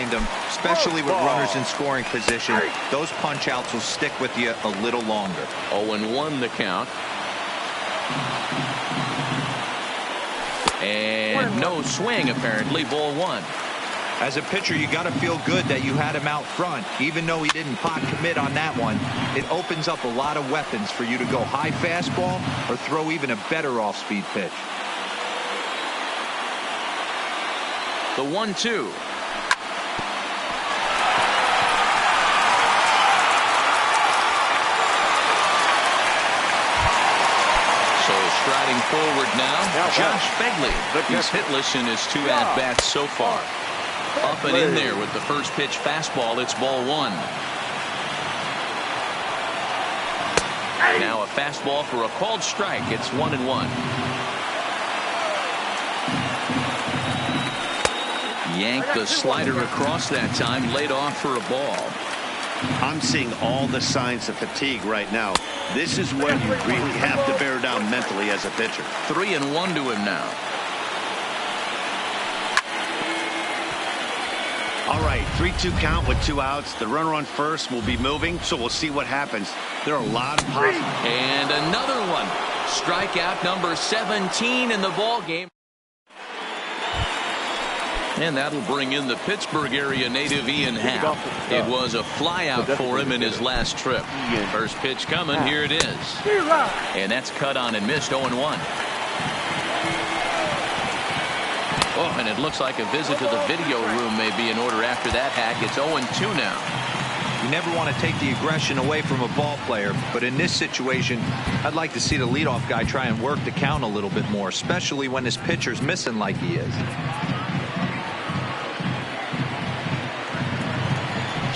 behind him, especially with runners in scoring position. Those punch-outs will stick with you a little longer. 0-1 the count. And no swing, apparently. Ball 1. As a pitcher, you got to feel good that you had him out front. Even though he didn't pot commit on that one, it opens up a lot of weapons for you to go high fastball or throw even a better off-speed pitch. The 1-2. Striding forward now, Josh Begley. He's hitless in his 2 at-bats so far. Up and in there with the first pitch fastball. It's ball 1. Now a fastball for a called strike. It's 1-1. Yanked the slider across that time, laid off for a ball. I'm seeing all the signs of fatigue right now. This is when you really have to bear down mentally as a pitcher. 3-1 to him now. All right, 3-2 count with 2 outs. The runner on first will be moving, so we'll see what happens. There are a lot of possibilities. And another one. Strikeout number 17 in the ball game. And that'll bring in the Pittsburgh area native Ian Happ. It was a flyout for him in his last trip. First pitch coming. Here it is. And that's cut on and missed. 0-1. Oh, and it looks like a visit to the video room may be in order after that hack. It's 0-2 now. You never want to take the aggression away from a ball player, but in this situation, I'd like to see the leadoff guy try and work the count a little bit more, especially when his pitcher's missing like he is.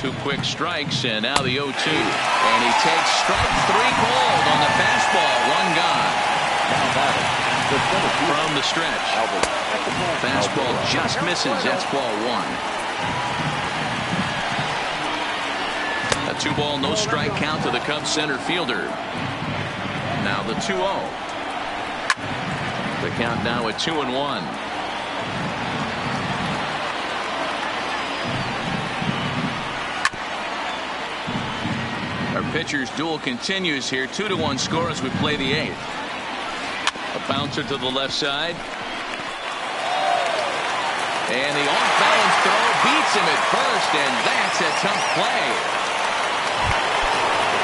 2 quick strikes, and now the 0-2. And he takes strike 3 called on the fastball. 1 gone. From the stretch. Fastball just misses. That's ball 1. A 2-ball, no strike count to the Cubs center fielder. Now the 2-0. The count now at 2-1. Our pitcher's duel continues here. 2-1 score as we play the 8th. A bouncer to the left side. And the off-balance throw beats him at first, and that's a tough play.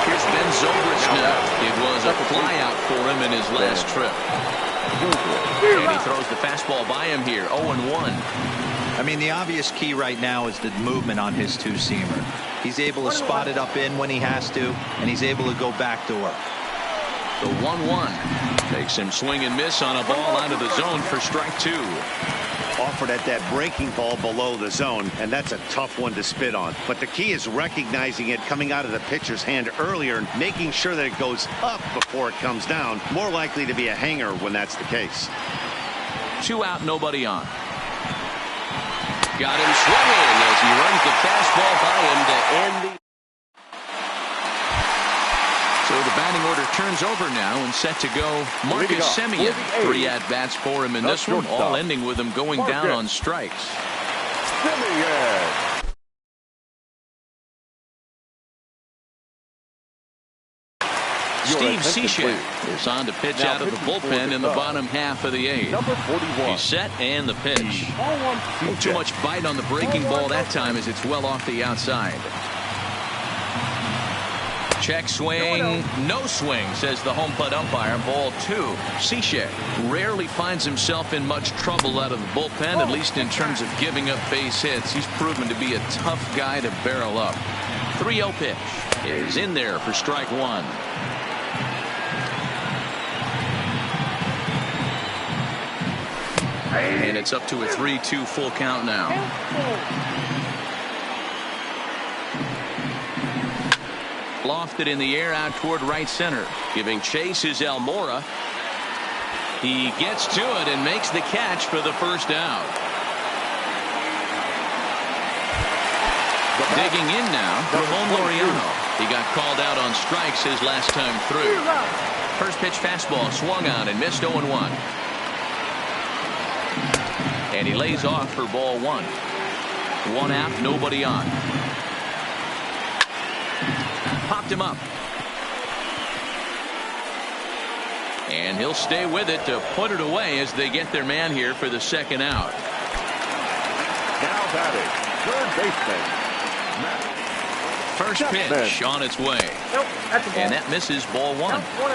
Here's Ben Zobrist now. It was a flyout for him in his last trip. And he throws the fastball by him here. 0-1. I mean, the obvious key right now is the movement on his 2-seamer. He's able to spot it up in when he has to, and he's able to go backdoor. The 1-1 takes him swing and miss on a ball out of the zone for strike 2. Offered at that breaking ball below the zone, and that's a tough one to spit on. But the key is recognizing it coming out of the pitcher's hand earlier and making sure that it goes up before it comes down. More likely to be a hanger when that's the case. 2 out, nobody on. Got him swinging as he runs the fastball by him to end the. So the batting order turns over now and set to go Marcus Semien. 3 at-bats for him in this one, all ending with him going down on strikes. Steve Cishek is on to pitch out of the bullpen in the bottom half of the 8th. He's set and the pitch. Too much bite on the breaking ball that time as it's well off the outside. Check swing, no swing, says the home plate umpire. Ball 2. Cishek rarely finds himself in much trouble out of the bullpen, at least in terms of giving up base hits. He's proven to be a tough guy to barrel up. 3-0 pitch is in there for strike 1. And it's up to a 3-2 full count now. Lofted in the air out toward right center. Giving chase is Almora. He gets to it and makes the catch for the first out. Digging in now, Ramon Laureano. He got called out on strikes his last time through. First pitch fastball swung on and missed. 0-1. And he lays off for ball 1. One out, nobody on. Popped him up. And he'll stay with it to put it away as they get their man here for the second out. Now batting, third baseman, Matt. First pitch on its way. Nope, that's a ball. And that misses, ball one. Nope,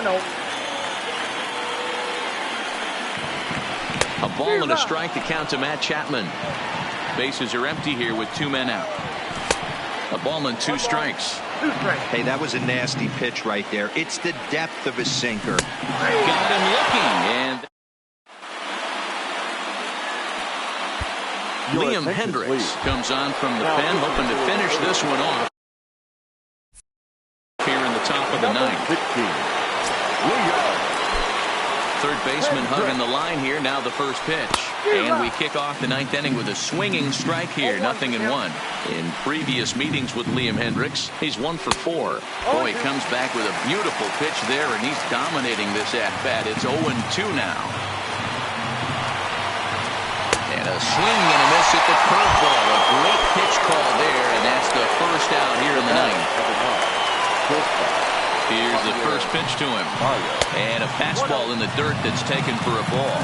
1-0. A ball and a strike to count to Matt Chapman. Bases are empty here with 2 men out. A ball and 2 strikes. Hey, that was a nasty pitch right there. It's the depth of a sinker. Got him looking. And Liam Hendricks comes on from the pen, hoping to finish this one off here in the top of the ninth. Third baseman hugging the line here. Now the first pitch. And we kick off the ninth inning with a swinging strike here. 0-1. In previous meetings with Liam Hendricks, he's 1 for 4. Boy, he comes back with a beautiful pitch there, and he's dominating this at-bat. It's 0-2 now. And a swing and a miss at the curveball. A great pitch call there, and that's the first out here in the ninth. Here's the first pitch to him. And a fastball in the dirt that's taken for a ball.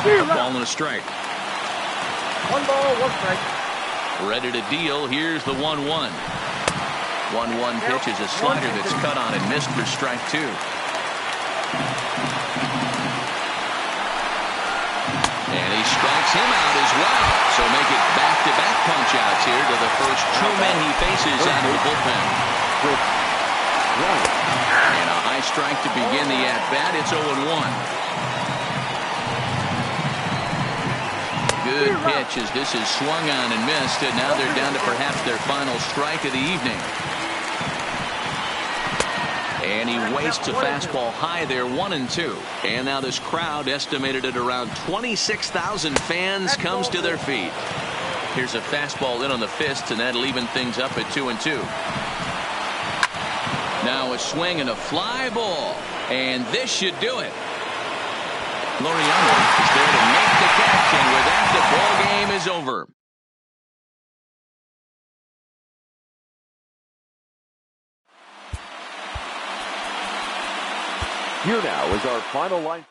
A ball and a strike. 1 ball, 1 strike. Ready to deal. Here's the 1-1. 1-1 pitch is a slider that's cut on and missed for strike 2. And he strikes him out as well. So make it back-to-back punch-outs here to the first 2 men he faces out of the bullpen. And a high strike to begin the at-bat. It's 0-1. Good pitch as this is swung on and missed, and now they're down to perhaps their final strike of the evening. And he wastes a fastball high there, 1-2. And now this crowd, estimated at around 26,000 fans, comes to their feet. Here's a fastball in on the fist, and that'll even things up at 2-2. Now a swing and a fly ball, and this should do it. Laureano is there to make the catch, and with that, the ball game is over. Here now is our final line.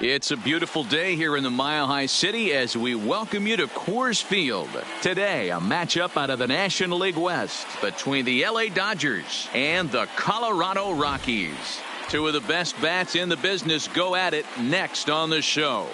It's a beautiful day here in the Mile High City as we welcome you to Coors Field. Today, a matchup out of the National League West between the LA Dodgers and the Colorado Rockies. Two of the best bats in the business go at it next on the show.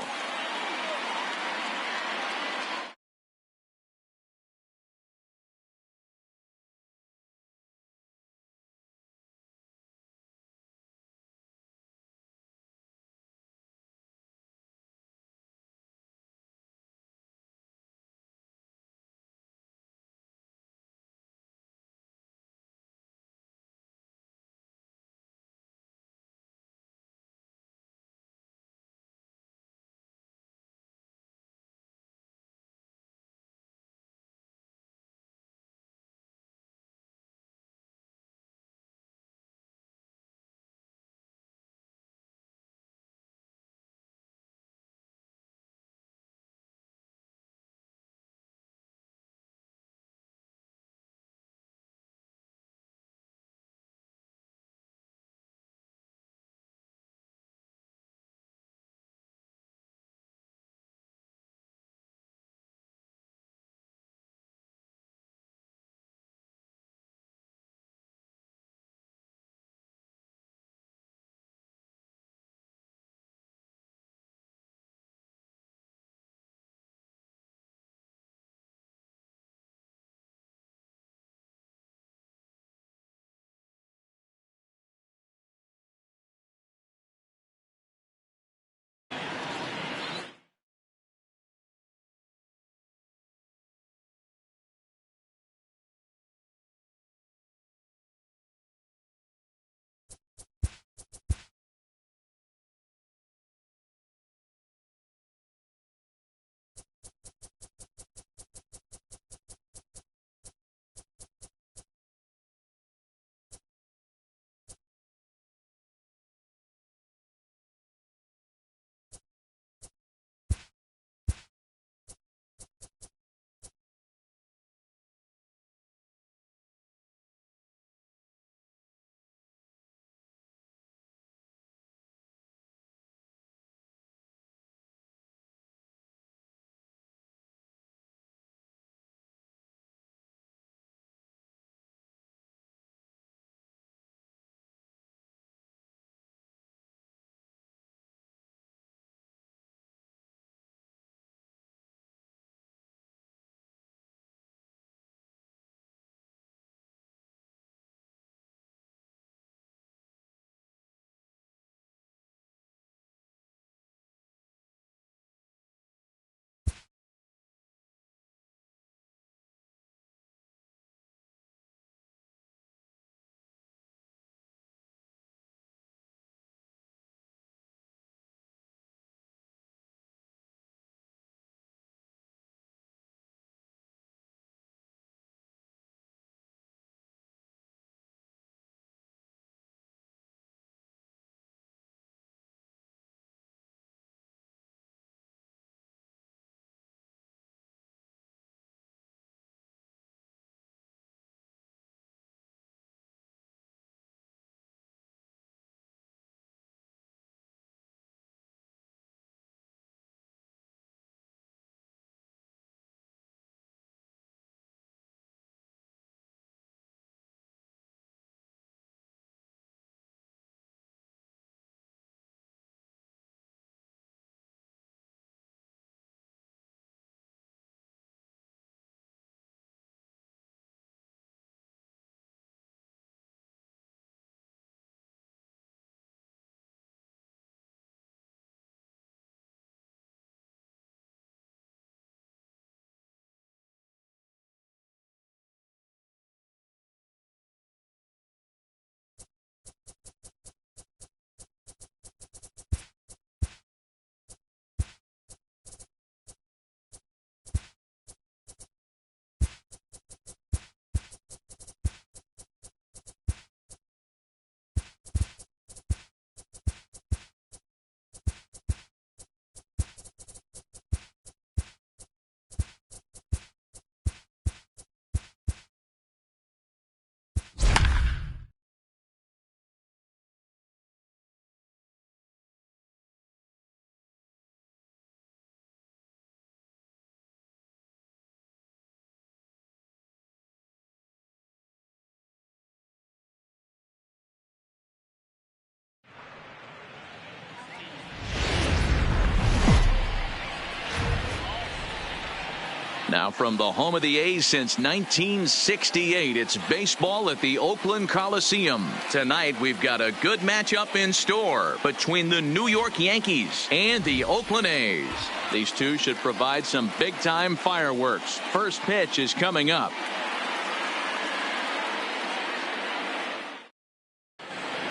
Now from the home of the A's since 1968, it's baseball at the Oakland Coliseum. Tonight we've got a good matchup in store between the New York Yankees and the Oakland A's. These two should provide some big-time fireworks. First pitch is coming up.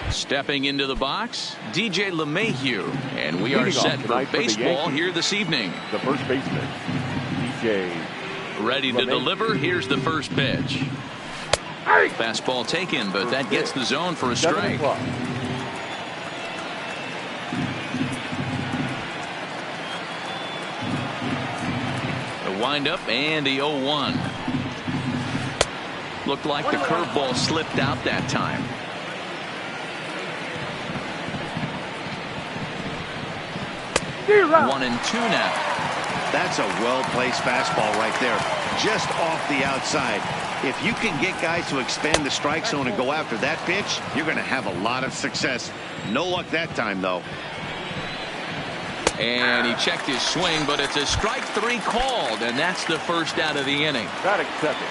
Stepping into the box, DJ LeMahieu, and we are set for baseball here this evening. The first baseman, DJ. Ready to deliver. Here's the first pitch. Fastball taken, but that gets the zone for a strike. The windup and the 0-1. Looked like the curveball slipped out that time. One and two now. That's a well-placed fastball right there, just off the outside. If you can get guys to expand the strike zone and go after that pitch, you're going to have a lot of success. No luck that time, though. And he checked his swing, but it's a strike three called, and that's the first out of the inning. Not accepted.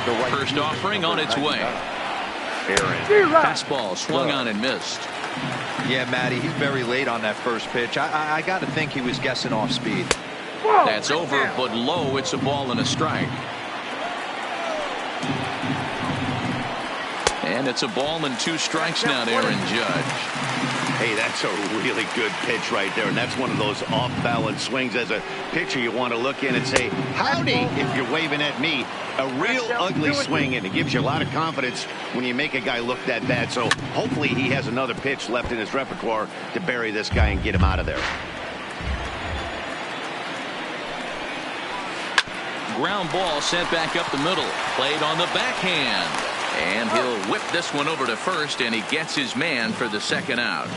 The right first offering on its way. Aaron. Fastball swung on and missed. Yeah, Matty, he's very late on that first pitch. I got to think he was guessing off speed. That's over, but low. It's a ball and a strike. And it's a ball and two strikes now to Aaron Judge. Hey, that's a really good pitch right there, and that's one of those off-balance swings. As a pitcher, you want to look in and say, howdy, if you're waving at me. A real ugly swing, and it gives you a lot of confidence when you make a guy look that bad. So hopefully he has another pitch left in his repertoire to bury this guy and get him out of there. Ground ball sent back up the middle. Played on the backhand. And he'll whip this one over to first, and he gets his man for the second out.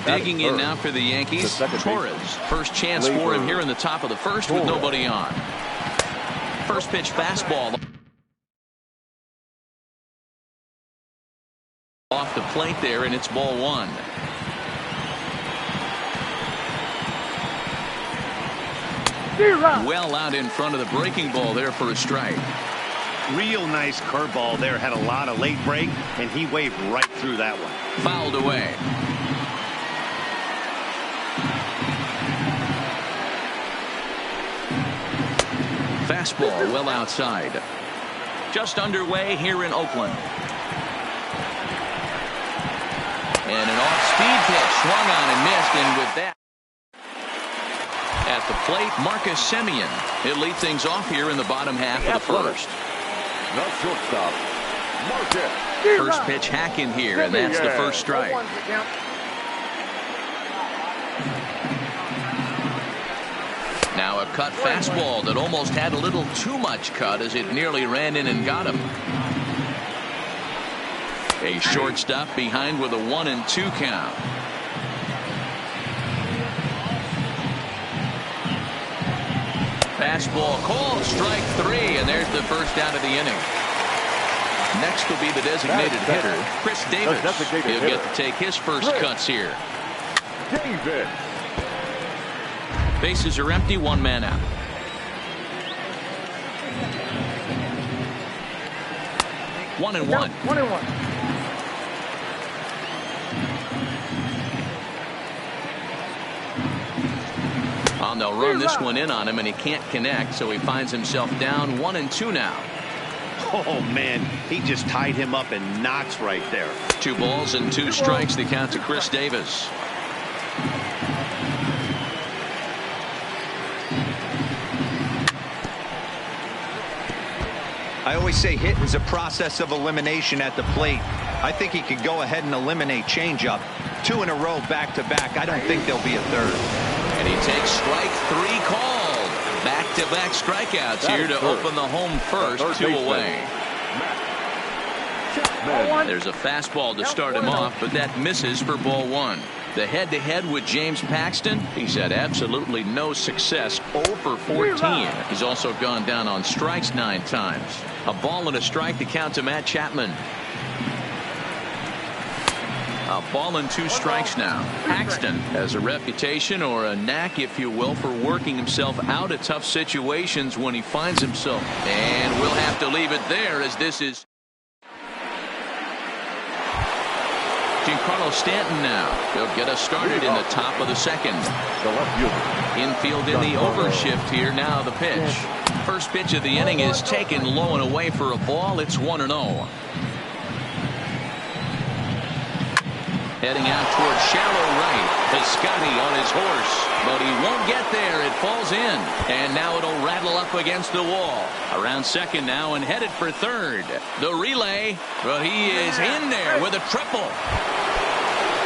Digging in now for the Yankees, Torres. First chance for him here in the top of the first with nobody on. First pitch fastball. Off the plate there, and it's ball one. Well out in front of the breaking ball there for a strike. Real nice curveball there. Had a lot of late break, and he waved right through that one. Fouled away. Fastball well outside. Just underway here in Oakland. And an off-speed pitch swung on and missed, and with that at the plate, Marcus Semien. He'll lead things off here in the bottom half of the first. No shortstop. Marcus. First pitch hack in here, and that's the first strike. Now a cut fastball that almost had a little too much cut as it nearly ran in and got him. A shortstop behind with a 1-2 count. Fastball called, strike three, and there's the first out of the inning. Next will be the designated hitter, Chris Davis. He'll get to take his first cuts here. Davis. Bases are empty, one man out. One and one. And they'll run this one in on him, and he can't connect, so he finds himself down 1-2 now. Oh, man, he just tied him up in knots right there. 2 balls and 2 strikes, the count to Chris Davis. I always say hitting is a process of elimination at the plate. I think he could go ahead and eliminate changeup. 2 in a row back-to-back. I don't think there'll be a third. And he takes strike 3 called. Back-to-back strikeouts here to open the home first, 2 away. There's a fastball to start him off, but that misses for ball 1. The head-to-head with James Paxton, he's had absolutely no success, 0 for 14. He's also gone down on strikes 9 times. A ball and a strike to count to Matt Chapman. A ball and 2 strikes now. Paxton has a reputation, or a knack if you will, for working himself out of tough situations when he finds himself. And we'll have to leave it there, as this is Giancarlo Stanton now. He'll get us started in the top of the second. The left fielder. Infield in the overshift here. Now the pitch. First pitch of the inning is taken low and away for a ball. It's 1-0. Heading out towards shallow right. Piscotty on his horse, but he won't get there. It falls in, and now it'll rattle up against the wall. Around second now and headed for third. The relay, but he is in there with a triple.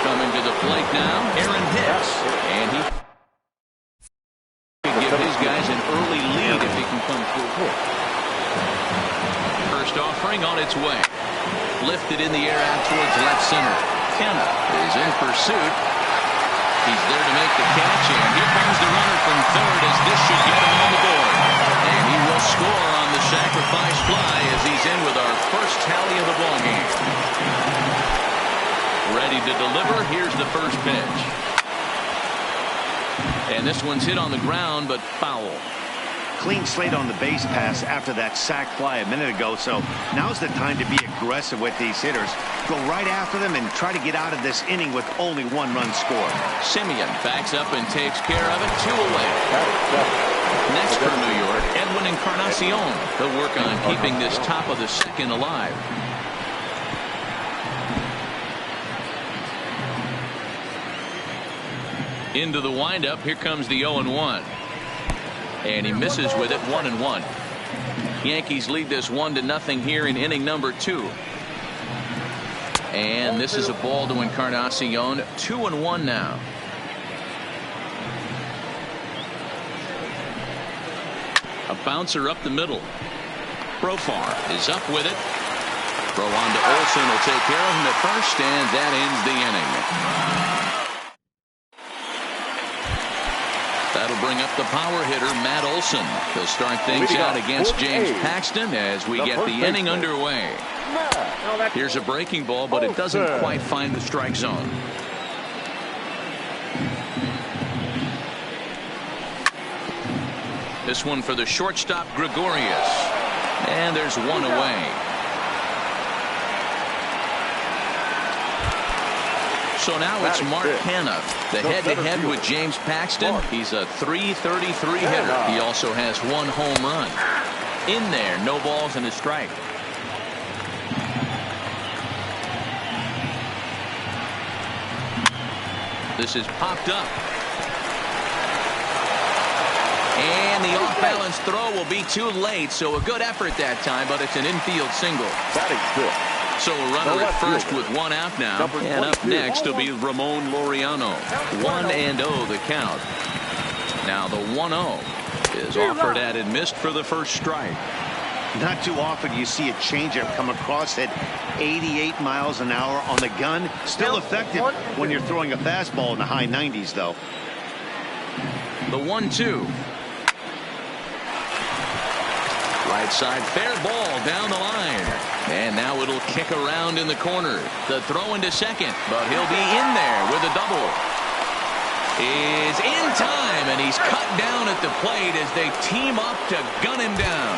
Coming to the plate now, Aaron Hicks, and he could give his guys an early lead if he can come through. First offering on its way. Lifted in the air out towards left center. Kenna is in pursuit. He's there to make the catch, and here comes the runner from third, as this should get him on the board. And he will score on the sacrifice fly as he's in with our first tally of the ballgame. Ready to deliver. Here's the first pitch. And this one's hit on the ground, but foul. Clean slate on the base pass after that sac fly a minute ago, so now's the time to be aggressive with these hitters. Go right after them and try to get out of this inning with only 1 run scored. Simeon backs up and takes care of it. 2 away. Next for New York, Edwin Encarnacion. He'll work on keeping this top of the second alive. Into the windup. Here comes the 0-1. And he misses with it. 1-1. Yankees lead this 1-0 here in inning number 2. And this is a ball to Encarnacion. 2-1 now. A bouncer up the middle. Profar is up with it. Throw on to Olsen will take care of him at first, and that ends the inning. That'll bring up the power hitter, Matt Olson. He'll start things out against James Paxton as we get the inning underway. Here's a breaking ball, but it doesn't quite find the strike zone. This one for the shortstop, Gregorius. And there's 1 away. So now it's Mark Hanna, the head-to-head with James Paxton. He's a .333 hitter. He also has 1 home run. In there, no balls and a strike. This is popped up. And the off-balance throw will be too late, so a good effort that time, but it's an infield single. So a runner at first with 1 out now. And up next will be Ramon Laureano. 1-0 the count. Now the 1-0 is offered at and missed for the first strike. Not too often you see a changeup come across at 88 miles an hour on the gun. Still effective when you're throwing a fastball in the high 90s, though. The 1-2. Right side, fair ball down the line. And now it'll kick around in the corner. The throw into second, but he'll be in there with a double. Is in time, and he's cut down at the plate as they team up to gun him down.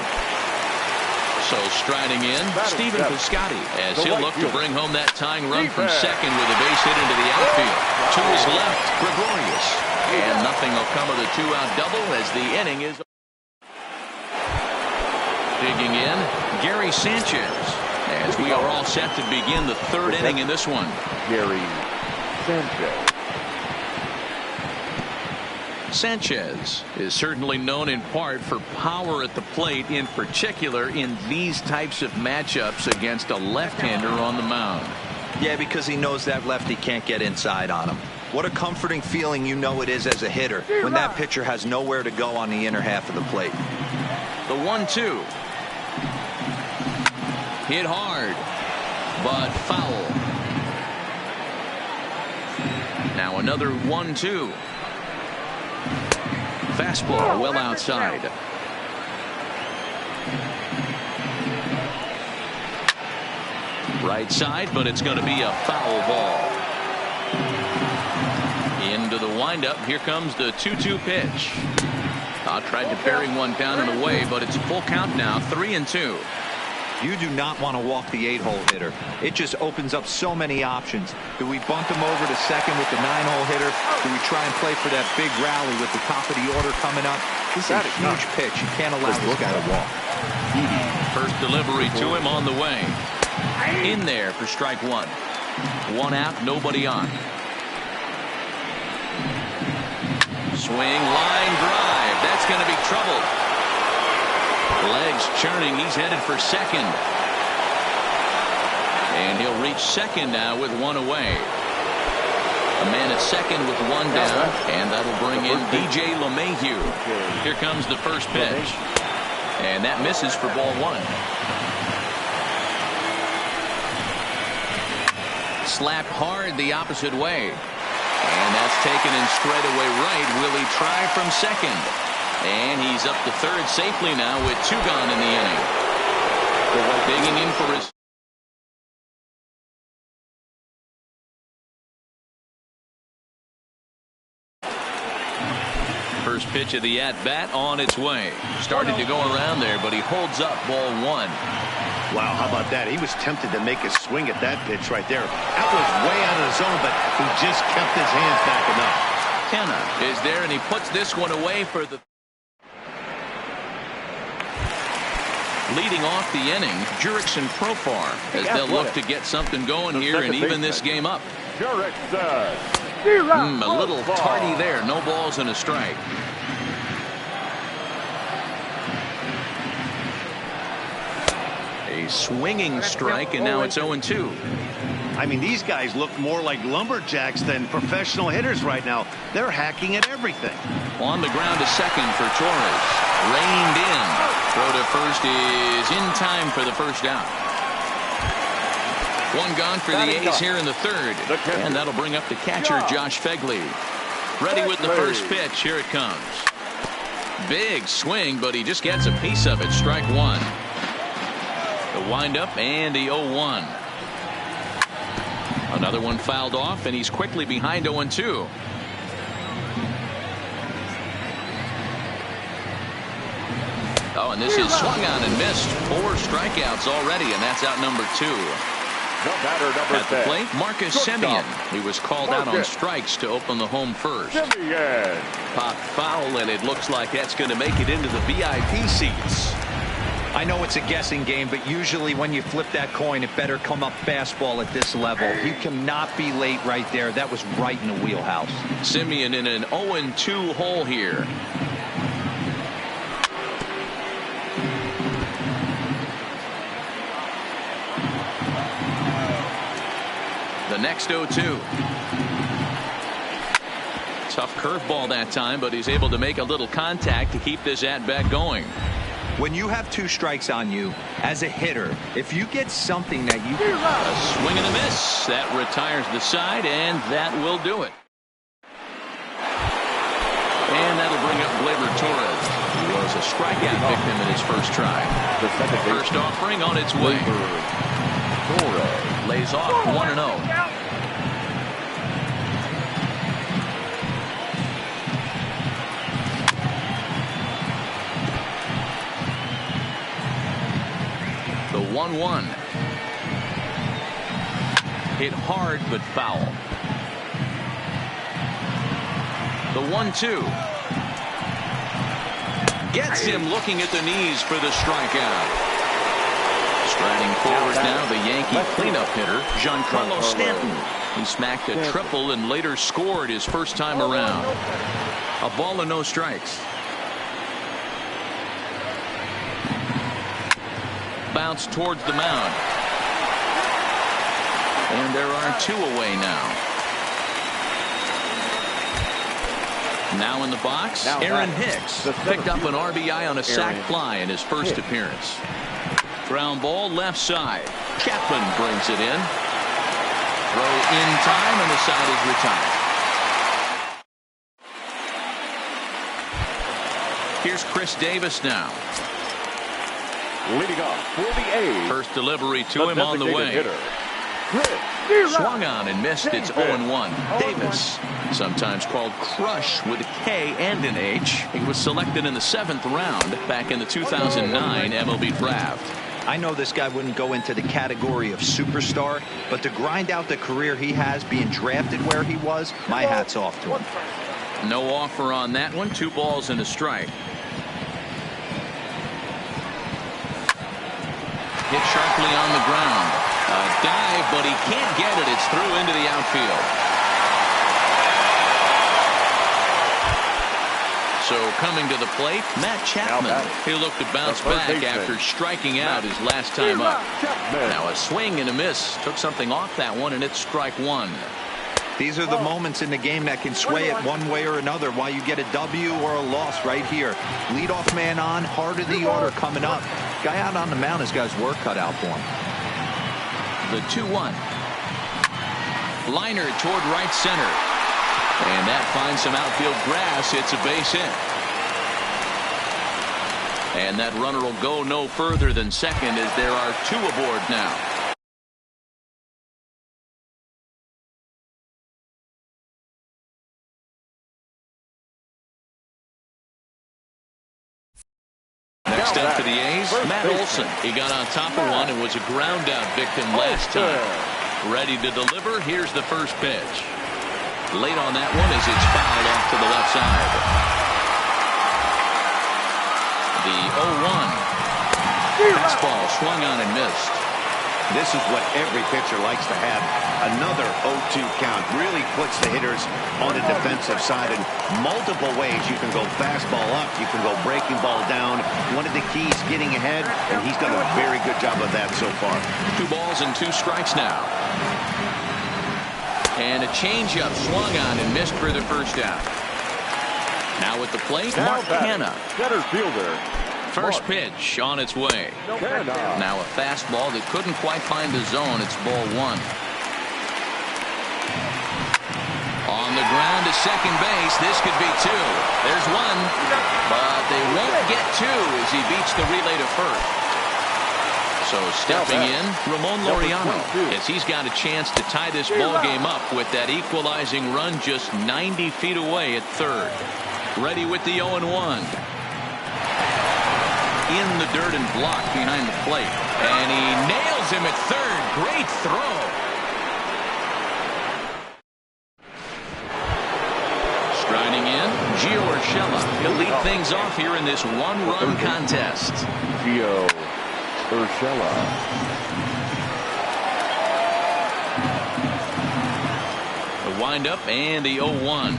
So striding in, Stephen Piscotty, as he'll look to bring home that tying run from second with a base hit into the outfield. To his left, Gregorius. And nothing will come of the 2-out double as the inning is. Digging in, Gary Sanchez, as we are all set to begin the 3rd inning in this one. Gary Sanchez. Sanchez is certainly known in part for power at the plate, in particular in these types of matchups against a left-hander on the mound. Yeah, because he knows that lefty can't get inside on him. What a comforting feeling you know it is as a hitter when that pitcher has nowhere to go on the inner half of the plate. The 1-2. Hit hard, but foul. Now another 1-2. Fastball well outside. Right side, but it's going to be a foul ball. Into the windup. Here comes the 2-2 pitch. Tried to bury one down and away, but it's a full count now. 3-2. You do not want to walk the 8-hole hitter. It just opens up so many options. Do we bunt him over to second with the 9-hole hitter? Do we try and play for that big rally with the top of the order coming up? This is a huge pitch. You can't allow this guy to walk. First delivery to him on the way. In there for strike one. One out, nobody on. Swing, line drive. That's going to be trouble. Legs churning. He's headed for second. And he'll reach second now with one away. A man at second with one down. And that'll bring in DJ LeMahieu. Here comes the first pitch. And that misses for ball one. Slapped hard the opposite way. And that's taken in straightaway right. Will he try from second? And he's up to third safely now with two gone in the inning. Digging in for his first pitch of the at-bat on its way. Started to go around there, but he holds up ball one. Wow, how about that? He was tempted to make a swing at that pitch right there. That was way out of the zone, but he just kept his hands back enough. Kenna is there, and he puts this one away for the leading off the inning. Jurickson Profar as they'll look to get something going here and even this game up. A little tardy there. No balls and a strike. A swinging strike, and now it's 0-2. I mean, these guys look more like lumberjacks than professional hitters right now. They're hacking at everything. On the ground to second for Torres. Reined in. Throw to first is in time for the first out. One gone for the A's here in the third. And that'll bring up the catcher, Josh Phegley. Ready with the first pitch. Here it comes. Big swing, but he just gets a piece of it. Strike one. The windup and the 0-1. Another one fouled off, and he's quickly behind 0-2. Oh, and this is swung on and missed. 4 strikeouts already, and that's out number 2. At the plate, Marcus Semien. He was called out on strikes to open the home first. Pop foul, and it looks like that's going to make it into the VIP seats. I know it's a guessing game, but usually when you flip that coin, it better come up fastball at this level. He cannot be late right there. That was right in the wheelhouse. Semien in an 0-2 hole here. The next 0-2. Tough curveball that time, but he's able to make a little contact to keep this at-bat going. When you have 2 strikes on you, as a hitter, if you get something that you can... A swing and a miss. That retires the side, and that will do it. And that'll bring up Gleyber Torres. He was a strikeout victim in his first try. First offering on its way. Torres lays off 1-0. The 1-1. Hit hard but foul. The 1-2. Gets him looking at the knees for the strikeout. Striding forward now, the Yankee cleanup hitter, Giancarlo Stanton. He smacked a triple and later scored his first time around. A ball and no strikes. Bounce towards the mound. And there are 2 away now. Now in the box, Aaron Hicks picked up an RBI on a sac fly in his first appearance. Ground ball left side. Chapman brings it in. Throw in time, and the side is retired. Here's Chris Davis now. Leading off for the A's. First delivery to him on the way. Swung on and missed. It's 0-1. Davis, sometimes called Crush with a K and an H. He was selected in the 7th round back in the 2009 MLB draft. I know this guy wouldn't go into the category of superstar, but to grind out the career he has being drafted where he was, my hat's off to him. No offer on that one. 2 balls and a strike. Hit sharply on the ground. A dive, but he can't get it. It's through into the outfield. So coming to the plate, Matt Chapman. He looked to bounce back after striking out his last time up. Now a swing and a miss. Took something off that one, and it's strike 1. These are the moments in the game that can sway it one way or another, why you get a W or a loss right here. Leadoff man on, heart of the order coming up. Guy out on the mound has got his work cut out for him. The 2-1. Liner toward right center. And that finds some outfield grass. It's a base hit. And that runner will go no further than second as there are 2 aboard now. Next up for the A's, Matt Olson. He got on top of one and was a ground out victim last time. Ready to deliver. Here's the first pitch. Late on that one as it's fouled off to the left side. The 0-1. Fastball swung on and missed. This is what every pitcher likes to have. Another 0-2 count really puts the hitters on the defensive side in multiple ways. You can go fastball up. You can go breaking ball down. One of the keys, getting ahead, and he's done a very good job of that so far. 2 balls and 2 strikes now. And a changeup swung on and missed for the first out. Now at the plate, Mark Canha. Center fielder. First pitch on its way. Now a fastball that couldn't quite find the zone. It's ball 1. On the ground to second base. This could be 2. There's 1. But they won't get 2 as he beats the relay to first. So stepping in, Ramon Laureano, as he's got a chance to tie this ball game up with that equalizing run just 90 feet away at third. Ready with the 0-1. In the dirt and blocked behind the plate. And he nails him at third. Great throw. Striding in, Gio Urshela. He'll lead things off here in this 1-run contest. Gio Urshela. The windup and the 0-1.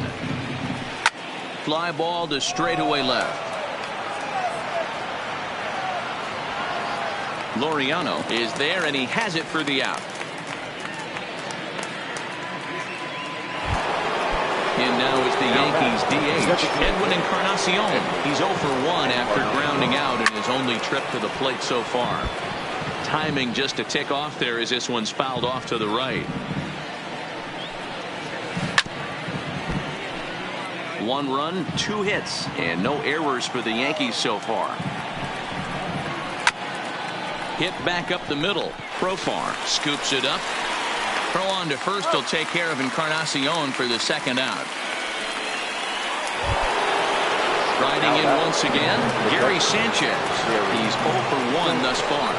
Fly ball to straightaway left. Laureano is there, and he has it for the out. And now is the Yankees DH, Edwin Encarnacion. He's 0 for 1 after grounding out in his only trip to the plate so far. Timing just to tick off there as this one's fouled off to the right. 1 run, 2 hits, and no errors for the Yankees so far. Hit back up the middle. Profar scoops it up. Throw on to first. He'll take care of Encarnacion for the second out. Riding in once again, Gary Sanchez. He's 0 for 1 thus far.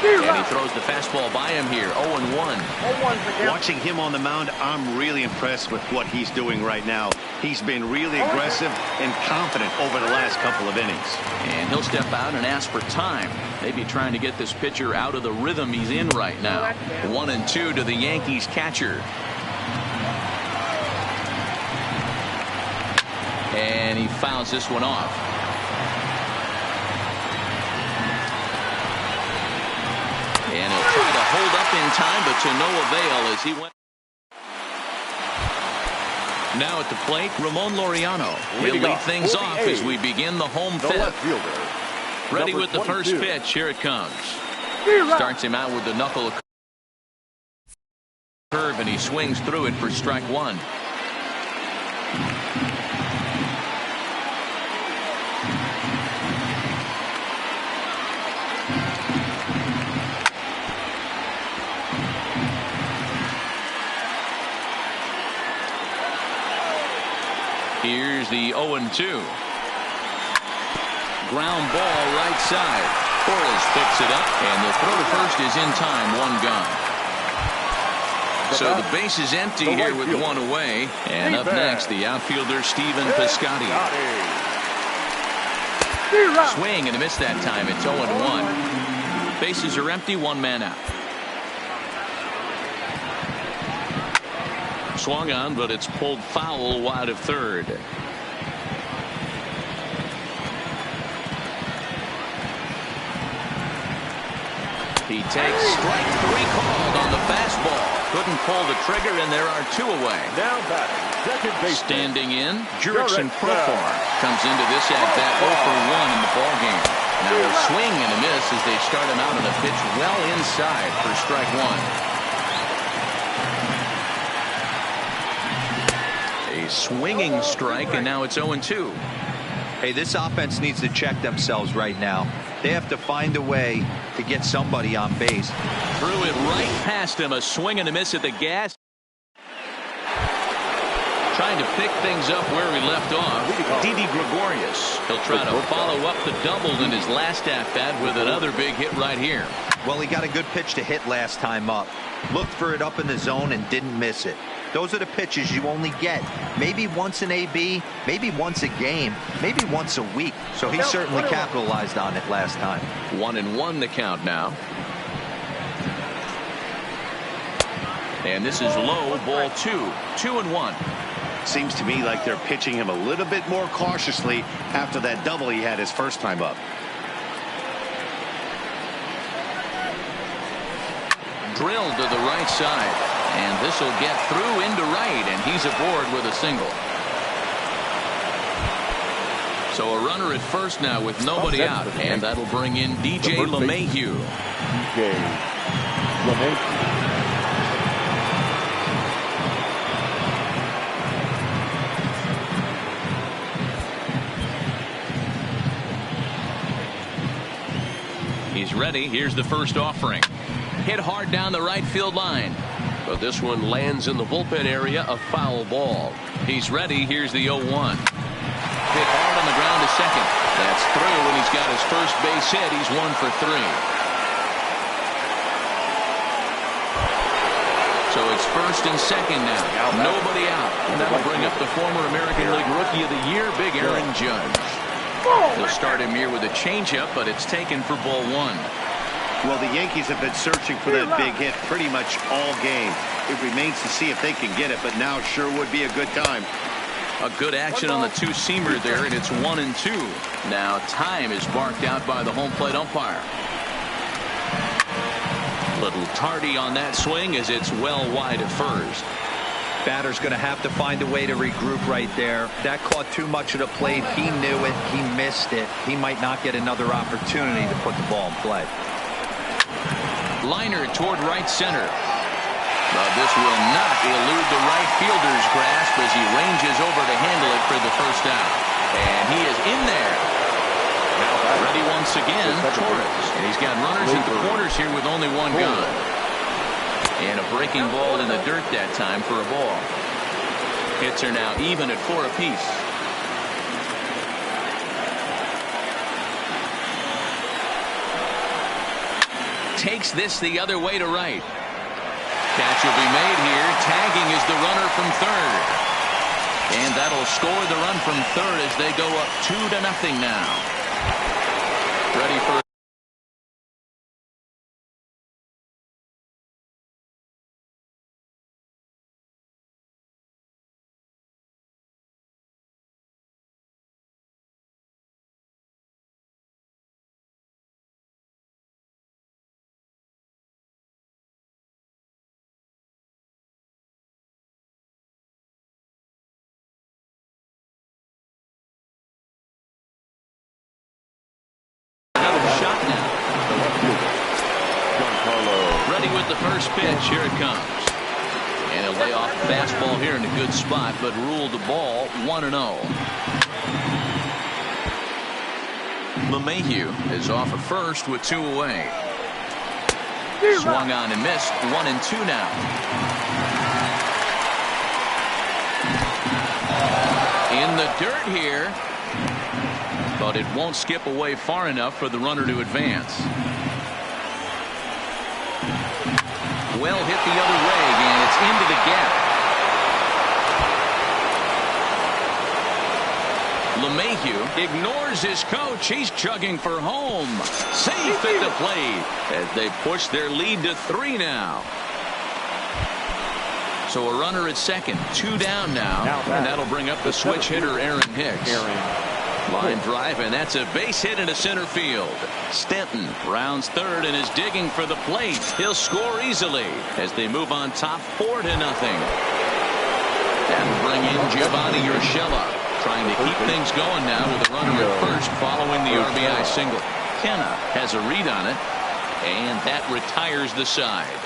And he throws the fastball by him here. 0-1. Watching him on the mound, I'm really impressed with what he's doing right now. He's been really aggressive and confident over the last couple of innings. And he'll step out and ask for time. Maybe trying to get this pitcher out of the rhythm he's in right now. 1-2 to the Yankees catcher. And he fouls this one off. And he'll try to hold up in time, but to no avail as he went. Now at the plate, Ramon Laureano. He'll lead things off as we begin the home fifth. Ready with the first pitch. Here it comes. Starts him out with the knuckle curve, and he swings through it for strike 1. here's the 0-2. Ground ball right side. Torres picks it up, and the throw to first is in time. One gone. So the base is empty here with one away. And up next, the outfielder, Stephen Piscotty. Swing and a miss that time. It's 0-1. Bases are empty, one man out. Swung on, but it's pulled foul wide of third. He takes strike three called on the fastball. Couldn't pull the trigger, and there are two away. Now batting, second base. Standing in, Jurickson Profar comes into this at-bat 0 for 1 in the ballgame. Now a swing and a miss as they start him out on a pitch well inside for strike one. A swinging strike, and now it's 0-2. Hey, this offense needs to check themselves right now. They have to find a way to get somebody on base. Threw it right past him. A swing and a miss at the gas. Trying to pick things up where we left off. Didi Gregorius. He'll try to follow up the double in his last at-bat with another big hit right here. Well, he got a good pitch to hit last time up. Looked for it up in the zone and didn't miss it. Those are the pitches you only get maybe once in AB, maybe once a game, maybe once a week. So he certainly capitalized on it last time. 1-1 the count now. And this is low, ball 2. 2-1. Seems to me like they're pitching him a little bit more cautiously after that double he had his first time up. Drilled to the right side. And this will get through into right, and he's aboard with a single. So a runner at first now with nobody out, and that'll bring in DJ LeMahieu. DJ LeMahieu. He's ready. Here's the first offering. Hit hard down the right field line. But this one lands in the bullpen area, a foul ball. He's ready. Here's the 0-1. Hit hard on the ground to second. That's through, and he's got his first base hit. He's 1 for 3. So it's first and second now. Nobody out. And that'll bring up the former American League Rookie of the Year, Big Aaron Judge. They'll start him here with a changeup, but it's taken for ball 1. Well, the Yankees have been searching for that big hit pretty much all game. It remains to see if they can get it, but now sure would be a good time. A good action on the two-seamer there, and it's 1-2. Now time is marked out by the home plate umpire. Little tardy on that swing as it's well wide of first. Batter's going to have to find a way to regroup right there. That caught too much of the plate. He knew it. He missed it. He might not get another opportunity to put the ball in play. Liner toward right center. But this will not elude the right fielder's grasp as he ranges over to handle it for the first out. And he is in there. Ready once again, Torres. And he's got runners at the corners here with only one gone. And a breaking ball in the dirt that time for a ball. Hits are now even at 4 apiece. Takes this the other way to right. Catch will be made here. Tagging is the runner from third. And that'll score the run from third as they go up 2-0 now. Ready for the first pitch. Here it comes. And he'll lay off the fastball here in a good spot, but ruled the ball 1-0. LeMahieu is off at first with 2 away. Swung on and missed. 1-2 now. In the dirt here. But it won't skip away far enough for the runner to advance. Well hit the other way, and it's into the gap. LeMahieu ignores his coach. He's chugging for home. Safe at the plate as they push their lead to 3 now. So a runner at second, 2 down now, and that'll bring up the switch hitter Aaron Hicks. Line drive, and that's a base hit into center field. Stanton rounds third and is digging for the plate. He'll score easily as they move on top 4-0. And bring in Giovanni Urshela, trying to keep things going now with a runner at first following the RBI single. Kenna has a read on it, and that retires the side.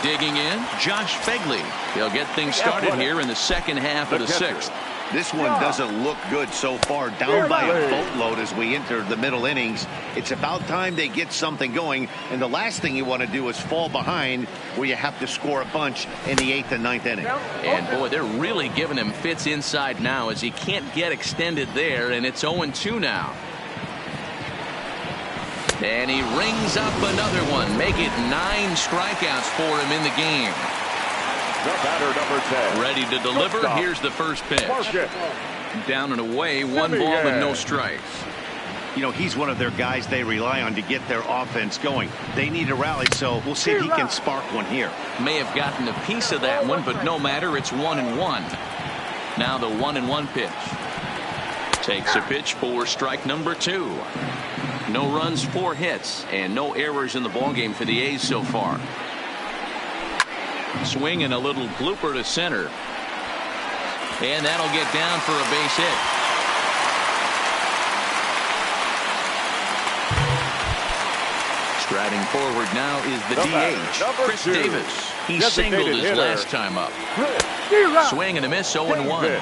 Digging in, Josh Phegley. He'll get things started here in the second half of the 6th. This one doesn't look good so far. Down by a boatload as we enter the middle innings. It's about time they get something going. And the last thing you want to do is fall behind where you have to score a bunch in the 8th and 9th inning. And boy, they're really giving him fits inside now as he can't get extended there. And it's 0-2 now. And he rings up another one. Make it 9 strikeouts for him in the game. The batter, number 10. Ready to deliver. Here's the first pitch. Down and away, 1 ball and no strikes. You know, he's one of their guys they rely on to get their offense going. They need a rally, so we'll see if he can spark one here. May have gotten a piece of that one, but no matter. It's 1-1. Now the 1-1 pitch. Takes a pitch for strike number 2. No runs, 4 hits, and no errors in the ballgame for the A's so far. Swing and a little blooper to center. And that'll get down for a base hit. Striding forward now is the DH, Chris Davis. He singled his last time up. Swing and a miss, 0-1.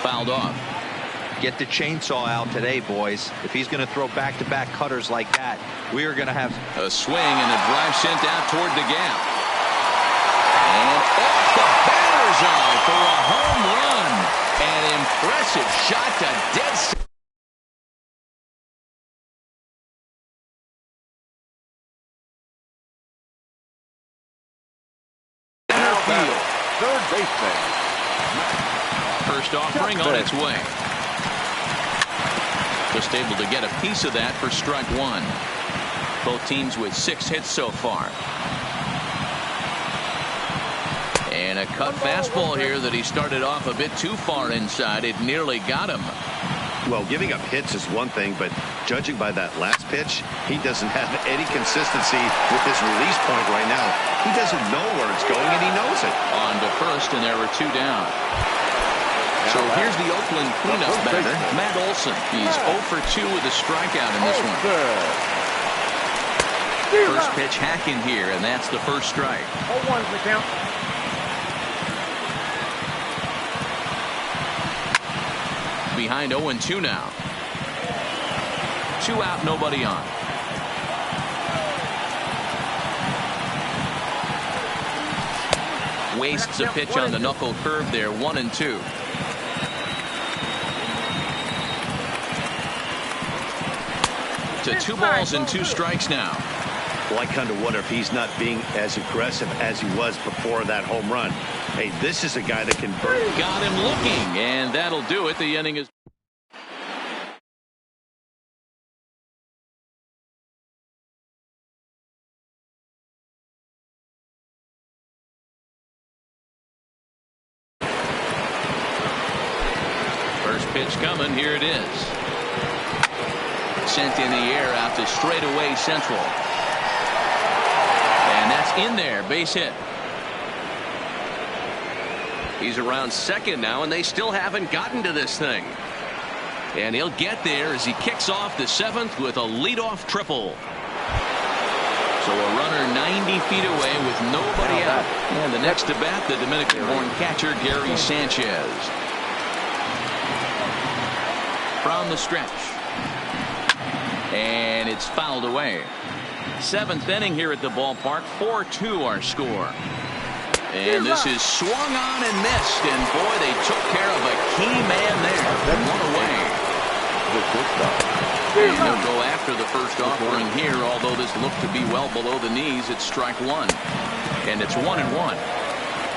Fouled off. Get the chainsaw out today, boys. If he's going to throw back-to-back cutters like that, we are going to have a swing and a drive sent out toward the gap. And off the batter's eye for a home run. An impressive shot to dead center. Third baseman. First offering on its way. Just able to get a piece of that for strike 1. Both teams with 6 hits so far. And a cut fastball here that he started off a bit too far inside. It nearly got him. Well, giving up hits is one thing, but judging by that last pitch, he doesn't have any consistency with his release point right now. He doesn't know where it's going, and he knows it. On to first, and there were 2 down. So here's the Oakland cleanup batter, Matt Olson. He's 0 for 2 with a strikeout in this one. First pitch hacking here, and that's the first strike. 0-1's the count. Behind 0-2 now. 2 out, nobody on. Wastes a pitch on the knuckle curve there, 1-2. To 2 balls and 2 strikes now. Well, I kind of wonder if he's not being as aggressive as he was before that home run. Hey, this is a guy that can burn. Got him looking, and that'll do it. The inning is. First pitch coming. Here it is. Sent in the air out to straightaway central. And that's in there. Base hit. He's around second now, and they still haven't gotten to this thing. And he'll get there as he kicks off the 7th with a leadoff triple. So a runner 90 feet away with nobody out. And the next to bat, the Dominican-born catcher Gary Sanchez. From the stretch. And it's fouled away. Seventh inning here at the ballpark. 4-2 our score. And this is swung on and missed. And boy, they took care of a key man there. One away. And they'll go after the first offering here, although this looked to be well below the knees. It's strike one. And it's 1-1.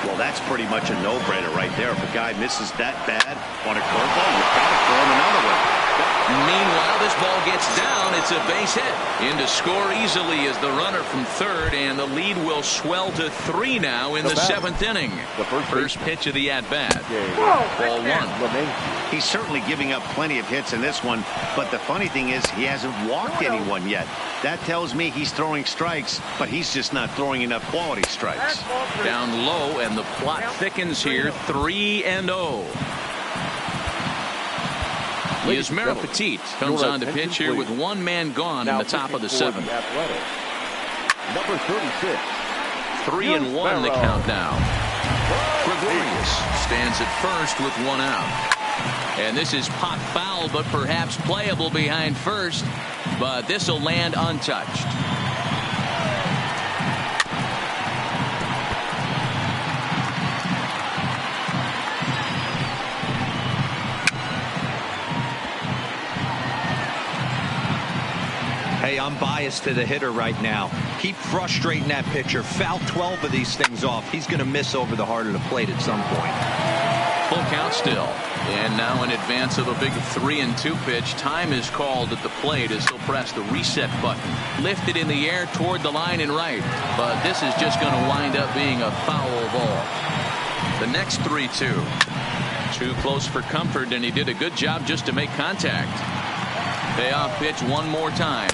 Well, that's pretty much a no-brainer right there. If a guy misses that bad on a curveball, you've got to throw him another one. Meanwhile, this ball gets down. It's a base hit. In to score easily is the runner from third, and the lead will swell to 3 now in the seventh inning. The first pitch of the at-bat. Ball one. He's certainly giving up plenty of hits in this one, but the funny thing is he hasn't walked anyone yet. That tells me he's throwing strikes, but he's just not throwing enough quality strikes. Down low, and the plot thickens here. 3-0. Yusmeiro Petit comes on to pitch here with one man gone in the top of the seventh. Number 36. 3-1 the count now. Gregorius stands at first with one out. And this is pop foul, but perhaps playable behind first. But this will land untouched. Hey, I'm biased to the hitter right now. Keep frustrating that pitcher. Foul 12 of these things off. He's going to miss over the heart of the plate at some point. Full count still. And now in advance of a big 3-2 pitch, time is called at the plate as he'll press the reset button. Lifted in the air toward the line and right. But this is just going to wind up being a foul ball. The next 3-2. Too close for comfort, and he did a good job just to make contact. Payoff pitch one more time.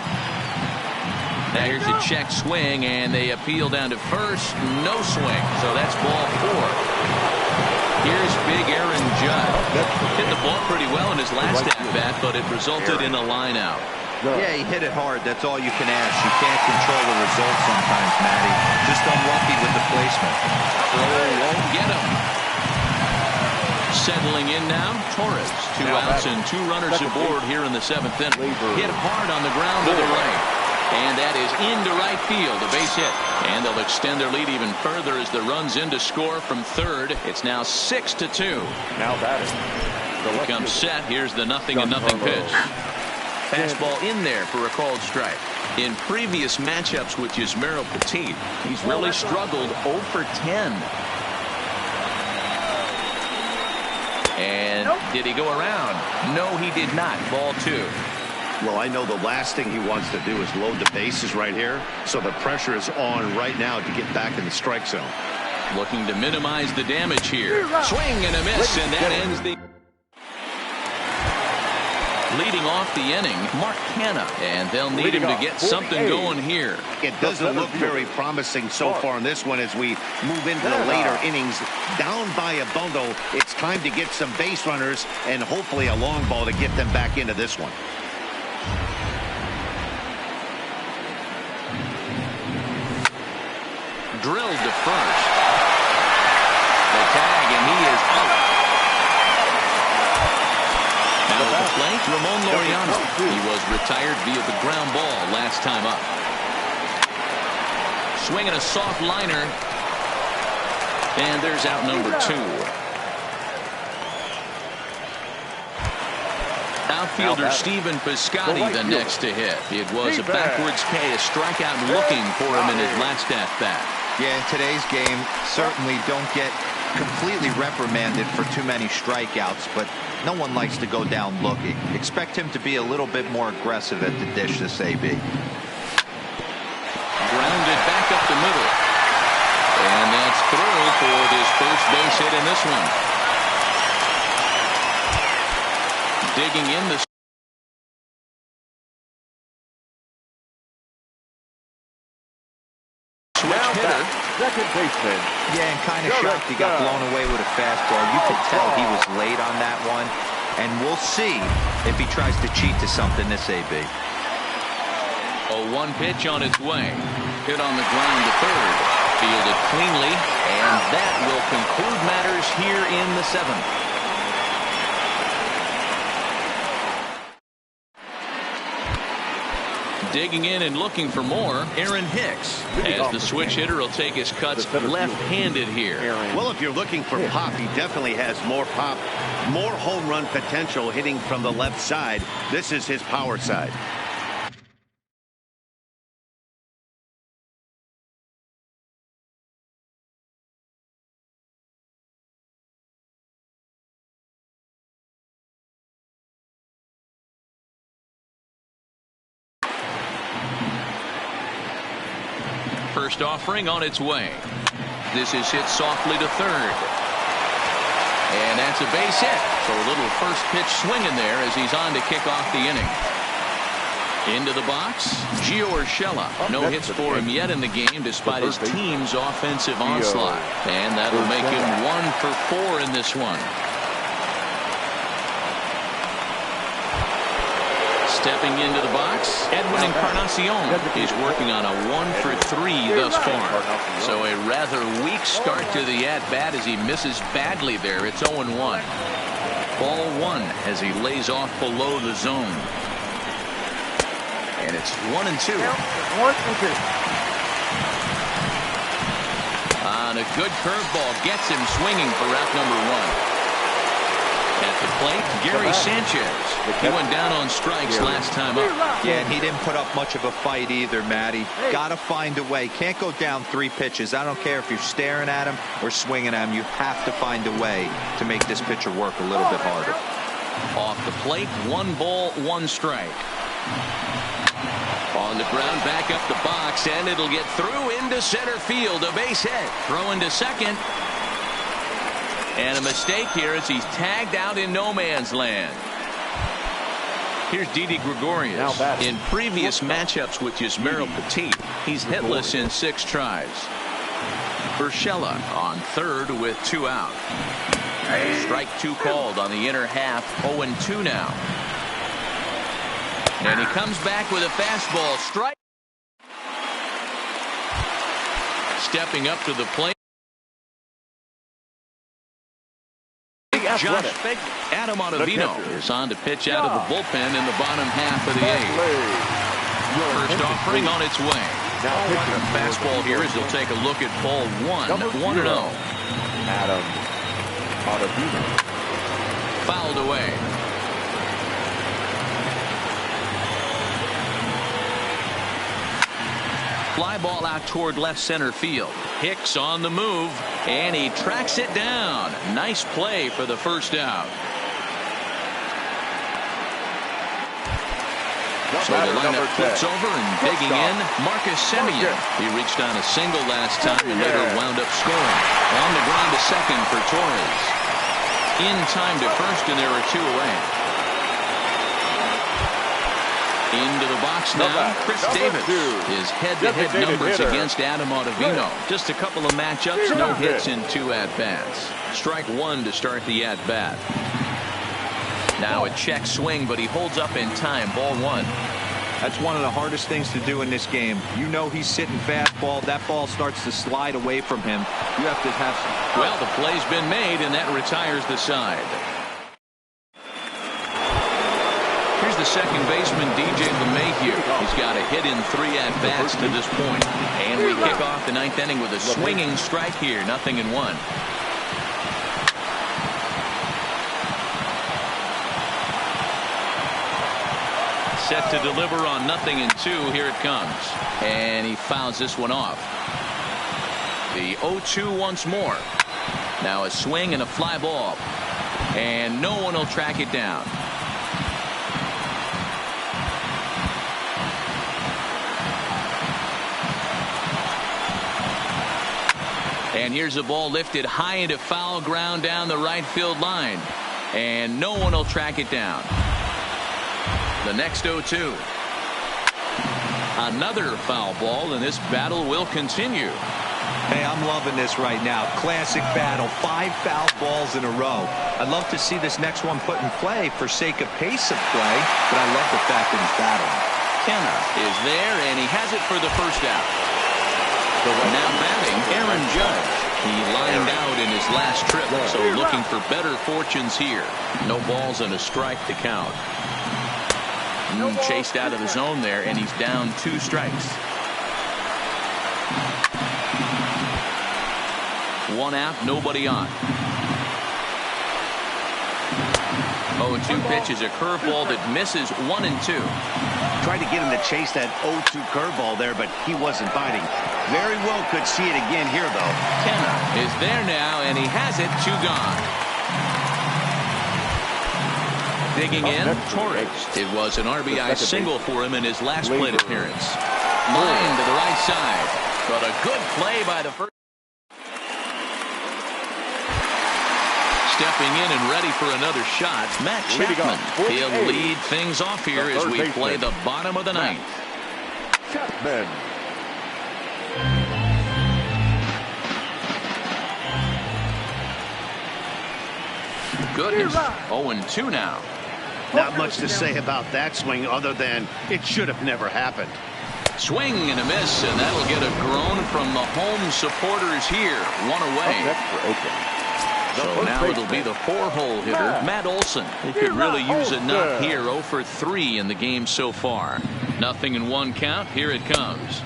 Now here's a check swing, and they appeal down to first. No swing, so that's ball 4. Here's big Aaron Judge. Hit the ball pretty well in his last at-bat, but it resulted in a line out. Yeah, he hit it hard. That's all you can ask. You can't control the result sometimes, Matty. Just unlucky with the placement. Throw won't get him. Settling in now, Torres. 2 outs and 2 runners aboard here in the seventh inning. Hit hard on the ground to the right. And that is into right field, a base hit. And they'll extend their lead even further as the runs in to score from third. It's now 6-2. Now batting. Here comes set. Here's the 0-0 pitch. Fastball in there for a called strike. In previous matchups with Yusmeiro Petit, he's really struggled 0 for 10. And did he go around? No, he did not. Ball 2. Well, I know the last thing he wants to do is load the bases right here, so the pressure is on right now to get back in the strike zone. Looking to minimize the damage here. Swing and a miss, and that ends the... Leading off the inning, Mark Canha, and they'll need him to get something going here. It doesn't look very promising so far in this one as we move into the later innings. Down by a bundle, it's time to get some base runners and hopefully a long ball to get them back into this one. Drilled to first. The tag, and he is out. Now at the plate, Ramon Laureano. He was retired via the ground ball last time up. Swinging a soft liner. And there's out number 2. Outfielder Stephen Piscotty the next to hit. It was a backwards K, a strikeout looking for him in his last at-bat. Yeah, in today's game, certainly don't get completely reprimanded for too many strikeouts, but no one likes to go down looking. Expect him to be a little bit more aggressive at the dish this AB. Grounded back up the middle. And that's through for his first base hit in this one. Digging in the switch hitter. Second baseman. Yeah, and kind of shocked he got blown away with a fastball. You could tell he was late on that one. And we'll see if he tries to cheat to something this AB. A 1 pitch on its way. Hit on the ground to third. Fielded cleanly. And that will conclude matters here in the 7th. Digging in and looking for more, Aaron Hicks, as the switch hitter will take his cuts left-handed here. Well, if you're looking for pop, he definitely has more pop, more home run potential hitting from the left side. This is his power side. First offering on its way. This is hit softly to third. And that's a base hit. So a little first pitch swinging there as he's on to kick off the inning. Into the box, Gio Urshela. No hits for him yet in the game despite his team's offensive onslaught. And that'll make him 1 for 4 in this one. Stepping into the box, Edwin Encarnacion is working on a 1 for 3 thus far. So a rather weak start to the at-bat as he misses badly there. It's 0-1. Ball 1 as he lays off below the zone. And it's 1-2. 1-2. On a good curveball, gets him swinging for out number 1. At the plate, Gary Sanchez. He went down on strikes last time up. Yeah, and he didn't put up much of a fight either, Matty. Got to find a way. Can't go down 3 pitches. I don't care if you're staring at him or swinging at him. You have to find a way to make this pitcher work a little bit harder. Off the plate, 1 ball, 1 strike. On the ground, back up the box, and it'll get through into center field. A base hit. Throw into second. And a mistake here as he's tagged out in no man's land. Here's Didi Gregorius. In previous matchups with Yusmeiro Petit, he's hitless in 6 tries. Urshela on third with 2 out. Strike 2 called on the inner half. 0-2 now. And he comes back with a fastball. Strike. Stepping up to the plate. Josh Fig. Adam Ottavino is on to pitch out of the bullpen in the bottom half of the 8th. First offering on its way. A fastball here as he'll take a look at ball 1. 1-0. Adam Ottavino. Fouled away. Fly ball out toward left center field. Hicks on the move, and he tracks it down. Nice play for the first out. So the lineup flips over and digging in, Marcus Semien. He reached on a single last time and later wound up scoring. On the ground to second for Torres. In time to first, and there are 2 away. Into the box now, Chris Davis. His head-to-head numbers against Adam Ottavino. Just a couple of matchups, no hits in 2 at-bats. Strike 1 to start the at-bat. Now a check swing, but he holds up in time. Ball 1. That's one of the hardest things to do in this game. You know he's sitting fastball. That ball starts to slide away from him. You have to have some... Well, the play's been made, and that retires the side. Here's the second baseman, DJ LeMahieu. He's got a hit in 3 at-bats to this point. And we kick off the 9th inning with a swinging strike here. 0-1. Set to deliver on 0-2. Here it comes. And he fouls this one off. The 0-2 once more. Now a swing and a fly ball. And no one will track it down. And here's a ball lifted high into foul ground down the right field line. And no one will track it down. The next 0-2. Another foul ball, and this battle will continue. Hey, I'm loving this right now. Classic battle. 5 foul balls in a row. I'd love to see this next one put in play for sake of pace of play, but I love the fact that he's battling. Kenna is there, and he has it for the first out. Now batting, Aaron Judge. He lined out in his last trip, so looking for better fortunes here. No balls and a strike to count. Chased out of the zone there, and he's down 2 strikes. 1 out, nobody on. 0-2 pitch is a curveball that misses 1-2. Tried to get him to chase that 0-2 curveball there, but he wasn't biting. Very well could see it again here, though. Kenna is there now, and he has it. 2 gone. Digging in, Torres. It was an RBI single for him in his last plate appearance. Line to the right side, but a good play by the first. Stepping in and ready for another shot, Matt Chapman. He'll lead things off here as we play the bottom of the ninth. Chapman. Goodness, 0-2 now. Not much to say about that swing other than it should have never happened. Swing and a miss, and that'll get a groan from the home supporters here. 1 away. Next for Oakland. So now it'll be the 4-hole hitter, Matt Olson. He could really use a knock here. 0 for 3 in the game so far. Nothing in 1 count. Here it comes.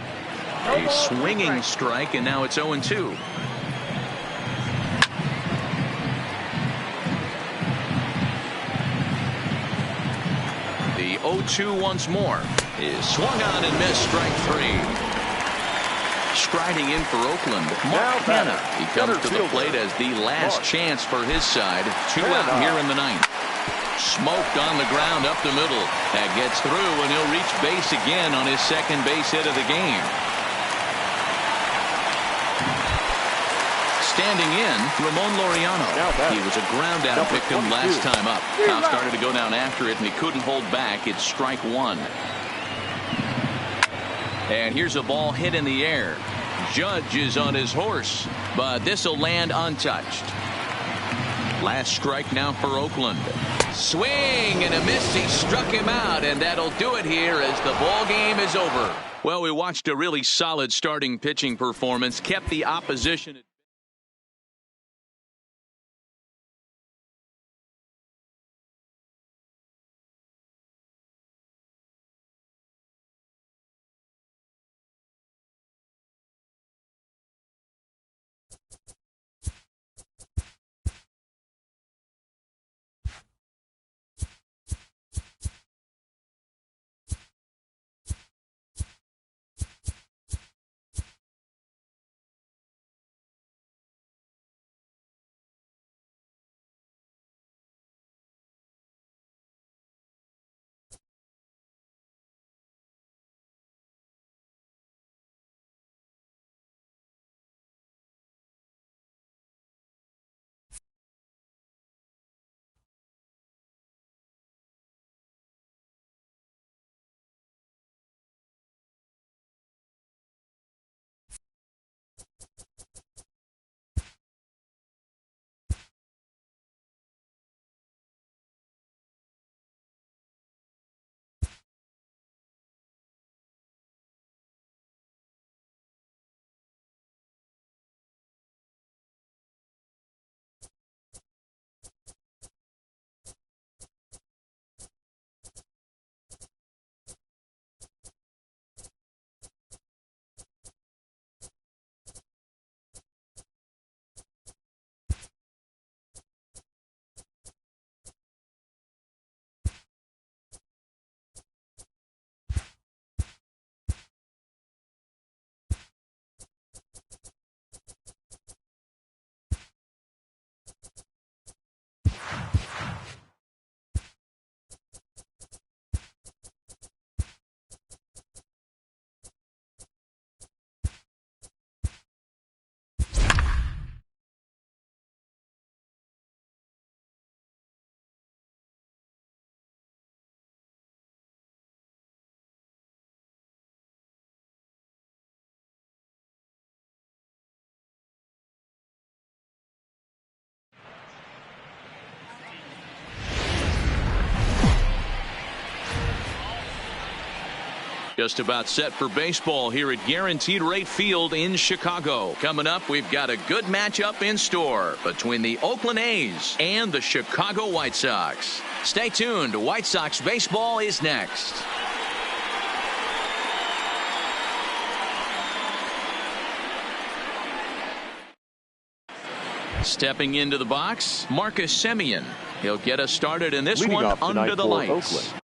A swinging strike, and now it's 0-2. The 0-2 once more is swung on and missed. Strike 3. Striding in for Oakland, Mark Hanna. He comes to the plate as the last chance for his side. 2 out here in the ninth. Smoked on the ground up the middle. That gets through, and he'll reach base again on his second base hit of the game. Standing in, Ramon Laureano. He was a ground out victim last time up. Now started to go down after it, and he couldn't hold back. It's strike 1. And here's a ball hit in the air. Judge is on his horse, but this will land untouched. Last strike now for Oakland. Swing and a miss. He struck him out, and that'll do it here as the ball game is over. Well, we watched a really solid starting pitching performance, kept the opposition Just about set for baseball here at Guaranteed Rate Field in Chicago. Coming up, we've got a good matchup in store between the Oakland A's and the Chicago White Sox. Stay tuned. White Sox baseball is next. Stepping into the box, Marcus Semien. He'll get us started in this Leading one off under the for lights. Oakland.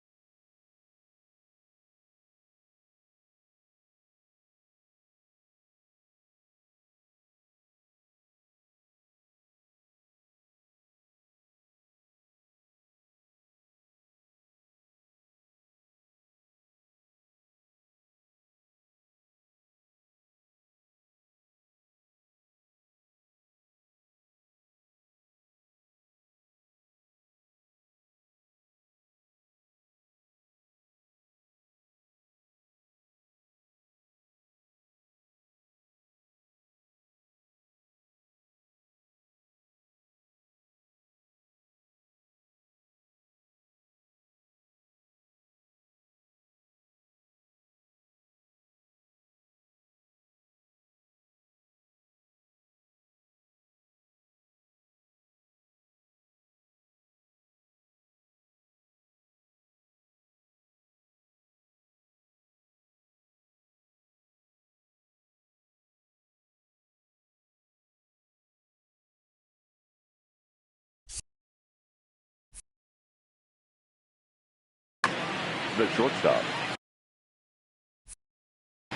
The shortstop,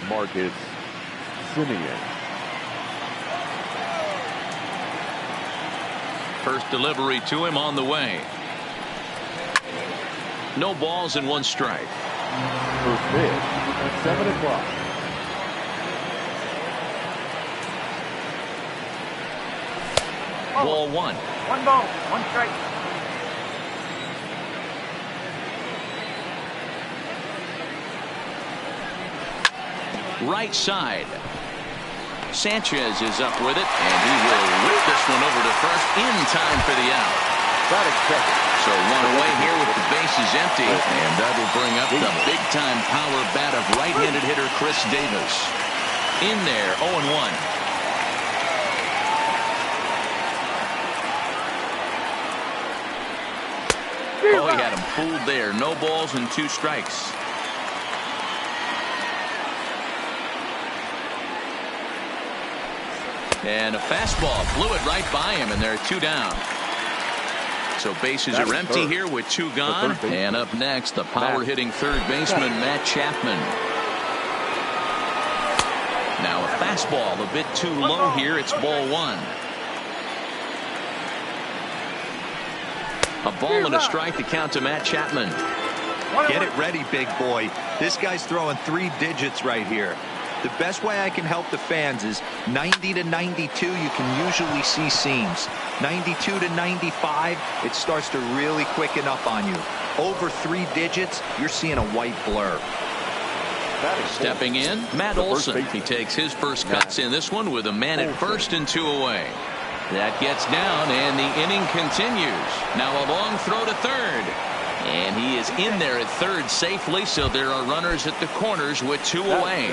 Marcus Semien. First delivery to him on the way. No balls and one strike. First pitch at 7 o'clock. Ball one. 1 ball, 1 strike. Right side. Sanchez is up with it, and he will whip this one over to first in time for the out. So one away here with the bases empty, and that will bring up the big-time power bat of right-handed hitter Chris Davis. In there, 0-1. Oh, he had him fooled there. No balls and 2 strikes. And a fastball flew it right by him, and there are 2 down. So bases are empty here with 2 gone. And up next, the power-hitting third baseman, Matt Chapman. Now a fastball a bit too low here. It's ball 1. A ball and a strike to count to Matt Chapman. Get it ready, big boy. This guy's throwing 3 digits right here. The best way I can help the fans is 90 to 92, you can usually see seams. 92 to 95, it starts to really quicken up on you. Over 3 digits, you're seeing a white blur. Stepping in, Matt Olson. He takes his first cuts in this one with a man at first and 2 away. That gets down, and the inning continues. Now a long throw to third. And he is in there at third safely, so there are runners at the corners with 2 away.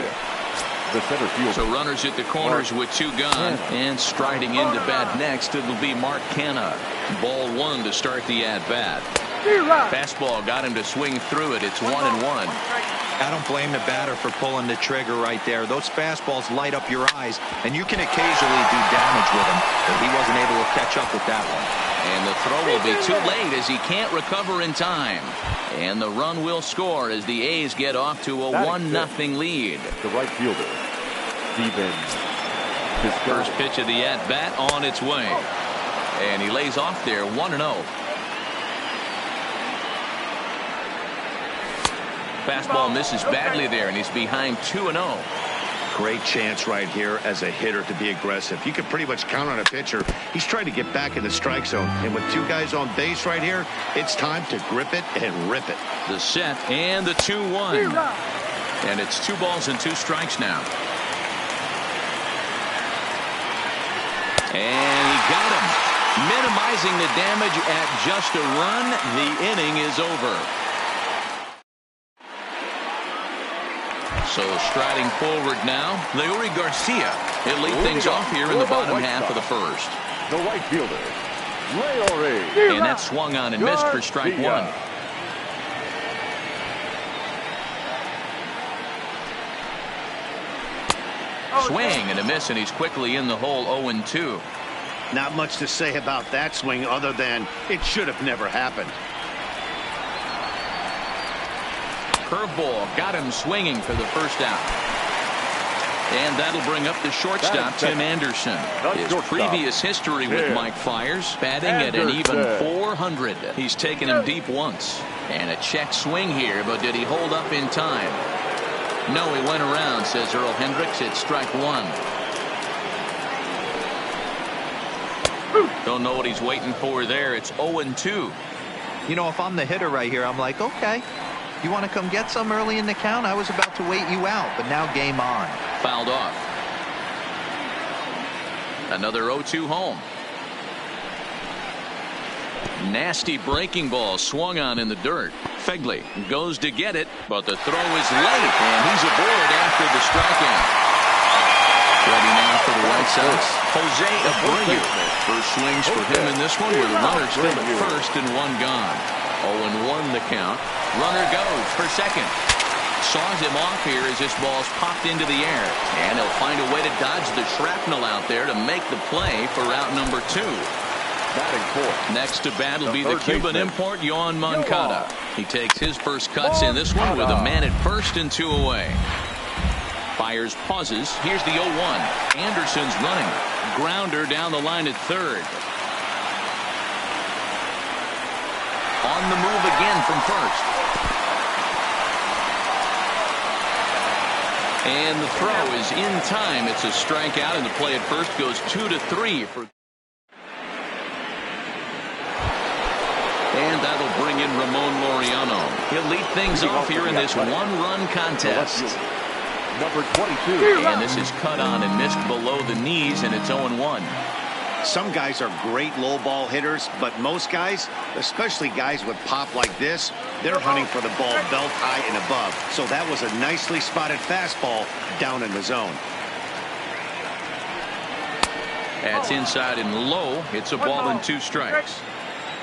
The center field. So runners at the corners with 2 gone, and striding into bat next, it'll be Mark Canha. Ball 1 to start the at-bat. Fastball got him to swing through it. It's 1-1. I don't blame the batter for pulling the trigger right there. Those fastballs light up your eyes, and you can occasionally do damage with them, but he wasn't able to catch up with that one. And the throw will be too late as he can't recover in time. And the run will score as the A's get off to a 1-0 lead. The right fielder, Steven. First pitch of the at-bat on its way. And he lays off there 1-0. Fastball misses badly there, and he's behind 2-0. Great chance right here as a hitter to be aggressive. You can pretty much count on a pitcher. He's trying to get back in the strike zone. And with 2 guys on base right here, it's time to grip it and rip it. The set and the 2-1. And it's 2 balls and 2 strikes now. And he got him. Minimizing the damage at just a run. The inning is over. So striding forward now, Leury Garcia. He'll lead things off here in the bottom half of the first. The right fielder, Leury. And that swung on and missed for strike one. Swing and a miss, and he's quickly in the hole. 0-2. Not much to say about that swing other than it should have never happened. Curveball got him swinging for the first out. And that'll bring up the shortstop, Tim Anderson. His previous history with Mike Fiers, batting at an even .400. He's taken him deep once. And a check swing here, but did he hold up in time? No, he went around, says Earl Hendricks. It's strike one. Don't know what he's waiting for there. It's 0-2. You know, if I'm the hitter right here, I'm like, okay, you want to come get some early in the count? I was about to wait you out, but now game on. Fouled off. Another 0-2 home. Nasty breaking ball swung on in the dirt. Fegley goes to get it, but the throw is late, and he's aboard after the strikeout. Ready now for the White Sox, Jose Abreu. First swings for him in this one with a runner still at first and one gone. 0-1 the count. Runner goes for second. Saws him off here as this ball's popped into the air. And he'll find a way to dodge the shrapnel out there to make the play for route number 2. Next to bat will be the Cuban import, Yoan Moncada. He takes his first cuts in this one with a man at first and 2 away. Fiers pauses. Here's the 0-1. Anderson's running. Grounder down the line at third. On the move again from first. And the throw is in time. It's a strikeout, and the play at first goes 2-3 for. And that'll bring in Ramon Laureano. He'll lead things off here in this one-run contest. Number 22. And this is cut on and missed below the knees, and it's 0-1. Some guys are great low ball hitters, but most guys, especially guys with pop like this, they're hunting for the ball belt high and above. So that was a nicely spotted fastball down in the zone. That's inside and low. It's a ball and 2 strikes.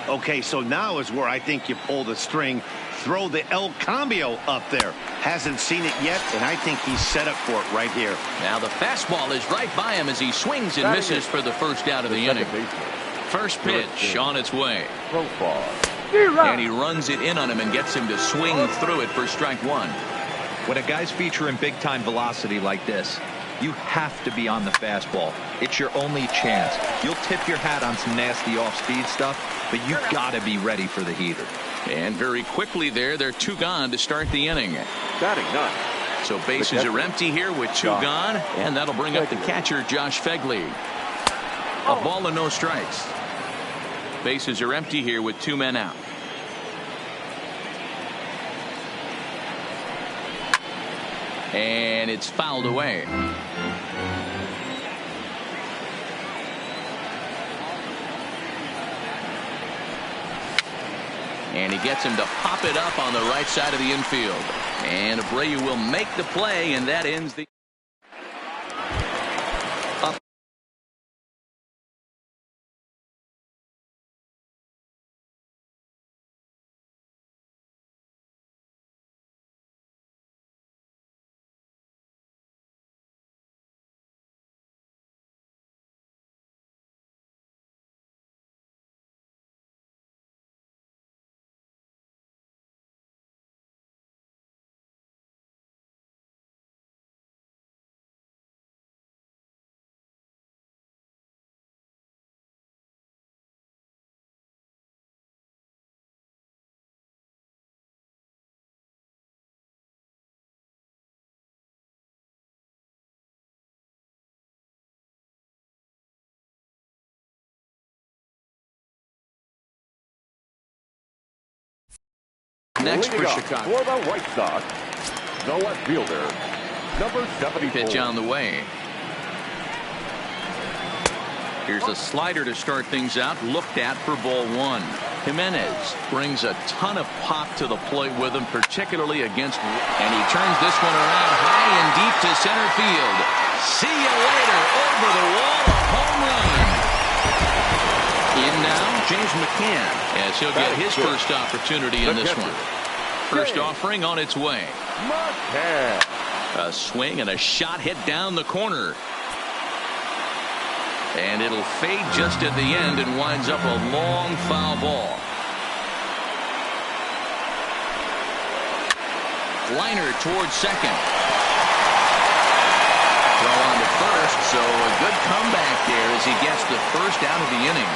Okay, so now is where I think you pull the string. Throw the El Cambio up there. Hasn't seen it yet, and I think he's set up for it right here. Now the fastball is right by him as he swings and misses for the first out of the inning. First pitch on its way. And he runs it in on him and gets him to swing through it for strike one. When a guy's featuring big-time velocity like this, you have to be on the fastball. It's your only chance. You'll tip your hat on some nasty off-speed stuff, but you gotta be ready for the heater. And very quickly there, they're 2 gone to start the inning. Batting none. So bases are empty here with 2 gone, and that'll bring up the catcher, Josh Fegley. A ball and no strikes. Bases are empty here with 2 men out. And it's fouled away. And he gets him to pop it up on the right side of the infield. And Abreu will make the play, and that ends the. Next for Chicago. For the White Sox, the left fielder, number 74. Pitch on the way. Here's a slider to start things out. Looked at for ball 1. Jimenez brings a ton of pop to the plate with him, particularly against, and he turns this one around high and deep to center field. See you later. Over the wall, a home run. In now, James McCann, as he'll get his first opportunity in this one. First offering on its way. A swing and a shot hit down the corner. And it'll fade just at the end and winds up a long foul ball. Liner towards second. Throw on to first, so a good comeback there as he gets the first out of the inning.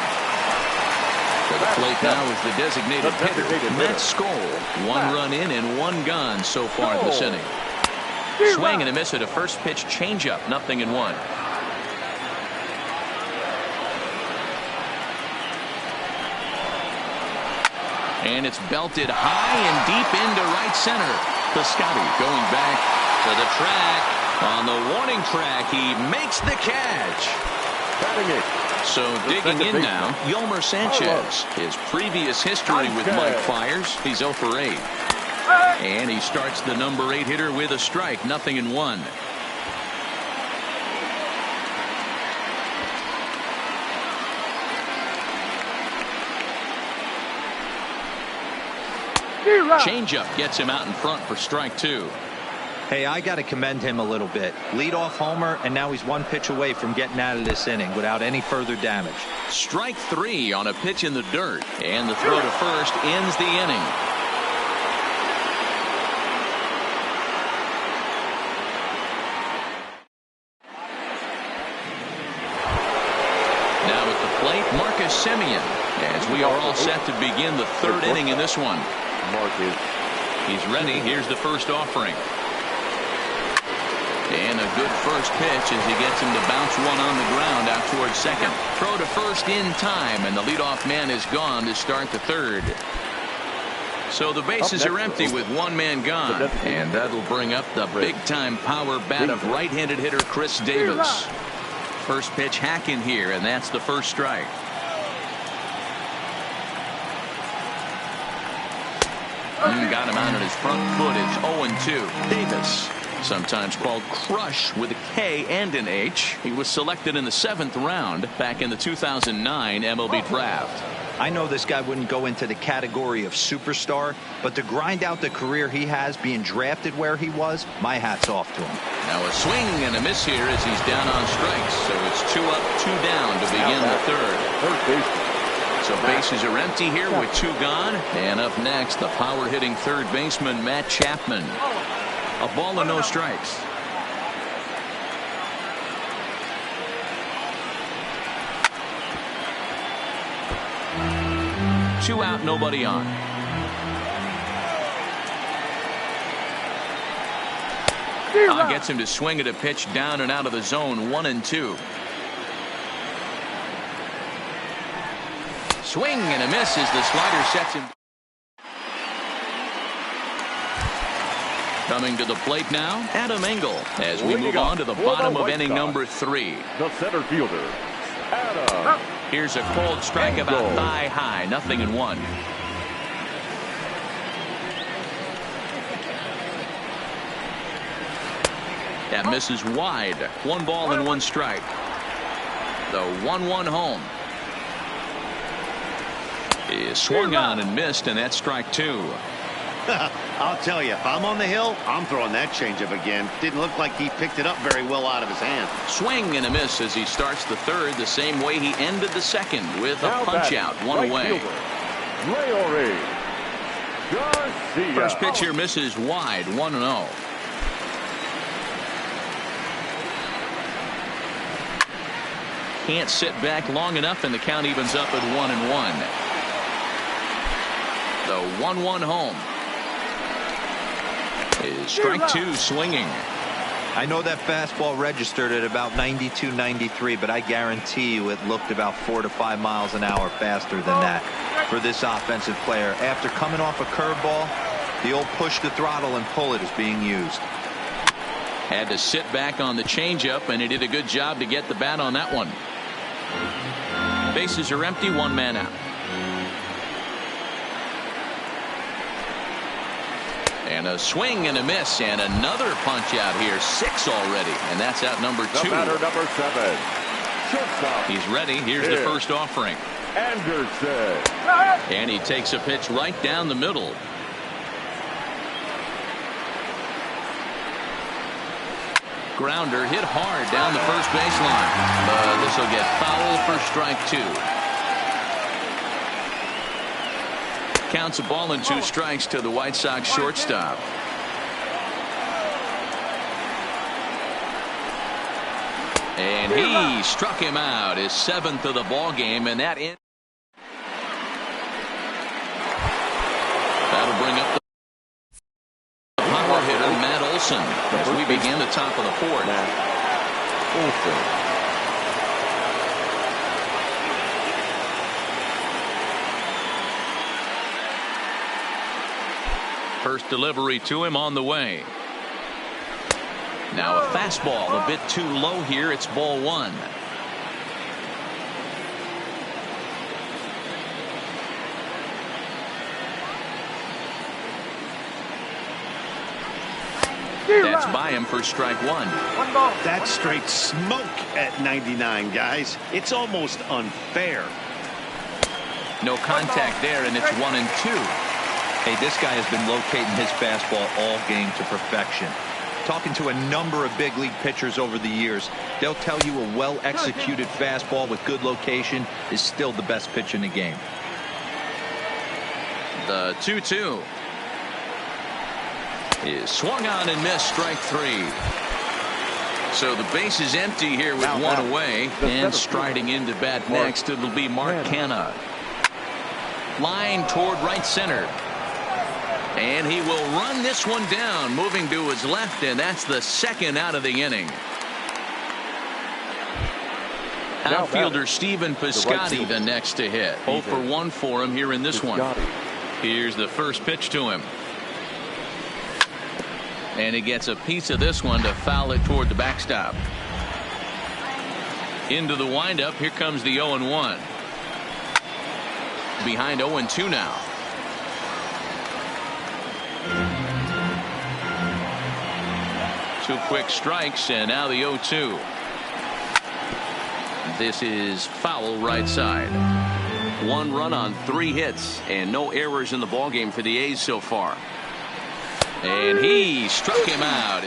For the plate now is the designated hitter, Matt Skoll. 1 run in and 1 gone so far in this inning. Swing and a miss at a first pitch changeup, 0-1. And it's belted high and deep into right center. Piscotty going back to the track. On the warning track, he makes the catch. So digging in now, Yolmer Sanchez. His previous history with Mike Fiers, he's 0 for 8. And he starts the number 8 hitter with a strike, 0-1. Changeup gets him out in front for strike 2. Hey, I got to commend him a little bit. Leadoff homer, and now he's 1 pitch away from getting out of this inning without any further damage. Strike 3 on a pitch in the dirt, and the throw to first ends the inning. Now at the plate, Marcus Semien, as we are all set to begin the 3rd inning in this one. He's ready. Here's the first offering. And a good first pitch as he gets him to bounce one on the ground out towards second. Throw to first in time, and the leadoff man is gone to start the 3rd. So the bases are empty with 1 man gone, and that'll bring up the big-time power bat of right-handed hitter Chris Davis. First pitch hacking here, and that's the first strike. Got him out on his front foot. It's 0-2. Davis, sometimes called Crush with a K and an H. He was selected in the 7th round back in the 2009 MLB draft. I know this guy wouldn't go into the category of superstar, but to grind out the career he has being drafted where he was, my hat's off to him. Now a swing and a miss here as he's down on strikes. So it's 2 up, 2 down to begin the 3rd. So bases are empty here with 2 gone. And up next, the power-hitting 3rd baseman, Matt Chapman. A ball and no strikes. Two out, nobody on. Gets him to swing at a pitch down and out of the zone, 1-2. Swing and a miss as the slider sets him. Coming to the plate now, Adam Engel, as we move on to the bottom of inning number 3. The center fielder, Adam. Here's a cold strike about thigh high, 0-1. That misses wide. 1 ball and 1 strike. The 1-1 home. Is swung on and missed, and that's strike 2. I'll tell you, if I'm on the hill, I'm throwing that changeup again. Didn't look like he picked it up very well out of his hand. Swing and a miss as he starts the 3rd, the same way he ended the 2nd with a punch out, 1 away. First pitch here misses wide, 1-0. Can't sit back long enough, and the count evens up at 1-1. The 1-1 home. Is strike 2 swinging. I know that fastball registered at about 92, 93, but I guarantee you it looked about 4 to 5 miles an hour faster than that for this offensive player. After coming off a curveball, the old push the throttle and pull it is being used. Had to sit back on the changeup, and he did a good job to get the bat on that one. Bases are empty, 1 man out. And a swing and a miss, and another punch out here. 6 already, and that's out number 2. The batter, number 7. Shortstop. He's ready. Here's the first offering. Anderson. And he takes a pitch right down the middle. Grounder hit hard down the first baseline. But this will get foul for strike 2. Counts a ball and 2 strikes to the White Sox shortstop. And he struck him out, his 7th of the ball game, and that ends. That'll bring up the power hitter Matt Olson as we begin the top of the 4th. Matt Olson. First delivery to him on the way. Now a fastball a bit too low here. It's ball 1. That's by him for strike 1. That's straight smoke at 99, guys. It's almost unfair. No contact there, and it's 1-2. Hey, this guy has been locating his fastball all game to perfection. Talking to a number of big league pitchers over the years, they'll tell you a well-executed fastball with good location is still the best pitch in the game. The 2-2 is swung on and missed, strike 3. So the base is empty here with 1 away, and striding into bat next, it'll be Mark Canha. Line toward right center. And he will run this one down, moving to his left, and that's the 2nd out of the inning. Outfielder Stephen Piscotty the next to hit. 0 for 1 for him here in this one. Here's the first pitch to him. And he gets a piece of this one to foul it toward the backstop. Into the windup. Here comes the 0-1. Behind 0-2 now. Two quick strikes, and now the 0-2. This is foul right side. 1 run on 3 hits, and no errors in the ballgame for the A's so far. And he struck him out.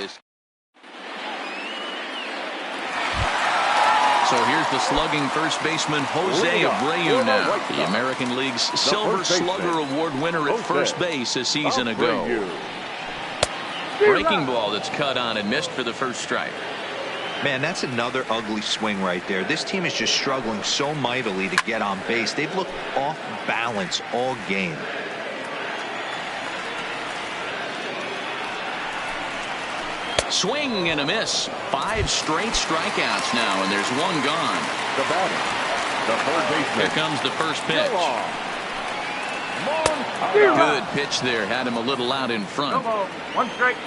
So here's the slugging first baseman Jose Abreu now. The American League's Silver Slugger Award winner at first base a season ago. Breaking ball that's cut on and missed for the first strike. Man, that's another ugly swing right there. This team is just struggling so mightily to get on base. They've looked off balance all game. Swing and a miss. 5 straight strikeouts now, and there's 1 gone. The batter, the third baseman. Here comes the first pitch. Good pitch there. Had him a little out in front. 1 strike.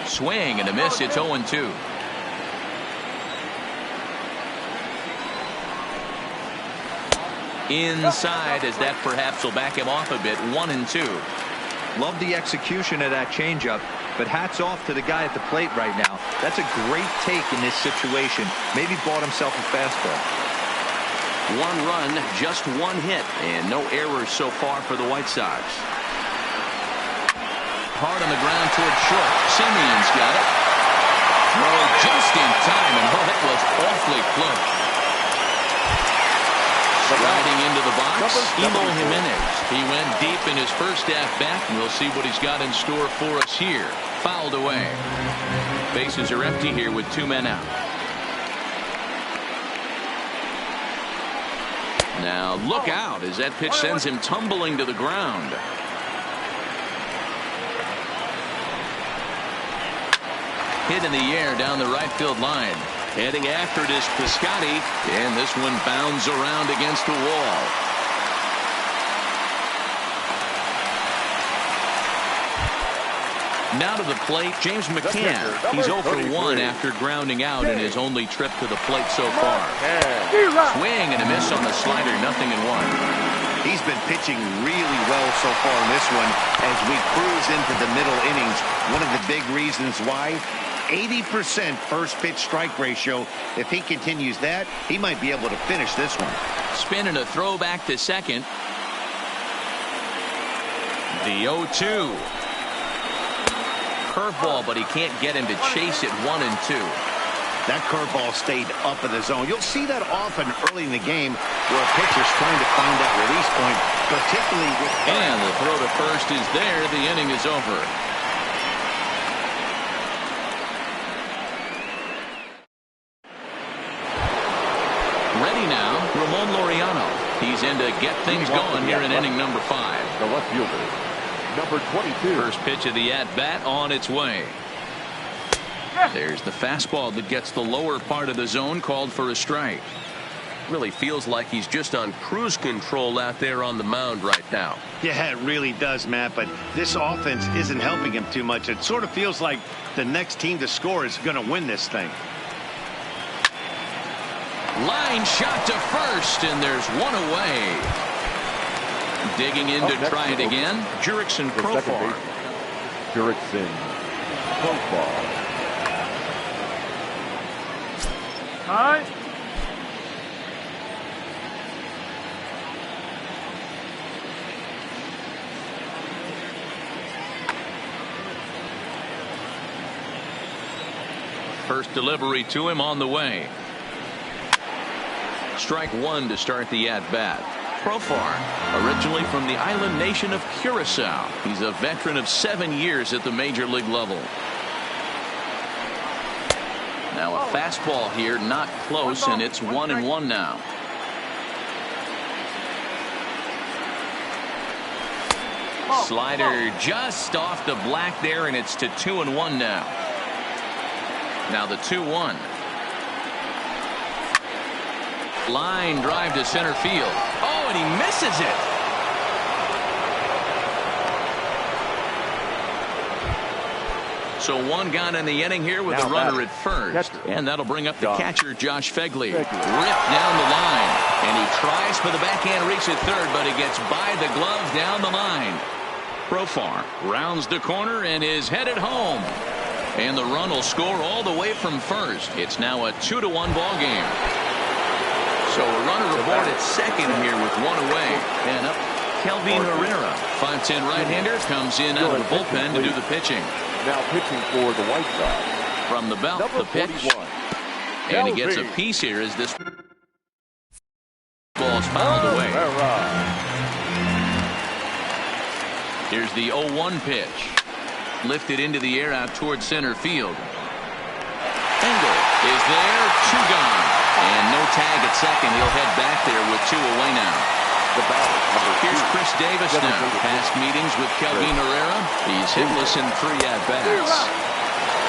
Swing and a miss. It's 0-2. Inside, as that perhaps will back him off a bit. 1-2. Love the execution of that changeup, but hats off to the guy at the plate right now. That's a great take in this situation. Maybe bought himself a fastball. 1 run, just 1 hit, and no errors so far for the White Sox. Hard on the ground toward short. Simeon's got it. Throw just in time, and that was awfully close. Riding into the box, Emo Jimenez. He went deep in his first at-bat, and we'll see what he's got in store for us here. Fouled away. Bases are empty here with 2 men out. Now look out as that pitch sends him tumbling to the ground. Hit in the air down the right field line. Heading after it is Piscotty, and this one bounds around against the wall. Now to the plate, James McCann. He's 0 for 1 after grounding out in his only trip to the plate so far. Swing and a miss on the slider, 0-1. He's been pitching really well so far in this one as we cruise into the middle innings. One of the big reasons why, 80% first pitch strike ratio. If he continues that, he might be able to finish this one. Spin and a throw back to second. The 0-2. Curveball, but he can't get him to chase it 1 and 2. That curveball stayed up in the zone. You'll see that often early in the game where a pitcher's trying to find that release point, particularly with... And the throw to first is there. The inning is over. Ready now, Ramon Laureano. He's in to get things going here in inning number 5. The left fielder, number 22. First pitch of the at-bat on its way. There's the fastball that gets the lower part of the zone, called for a strike. Really feels like he's just on cruise control out there on the mound right now. Yeah, it really does, Matt, but this offense isn't helping him too much. It sort of feels like the next team to score is going to win this thing. Line shot to first, and there's one away. Digging in to try it again, Jurickson Profar. Jurickson Profar. Hi. First delivery to him on the way. Strike 1 to start the at-bat. Profar, originally from the island nation of Curacao. He's a veteran of 7 years at the major league level. Now a fastball here, not close, and it's 1-1 now. Slider just off the black there, and it's to 2-1 now. Now the 2-1. Line drive to center field. Oh, and he misses it. So one gone in the inning here with a runner at first. And that'll bring up the catcher, Josh Phegley. Ripped down the line. And he tries for the backhand reach at third, but he gets by the glove down the line. Profar rounds the corner and is headed home. And the run will score all the way from first. It's now a 2-1 ball game. So a runner aboard at second here with one away. And up Kelvin Herrera, 5'10" right-hander, comes in out of the bullpen to do the pitching. Now pitching for the White Sox. From the belt, the pitch. And he gets a piece here as this ball's fouled away. Here's the 0-1 pitch. Lifted into the air out towards center field. Engel is there, 2 gone. And no tag at second. He'll head back there with 2 away now. Here's Chris Davis now. Past meetings with Kelvin Herrera. He's hitless in 3 at-bats.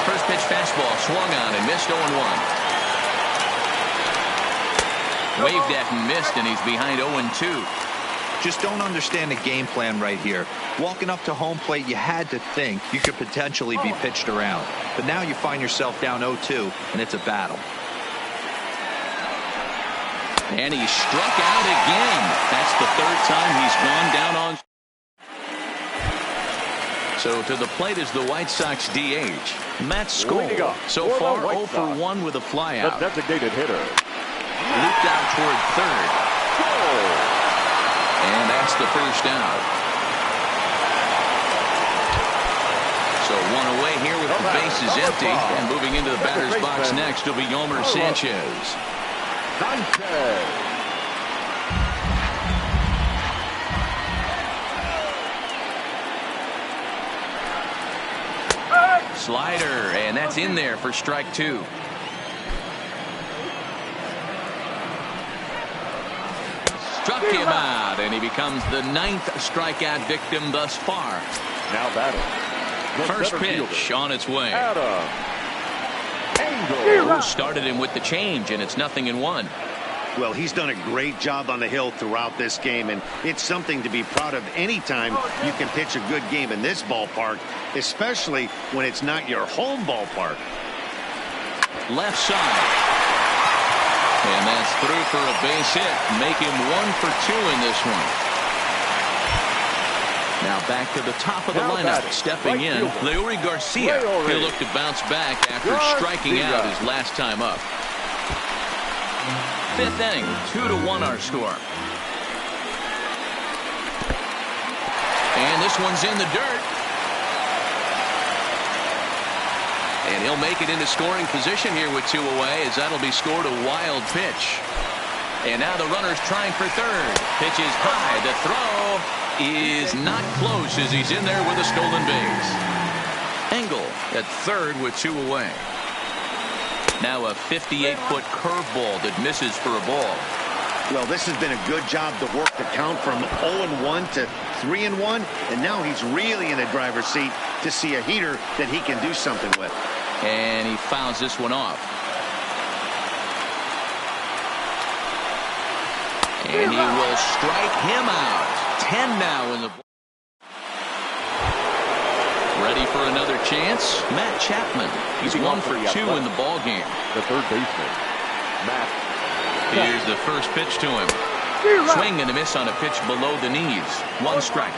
First pitch fastball swung on and missed 0-1. Waved at and missed, and he's behind 0-2. Just don't understand the game plan right here. Walking up to home plate, you had to think you could potentially be pitched around. But now you find yourself down 0-2, and it's a battle. And he struck out again. That's the 3rd time he's gone down on. So to the plate is the White Sox DH, Matt Skoll. So far 0 for 1 with a flyout. The designated hitter. Looped out toward third. And that's the first out. So 1 away here with the bases empty. And moving into the batter's box next will be Yomer Sanchez. Slider, and that's in there for strike 2. Struck him out, and he becomes the 9th strikeout victim thus far. Now batting. First pitch on its way. Started him with the change, and it's 0-1. Well, he's done a great job on the hill throughout this game, and it's something to be proud of anytime you can pitch a good game in this ballpark, especially when it's not your home ballpark. Left side. And that's through for a base hit. Make him 1 for 2 in this one. Now back to the top of the lineup. Stepping in, Leury Garcia. He'll look to bounce back after striking out his last time up. Fifth inning, 2-1 our score. And this one's in the dirt. And he'll make it into scoring position here with 2 away, as that'll be scored a wild pitch. And now the runner's trying for third. Pitch is high. The throw is not close as he's in there with a stolen base. Engel at third with 2 away. Now a 58-foot curveball that misses for a ball. Well, this has been a good job to work the count from 0-1 to 3-1, and now he's really in the driver's seat to see a heater that he can do something with. And he fouls this one off. And he will strike him out. 10 now in the ball. Ready for another chance? Matt Chapman. He's 1 for 2 in the ball game. The third baseman, Matt. Here's the first pitch to him. Swing and a miss on a pitch below the knees. 1 strike.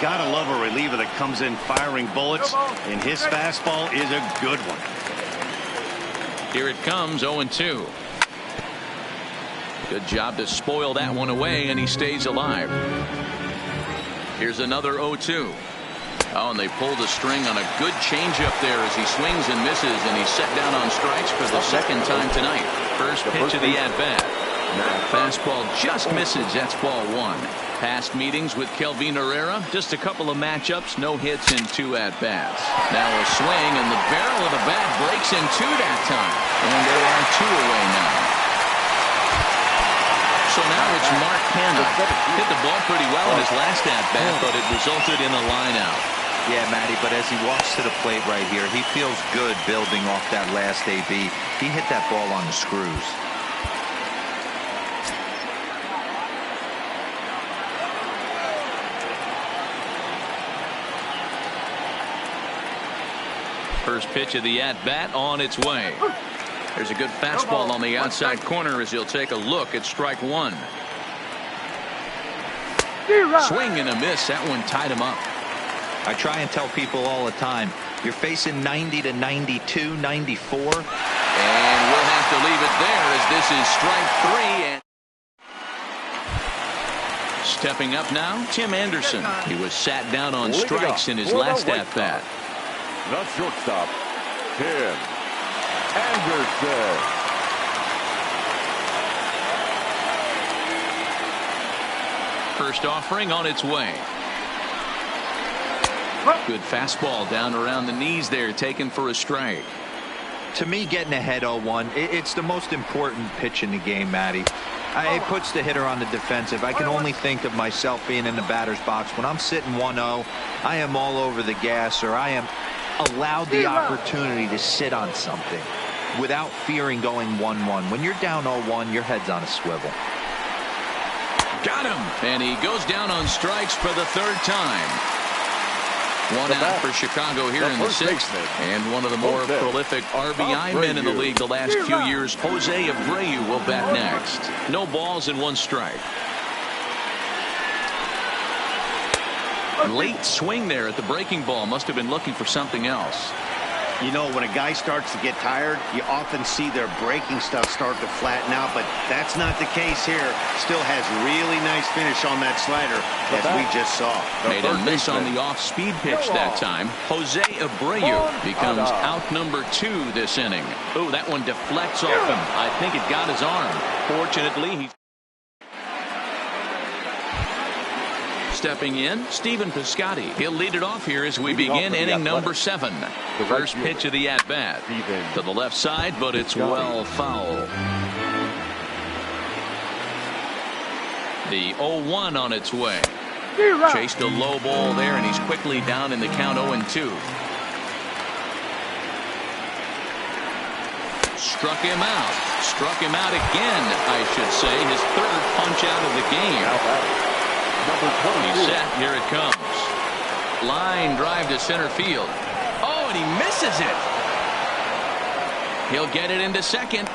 Gotta love a reliever that comes in firing bullets, and his fastball is a good one. Here it comes, 0-2. Good job to spoil that one away, and he stays alive. Here's another 0-2. Oh, and they pull the string on a good changeup there as he swings and misses, and he's set down on strikes for the second time tonight. First pitch of the at-bat. Fastball just misses. That's ball 1. Past meetings with Kelvin Herrera, just a couple of matchups, no hits in 2 at-bats. Now a swing, and the barrel of the bat breaks in 2 that time. And there are 2 away now. So now it's Mark Canha. Hit the ball pretty well in his last at-bat, but it resulted in a line-out. Yeah, Matty, but as he walks to the plate right here, he feels good building off that last AB. He hit that ball on the screws. First pitch of the at-bat on its way. There's a good fastball on the outside corner as he'll take a look at strike 1. Swing and a miss. That one tied him up. I try and tell people all the time, you're facing 90 to 92, 94. And we'll have to leave it there as this is strike 3. And stepping up now, Tim Anderson. He was sat down on strikes in his last at-bat. The shortstop, Tim Anderson. First offering on its way. Good fastball down around the knees there, taken for a strike. To me, getting ahead 0-1, it's the most important pitch in the game, Matty. It puts the hitter on the defensive. I can only think of myself being in the batter's box. When I'm sitting 1-0, I am all over the gas, or I am allowed the opportunity to sit on something without fearing going 1-1. When you're down 0-1, your head's on a swivel. Got him! And he goes down on strikes for the 3rd time. 1 out for Chicago here in the 6th. And one of the more prolific RBI men in the league the last few years, Jose Abreu, will bat next. No balls and 1 strike. Late swing there at the breaking ball. Must have been looking for something else. You know, when a guy starts to get tired, you often see their breaking stuff start to flatten out, but that's not the case here. Still has really nice finish on that slider, as we just saw. Made a miss on the off-speed pitch that time. Jose Abreu becomes out number 2 this inning. Oh, that one deflects off him. I think it got his arm. Fortunately, he's stepping in, Stephen Piscotty. He'll lead it off here as we begin inning number 7. The first pitch of the at-bat to the left side, but it's well foul. The 0-1 on its way. Chased a low ball there, and he's quickly down in the count 0-2. Struck him out. Struck him out again, I should say. His 3rd punch out of the game. He's set. Here it comes. Line drive to center field. Oh, and he misses it. He'll get it into second.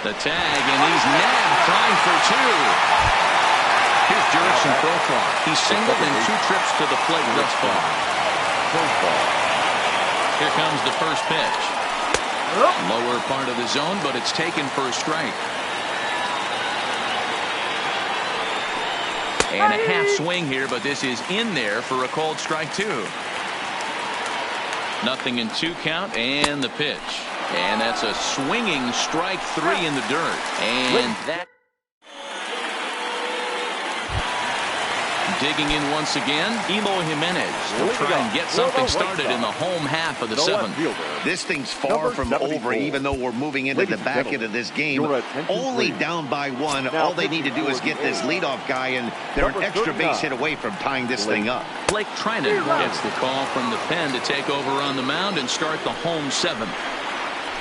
The tag, and he's nabbed, trying for 2. Here's Jurickson Profar. He's singled in 2 trips to the plate thus far. Here comes the first pitch. Lower part of the zone, but it's taken for a strike. And a half swing here, but this is in there for a called strike 2. Nothing in 2 count, and the pitch. And that's a swinging strike 3 in the dirt. And that. Digging in once again, Eloy Jimenez will try and get something started in the home half of the 7th. This thing's far from over, even though we're moving into the back end of this game. Only down by 1. All they need to do is get this leadoff guy, and they're an extra base hit away from tying this thing up. Blake Treinen gets the call from the pen to take over on the mound and start the home 7th.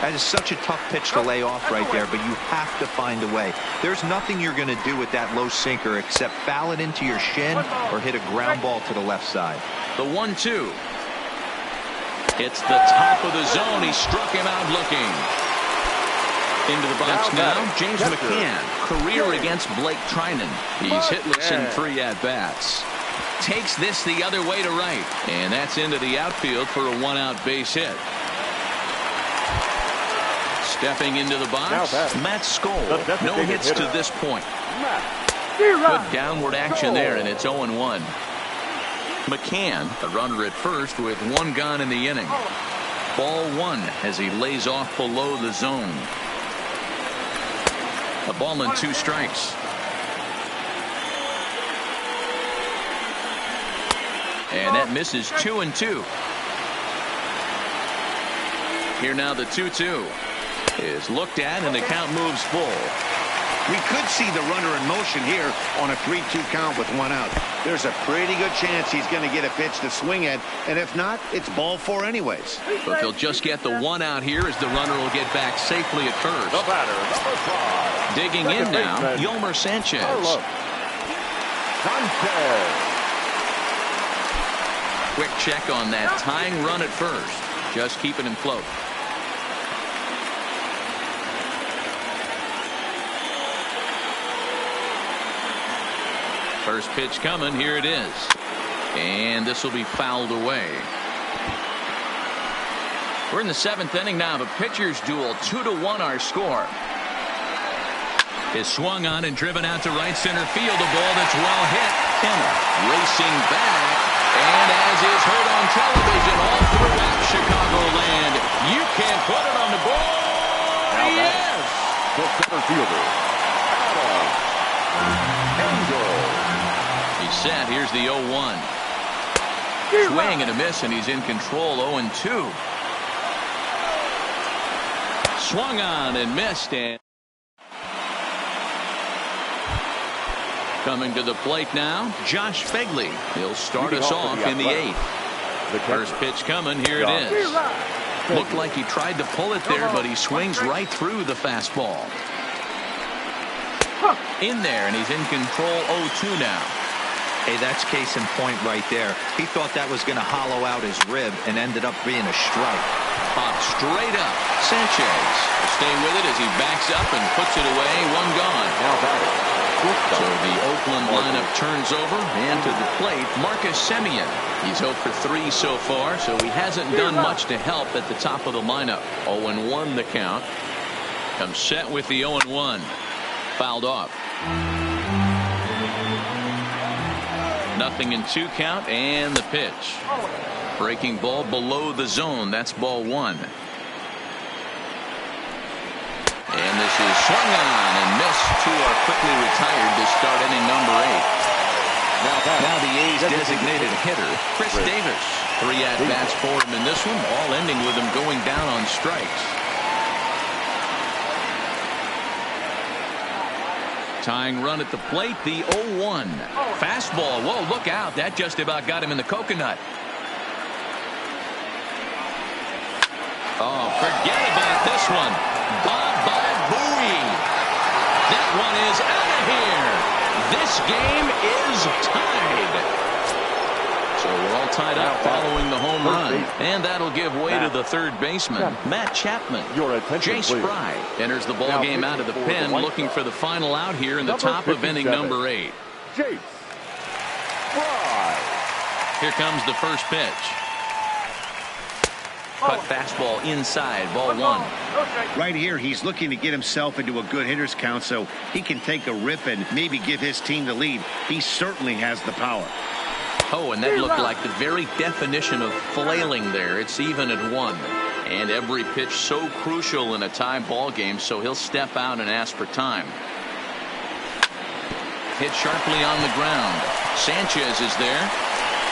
That is such a tough pitch to lay off right there, but you have to find a way. There's nothing you're going to do with that low sinker except foul it into your shin or hit a ground ball to the left side. The 1-2. It's the top of the zone. He struck him out looking. Into the box now, James McCann. Career against Blake Treinen. He's hitless in 3 at-bats. Takes this the other way to right. And that's into the outfield for a 1-out base hit. Stepping into the box, Matt Skoll. No hits to this point. Good downward action there, and it's 0-1. McCann, a runner at first with 1 gone in the inning. Ball 1 as he lays off below the zone. A ball and 2 strikes. And that misses 2-2. Here now the 2-2. Is looked at, and the count moves full. We could see the runner in motion here on a 3-2 count with 1 out. There's a pretty good chance he's going to get a pitch to swing at, and if not, it's ball 4 anyways. But they'll just get the 1 out here as the runner will get back safely at first. The batter, number 5. Digging in now, Yolmer Sanchez. Quick check on that tying run at first. Just keeping him float. First pitch coming. Here it is. And this will be fouled away. We're in the 7th inning now. The pitcher's duel. 2-1 our score. Is swung on and driven out to right center field. A ball that's well hit. Kenna racing back. And as is heard on television all throughout Chicagoland, you can't put it on the board. Yes. The center fielder, Adam Engel. Set. Here's the 0-1. Swing and a miss, and he's in control. 0-2. Swung on and missed. And coming to the plate now, Josh Phegley. He'll start us off in the 8th. First pitch coming. Here it is. Looked like he tried to pull it there, but he swings right through the fastball. In there, and he's in control. 0-2 now. Hey, that's case in point right there. He thought that was going to hollow out his rib and ended up being a strike. Popped straight up. Sanchez will stay with it as he backs up and puts it away. 1 gone. So the Oakland lineup turns over, and to the plate, Marcus Semien. He's 0 for 3 so far, so he hasn't done much to help at the top of the lineup. 0-1 the count. Comes set with the 0-1. Fouled off. Nothing in 2 count, and the pitch. Breaking ball below the zone. That's ball 1. And this is swung on and missed. 2 are quickly retired to start inning number 8. Now the A's designated hitter, Chris Davis. 3 at-bats for him in this one, all ending with him going down on strikes. Tying run at the plate, the 0-1. Fastball. Whoa, look out. That just about got him in the coconut. Oh, forget about this one. Bye-bye, Bowie. That one is out of here. This game is tied. So we're all tied up following the home run. And that'll give way to the third baseman, Matt Chapman. Jay Spry enters the ball game out of the pen, looking for the final out here in the top of inning number 8. Jace Fry. Here comes the first pitch. Cut fastball inside, ball one. Right here, he's looking to get himself into a good hitter's count so he can take a rip and maybe give his team the lead. He certainly has the power. Oh, and that looked like the very definition of flailing there. It's even at 1. And every pitch so crucial in a tie ball game, so he'll step out and ask for time. Hit sharply on the ground. Sanchez is there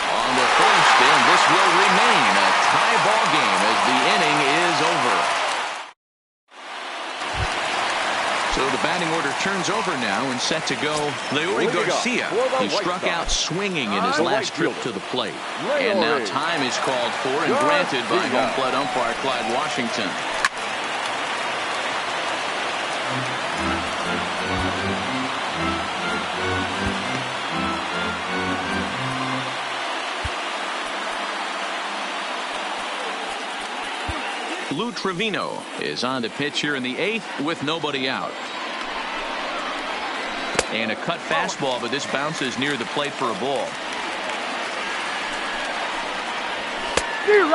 on the first, and this will remain a tie ball game as the inning is over. So the batting order turns over now and set to go. Leury Garcia. He struck out swinging in his last trip to the plate. And now time is called for and granted by home plate umpire Clyde Washington. Lou Trevino is on to pitch here in the 8th with nobody out. And a cut fastball, but this bounces near the plate for a ball.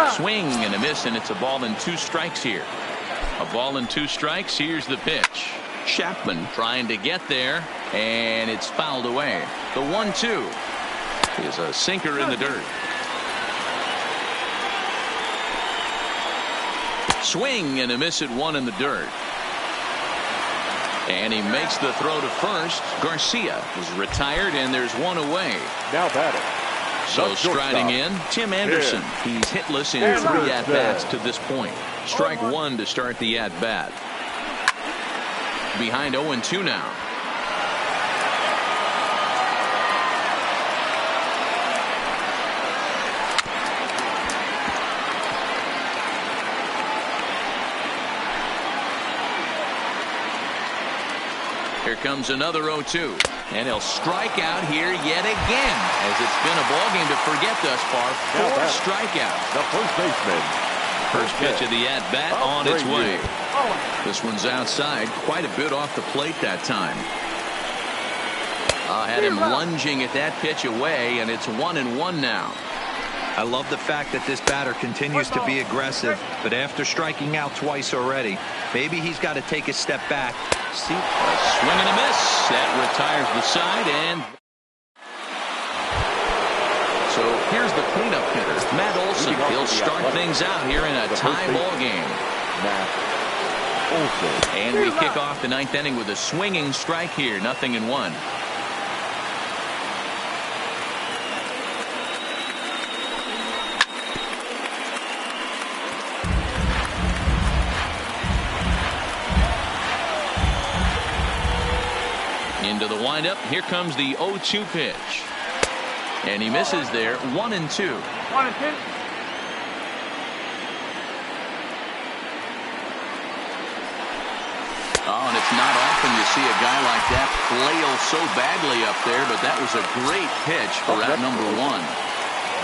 Swing and a miss, and it's a ball and 2 strikes here. A ball and 2 strikes. Here's the pitch. Chapman trying to get there, and it's fouled away. The 1-2 is a sinker in the dirt. Swing and a miss at 1 in the dirt. And he makes the throw to first. Garcia is retired, and there's 1 away. Now batting. So striding in, Tim Anderson. He's hitless in 3 at-bats to this point. Strike 1 to start the at-bat. Behind 0-2 now. Here comes another 0-2, and he'll strike out here yet again, as it's been a ball game to forget thus far. 4 strikeouts. The first baseman. First pitch of the at-bat on its way. This one's outside, quite a bit off the plate that time. Had him lunging at that pitch away, and it's 1-1 now. I love the fact that this batter continues to be aggressive, but after striking out twice already, maybe he's got to take a step back. See, a swing and a miss. That retires the side, and so here's the cleanup hitter, Matt Olson. He'll start things out here in a tie ball game. Matt Olson. And we kick off the 9th inning with a swinging strike here, 0-1. Into the windup. Here comes the 0-2 pitch. And he misses there. 1-2. 1-2. Oh, and it's not often you see a guy like that flail so badly up there, but that was a great pitch for out number 1.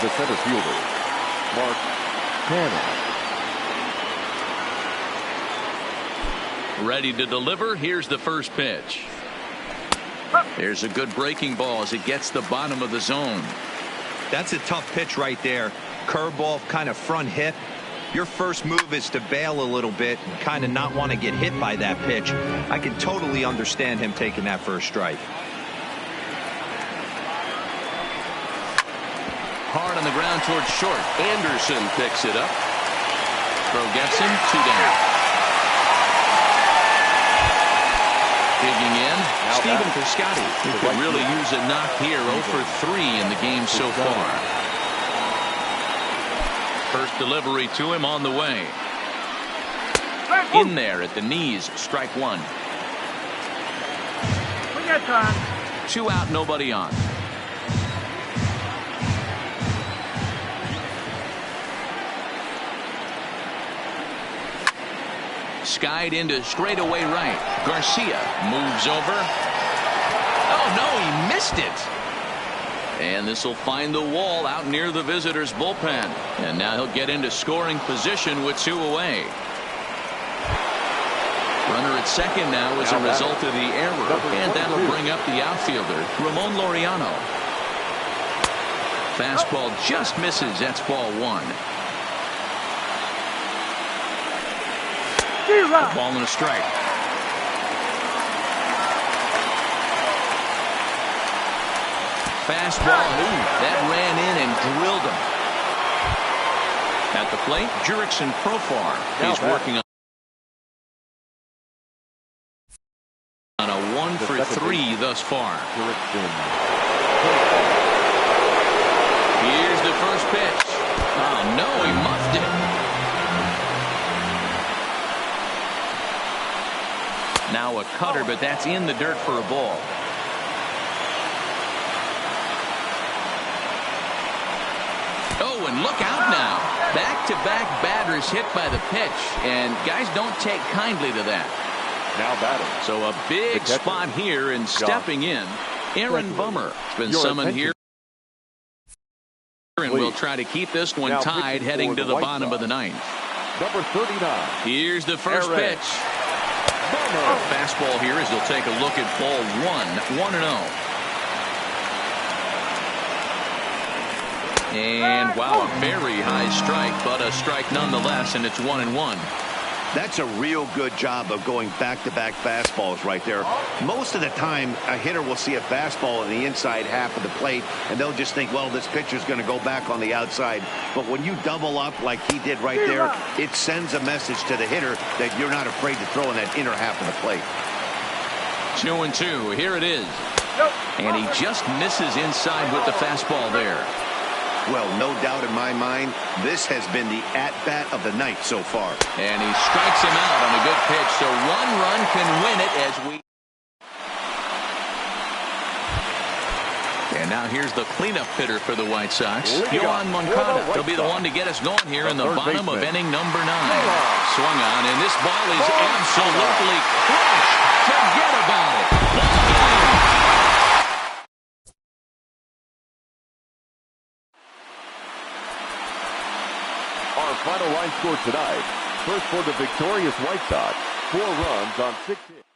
The center fielder, Mark Canha. Ready to deliver. Here's the first pitch. There's a good breaking ball as it gets the bottom of the zone. That's a tough pitch right there. Curveball, kind of front hip. Your first move is to bail a little bit and kind of not want to get hit by that pitch. I can totally understand him taking that first strike. Hard on the ground towards short. Anderson picks it up. Throw gets him. 2 down. Digging in, Stephen Piscotty, who could really use a knock here. 0 for 3 in the game so far. First delivery to him on the way. In there at the knees, strike 1. We got time. 2 out, nobody on. Skied into straightaway right. Garcia moves over. Oh, no, he missed it. And this will find the wall out near the visitors' bullpen. And now he'll get into scoring position with 2 away. Runner at second now as a result of the error. And that'll bring up the outfielder, Ramon Laureano. Fastball just misses. That's ball one. A ball and a strike. Fastball. Ooh, that ran in and drilled him. At the plate, Jurickson Profar. He's working on a 1-for-3 thus far. Here's the first pitch. Oh, no, he muffed it. Now a cutter, but that's in the dirt for a ball. Oh, and look out now. Back-to-back batters hit by the pitch, and guys don't take kindly to that. Now batting. So a big spot here, and stepping in, Aaron Bummer has been summoned here. And we'll try to keep this one tied heading to the bottom of the ninth. Number 39. Here's the first pitch. Fastball here as they'll take a look at ball one. 1-0. And wow, a very high strike, but a strike nonetheless, and it's 1-1. That's a real good job of going back-to-back fastballs right there. Most of the time, a hitter will see a fastball in the inside half of the plate, and they'll just think, well, this pitcher's going to go back on the outside. But when you double up like he did right there, it sends a message to the hitter that you're not afraid to throw in that inner half of the plate. 2-2. Here it is. And he just misses inside with the fastball there. Well, no doubt in my mind, this has been the at-bat of the night so far. And he strikes him out on a good pitch, so one run can win it as we... And now here's the cleanup hitter for the White Sox, Yoan Moncada. He'll be the one to get us going here in the bottom of inning number 9. Swung on, and this ball is absolutely crushed. Forget about it. Our final line score tonight. First for the victorious White Sox. 4 runs on 6 hits.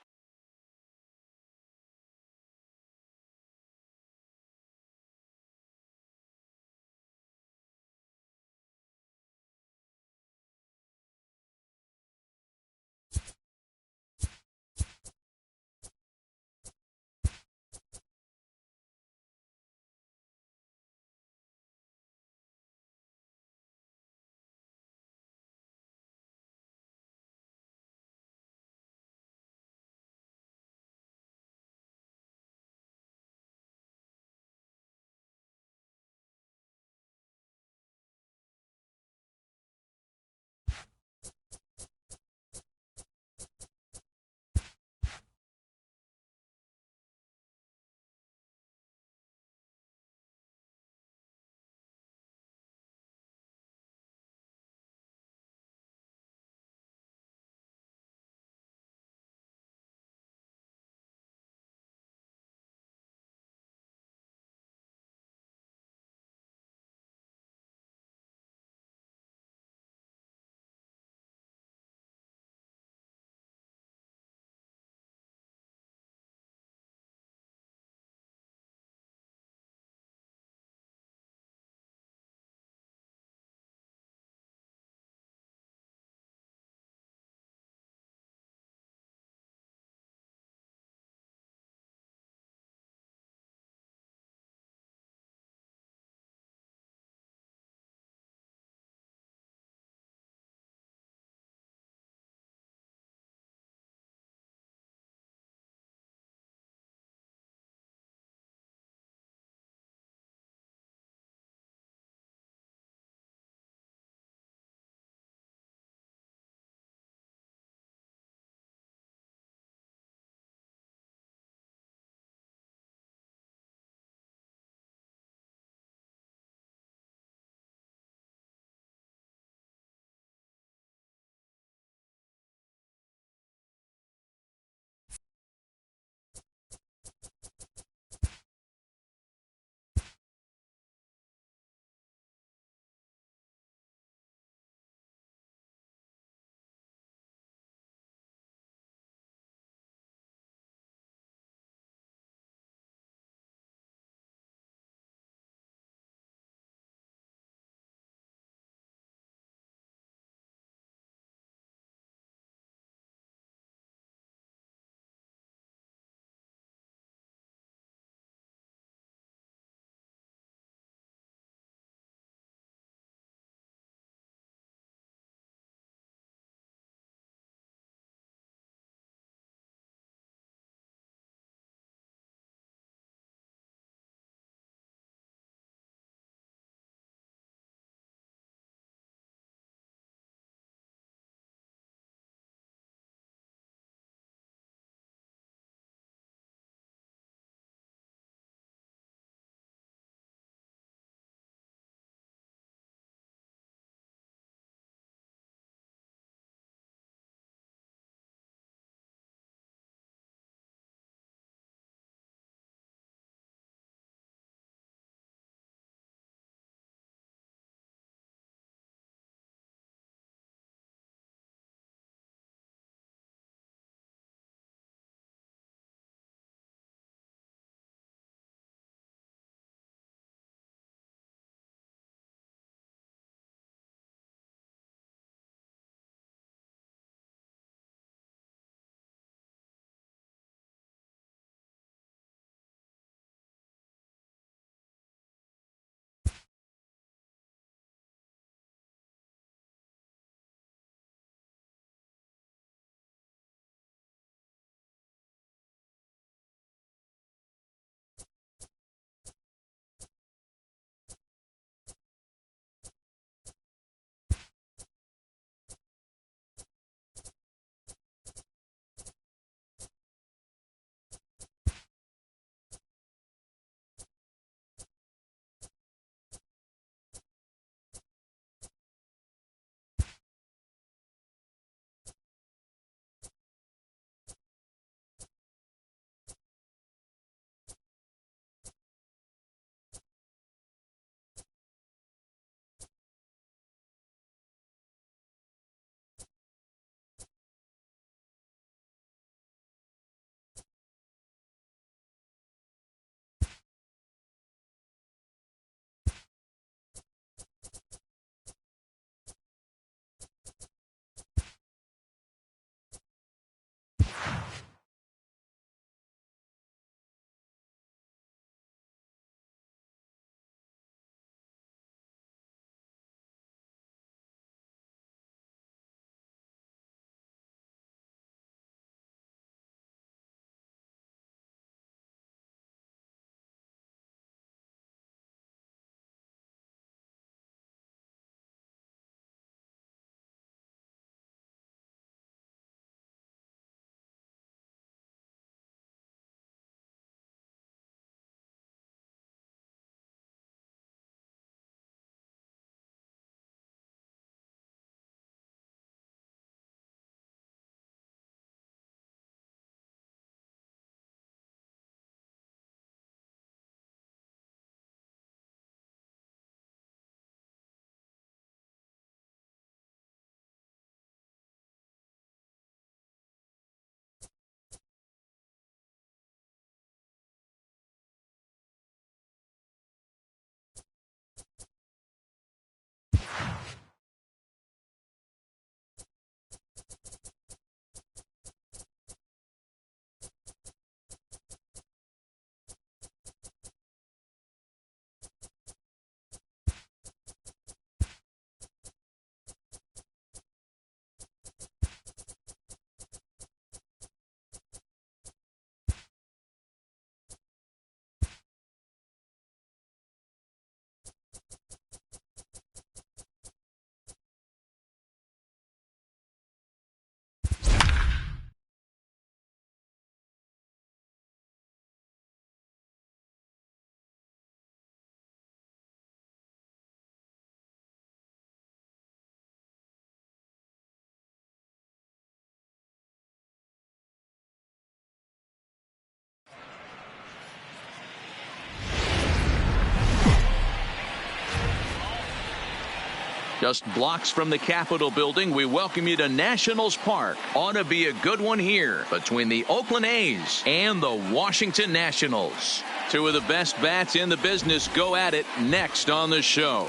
Just blocks from the Capitol building, we welcome you to Nationals Park. Ought to be a good one here between the Oakland A's and the Washington Nationals. Two of the best bats in the business go at it next on the show.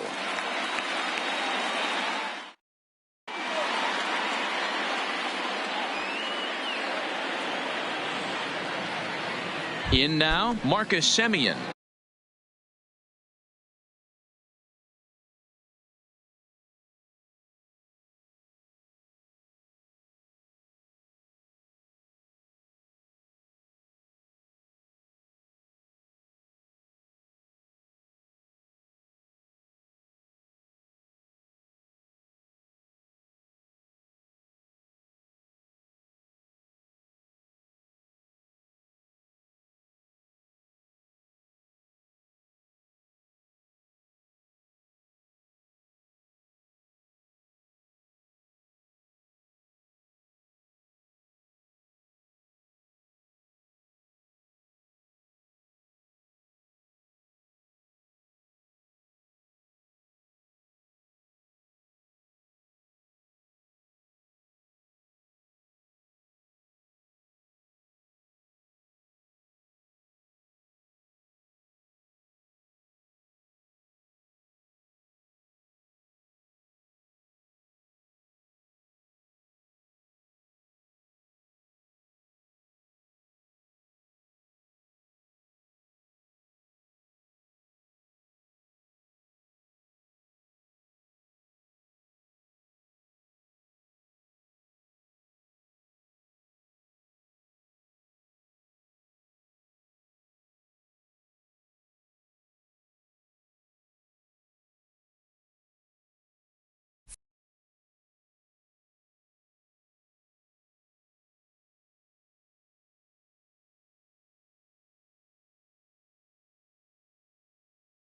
In now, Marcus Semien.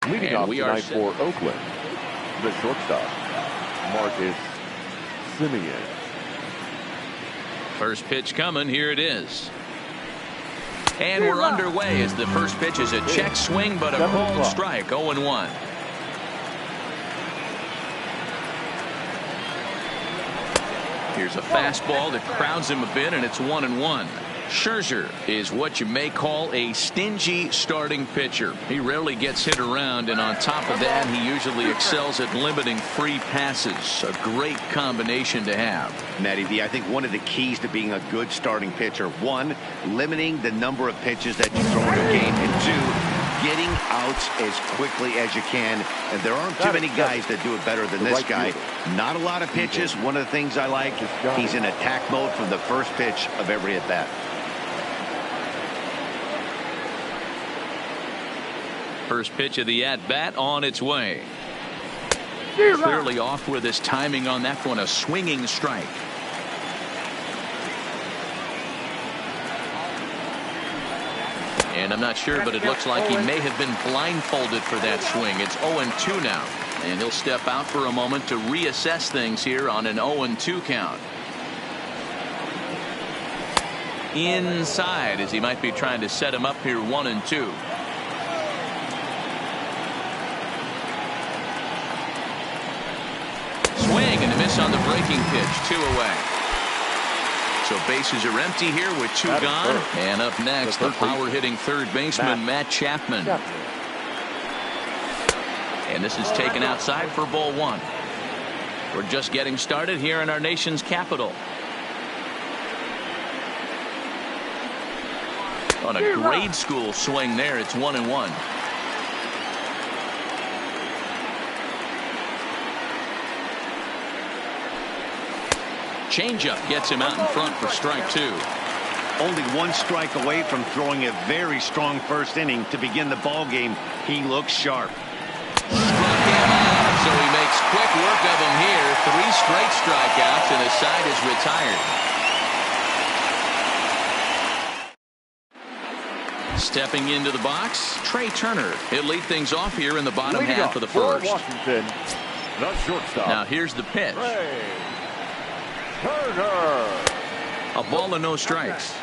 Leading off tonight for Oakland, the shortstop, Marcus Semien. First pitch coming. Here it is. And we're underway as the first pitch is a check swing, but a called strike. 0-1. Here's a fastball that crowds him a bit, and it's 1-1. Scherzer is what you may call a stingy starting pitcher. He rarely gets hit around, and on top of that, he usually excels at limiting free passes. A great combination to have. Matty V, I think one of the keys to being a good starting pitcher, one, limiting the number of pitches that you throw into a game, and two, getting outs as quickly as you can. And there aren't too many guys that do it better than this guy. Not a lot of pitches. One of the things I like, he's in attack mode from the first pitch of every at bat. First pitch of the at-bat on its way. Clearly off with his timing on that one. A swinging strike. And I'm not sure, but it looks like he may have been blindfolded for that swing. It's 0-2 now. And he'll step out for a moment to reassess things here on an 0-2 count. Inside, as he might be trying to set him up here 1-2. Swing and a miss on the breaking pitch. 2 away. So bases are empty here with 2 gone. And up next, the power-hitting third baseman, Matt Chapman. And this is taken outside for ball 1. We're just getting started here in our nation's capital. On a grade school swing there, it's 1-1. Changeup gets him out in front for strike 2. Only 1 strike away from throwing a very strong first inning to begin the ball game. He looks sharp. Struck him out, so he makes quick work of him here. 3 straight strikeouts, and the side is retired. Stepping into the box, Trey Turner. He'll lead things off here in the bottom half of the first. Washington, the shortstop. Now here's the pitch. Trey Turner. A ball and no strikes.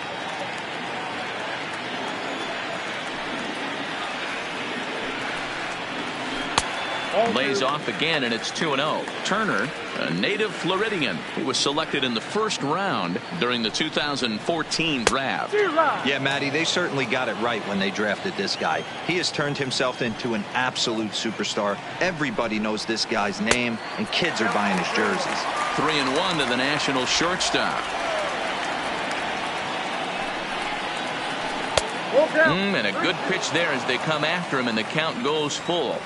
Lays off again, and it's 2-0. Turner, a native Floridian, who was selected in the first round during the 2014 draft. Yeah, Matty, they certainly got it right when they drafted this guy. He has turned himself into an absolute superstar. Everybody knows this guy's name, and kids are buying his jerseys. 3-1 to the National shortstop. And a good pitch there as they come after him, and the count goes full.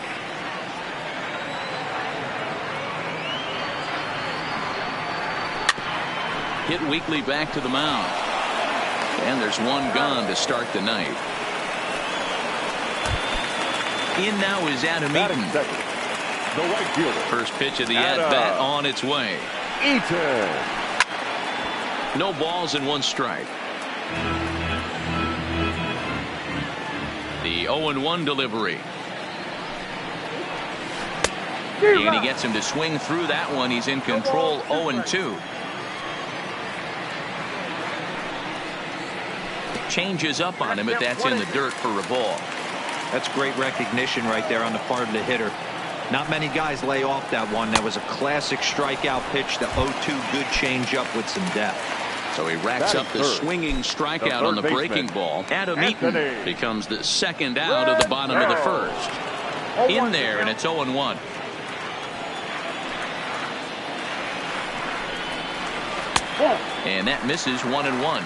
Hit weakly back to the mound. And there's one gone to start the ninth. In now is Adam Eaton. The right fielder. First pitch of the at-bat on its way. Eaton. No balls and 1 strike. The 0-1 delivery. And he gets him to swing through that one. He's in control. 0-2. Changes up on him, but that's in the dirt for a ball. That's great recognition right there on the part of the hitter. Not many guys lay off that one. That was a classic strikeout pitch. The 0-2 good changeup with some depth. So he racks up the swinging strikeout on the breaking ball. Adam Eaton becomes the second out of the bottom of the first. In there, and it's 0-1. And that misses 1-1.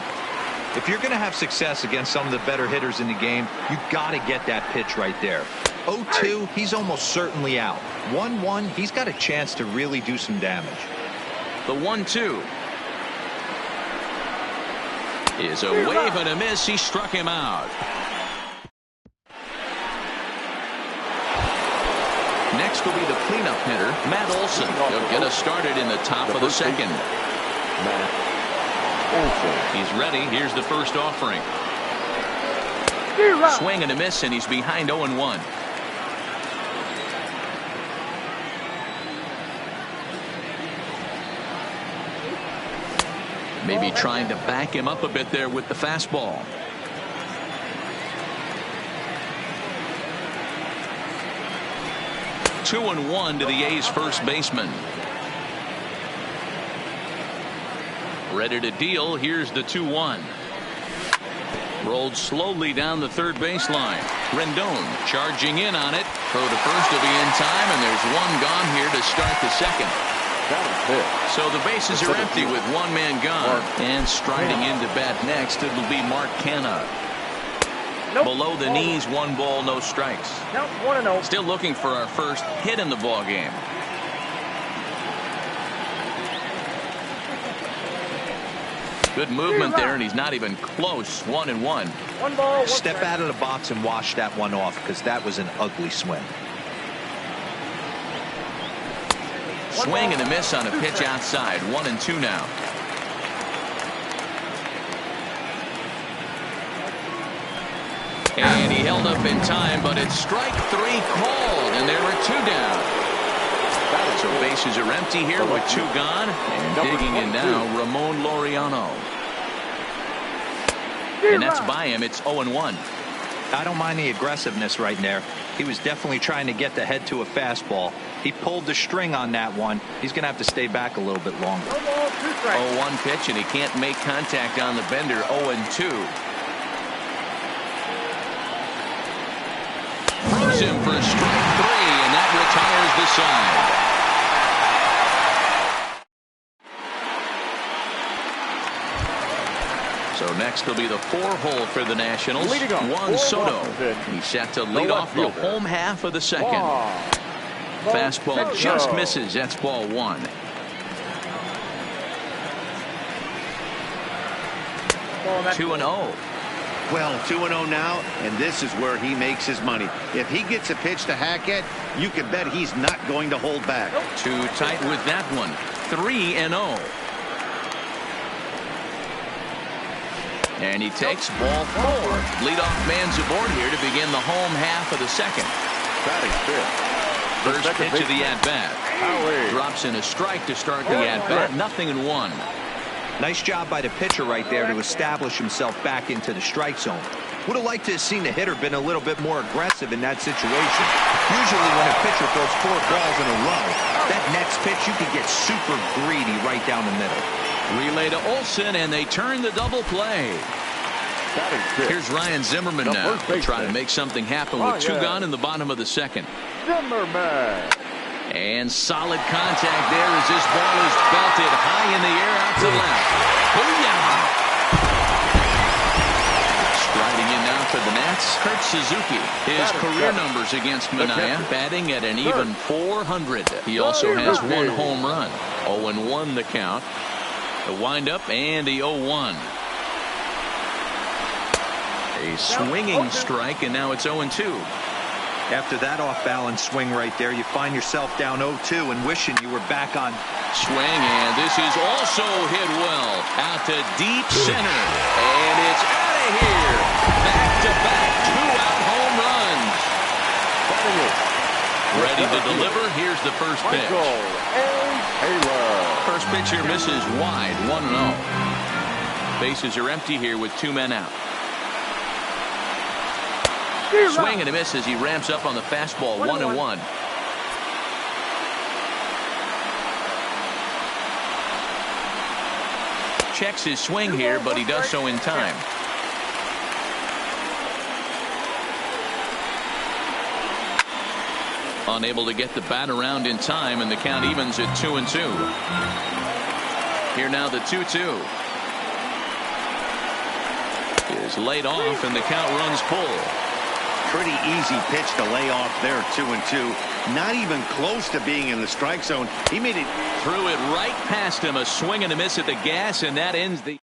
If you're going to have success against some of the better hitters in the game, you got to get that pitch right there. 0-2, he's almost certainly out. 1-1, he's got a chance to really do some damage. The 1-2 is a wave and a miss. He struck him out. Next will be the cleanup hitter, Matt Olson. He'll get us started in the top of the second. He's ready. Here's the first offering. Swing and a miss, and he's behind 0-1. Maybe trying to back him up a bit there with the fastball. Two and 1 to the A's first baseman. Ready to deal. Here's the 2-1. Rolled slowly down the third baseline. Rendon charging in on it. Throw to first will be in time, and there's one gone here to start the second. So the bases are empty with one man gone. And striding into bat next, it'll be Mark Canha. Below the knees, 1 ball, no strikes. Still looking for our first hit in the ball game. Good movement there, and he's not even close. 1-1. Step out of the box and wash that one off, because that was an ugly swing. Swing and a miss on a pitch outside. 1-2 now. And he held up in time, but it's strike 3 called, and there are 2 down. So bases are empty here with 2 gone. And digging in now, Ramon Laureano. And that's by him. It's 0-1. I don't mind the aggressiveness right there. He was definitely trying to get the head to a fastball. He pulled the string on that one. He's going to have to stay back a little bit longer. 0-1 pitch, and he can't make contact on the bender. 0-2. Throws him for strike 3, and that retires the side. So next will be the 4-hole for the Nationals. Juan Soto. He's set to lead off the home half of the second. Fastball just misses. That's ball 1. Two and 0. Well, 2-0 now, and this is where he makes his money. If he gets a pitch to hack at, you can bet he's not going to hold back. Too tight with that one. 3-0. And he takes ball 4. Leadoff man's aboard here to begin the home half of the second. First pitch of the at-bat. Drops in a strike to start the at-bat. 0-1. Nice job by the pitcher right there to establish himself back into the strike zone. Would have liked to have seen the hitter been a little bit more aggressive in that situation. Usually when a pitcher throws 4 balls in a row, that next pitch you could get super greedy right down the middle. Relay to Olson, and they turn the double play. Here's Ryan Zimmerman now to try to make something happen with 2 gone in the bottom of the second. Zimmerman. And solid contact there as this ball is belted high in the air out to left. Booyah! Striding in now for the Nats, Kurt Suzuki. His career numbers against Manaea, batting at an even .400. He also has 1 home run. 0-1 the count. The windup and the 0-1. A swinging strike, and now it's 0-2. After that off-balance swing right there, you find yourself down 0-2 and wishing you were back on. Swing, and this is also hit well. Out to deep center. And it's out of here. Back-to-back 2-out home runs. Ready to deliver. Here's the first pitch. First pitch here misses wide, 1-0. Bases are empty here with 2 men out. Swing and a miss as he ramps up on the fastball, 1-1. Checks his swing here, but he does so in time. Unable to get the bat around in time, and the count evens at 2-2. Here now the 2-2. Is laid off, and the count runs full. Pretty easy pitch to lay off there, 2-2. Not even close to being in the strike zone. He made it. Threw it right past him. A swing and a miss at the gas, and that ends the.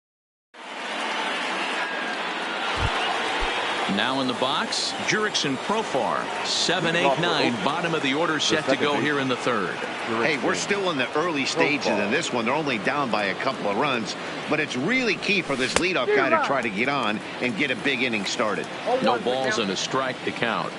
Now in the box, Jurickson Profar. 7, 8, 9. Bottom of the order set to go here in the third. Hey, we're still in the early stages of this one. They're only down by a couple of runs. But it's really key for this leadoff guy to try to get on and get a big inning started. No balls and a strike to count.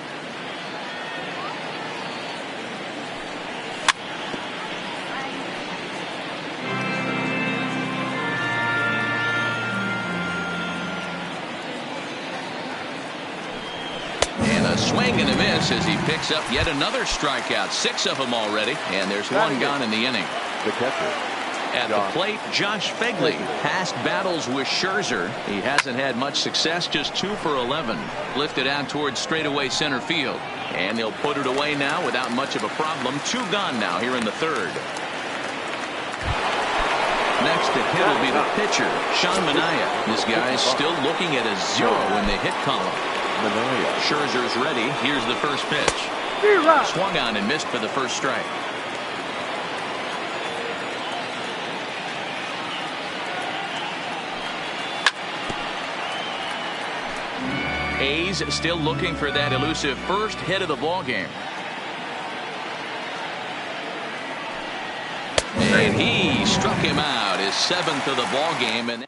Swing and a miss as he picks up yet another strikeout. 6 of them already, and there's 1 gone in the inning. The catcher. At the plate, Josh Phegley. Past battles with Scherzer. He hasn't had much success, just 2 for 11. Lifted out towards straightaway center field. And they'll put it away now without much of a problem. 2 gone now here in the third. Next to hit will be the pitcher, Sean Manaea. This guy's still looking at a 0 in the hit column. Scherzer's ready. Here's the first pitch. Swung on and missed for the first strike. A's still looking for that elusive first hit of the ball game. And he struck him out, his 7th of the ball game. And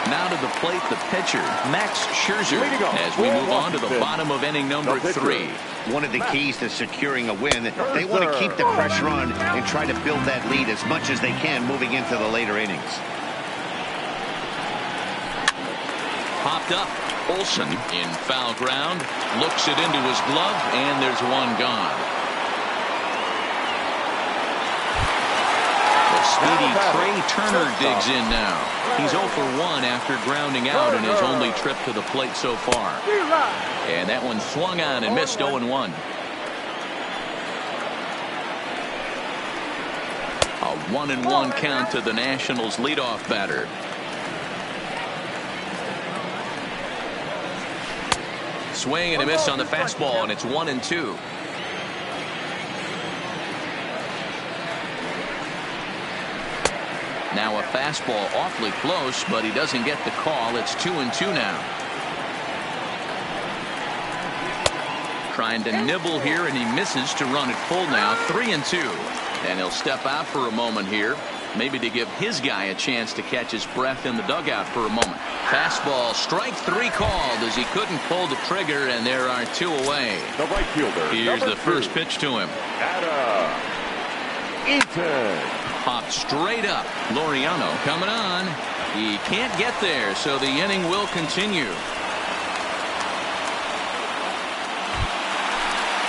now to the plate, the pitcher, Max Scherzer, as we move on to the bottom of inning number 3. One of the keys to securing a win, they want to keep the pressure on and try to build that lead as much as they can moving into the later innings. Popped up. Olson in foul ground, looks it into his glove, and there's 1 gone. Speedy Trey Turner digs in now. He's 0 for 1 after grounding out in his only trip to the plate so far. And that one swung on and missed 0-1. A 1-1 count to the Nationals leadoff batter. Swing and a miss on the fastball, and it's 1-2. Now a fastball awfully close, but he doesn't get the call. It's 2-2 now. Trying to nibble here, and he misses to run it full now. 3-2. And he'll step out for a moment here, maybe to give his guy a chance to catch his breath in the dugout for a moment. Fastball, strike 3 called as he couldn't pull the trigger, and there are 2 away. The right fielder. Here's the first pitch to him. Adam Eaton. Popped straight up. Laureano coming on. He can't get there, so the inning will continue.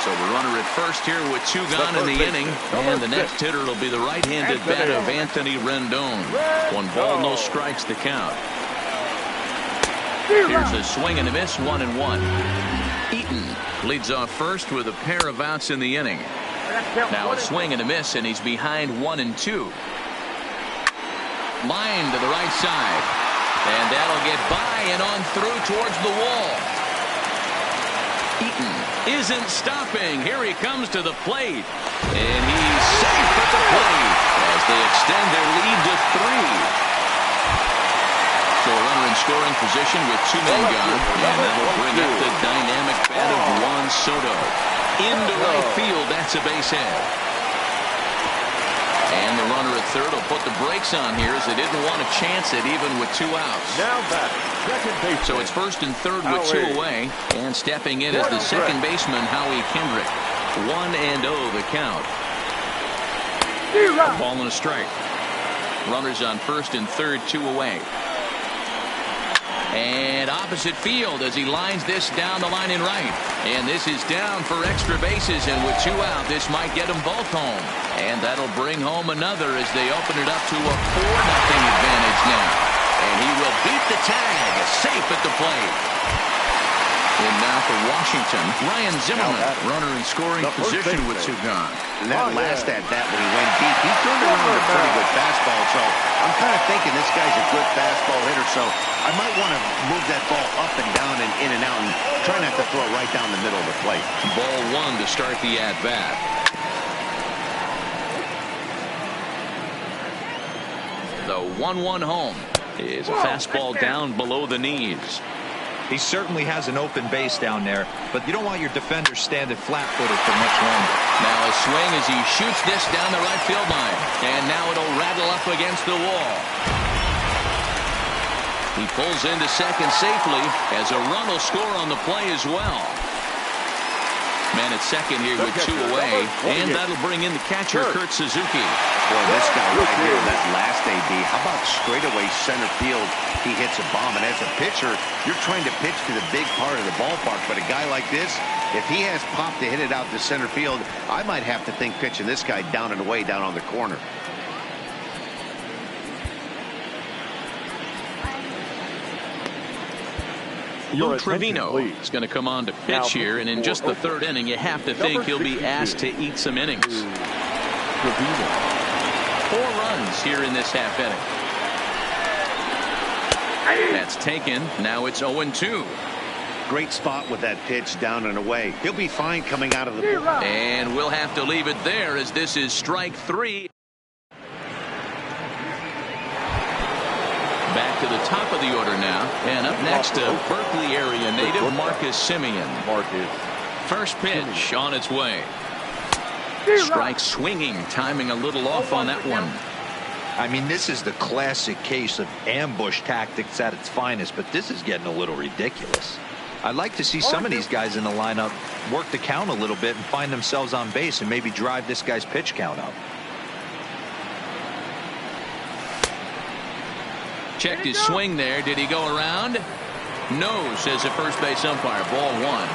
So the runner at first here with 2 gone in the inning. And the next hitter will be the right-handed bat of Anthony Rendon. 1 ball, no strikes to count. Here's a swing and a miss, 1-1. Eaton leads off first with a pair of outs in the inning. Now a swing and a miss, and he's behind 1-2. Line to the right side. And that'll get by and on through towards the wall. Eaton isn't stopping. Here he comes to the plate. And he's safe at the plate as they extend their lead to 3. So a runner in scoring position with 2 men gone. And that'll bring up the dynamic bat of Juan Soto. Into right field, that's a base hit. And the runner at third will put the brakes on here as they didn't want to chance it even with 2 outs. Now back, second baseman. So it's first and third with 2 away. And stepping in is the second baseman, Howie Kendrick. 1-0 the count. Ball and a strike. Runners on first and third, 2 away. And opposite field as he lines this down the line in right. And this is down for extra bases, and with 2 out, this might get them both home. And that'll bring home another as they open it up to a 4-0 advantage now. And he will beat the tag, safe at the plate. And now for Washington, Ryan Zimmerman, runner in scoring position with 2 gone. And that last at bat when he went deep, he turned around a pretty good fastball. So I'm kind of thinking this guy's a good fastball hitter. So I might want to move that ball up and down and in and out and try not to throw it right down the middle of the plate. Ball 1 to start the at bat. The 1-1 home is a fastball down below the knees. He certainly has an open base down there, but you don't want your defender standing flat-footed for much longer. Now a swing as he shoots this down the right field line. And now it'll rattle up against the wall. He pulls into second safely as a run will score on the play as well. Man at second here with 2 away. And that'll bring in the catcher, Kurt Suzuki. Boy, this guy right here, that last AB, how about straightaway center field? He hits a bomb, and as a pitcher, you're trying to pitch to the big part of the ballpark. But a guy like this, if he has pop to hit it out to center field, I might have to think pitching this guy down and away down on the corner. Luke Trevino is going to come on to pitch here, and in just the 3rd inning, you have to think he'll be asked to eat some innings. 4 runs here in this half inning. That's taken. Now it's 0-2. Great spot with that pitch down and away. He'll be fine coming out of the bullpen. And we'll have to leave it there as this is strike 3. Back to the top of the order now. And up next to Berkeley area native Marcus Semien. First pitch on its way. Strike swinging, timing a little off on that one. I mean, this is the classic case of ambush tactics at its finest, but this is getting a little ridiculous. I'd like to see some of these guys in the lineup work the count a little bit and find themselves on base and maybe drive this guy's pitch count up. Checked his swing there. Did he go around? No, says the first base umpire. Ball 1.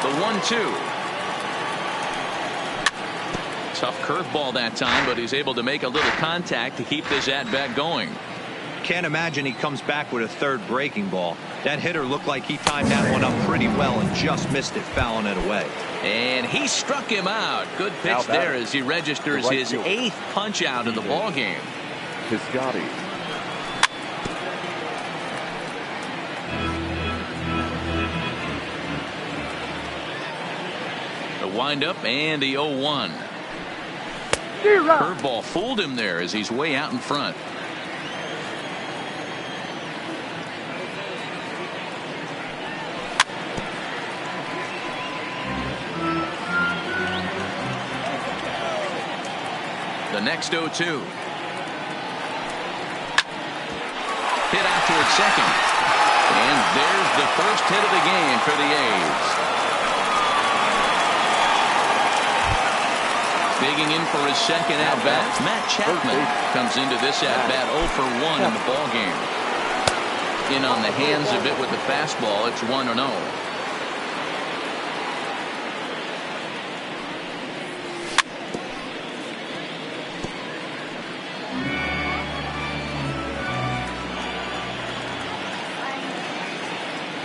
The 1-2. Tough curveball that time, but he's able to make a little contact to keep this at-bat going. Can't imagine he comes back with a 3rd breaking ball. That hitter looked like he timed that one up pretty well and just missed it, fouling it away. And he struck him out. Good pitch there as he registers his 8th punch out of the ball game. Piscotty. The windup and the 0-1. Curveball fooled him there as he's way out in front. The next 0-2. Hit out towards second. And there's the first hit of the game for the A's. Big digging in for his second at-bat. Matt Chapman comes into this at-bat 0 for 1 in the ballgame. In on the hands of it with the fastball. It's 1-0.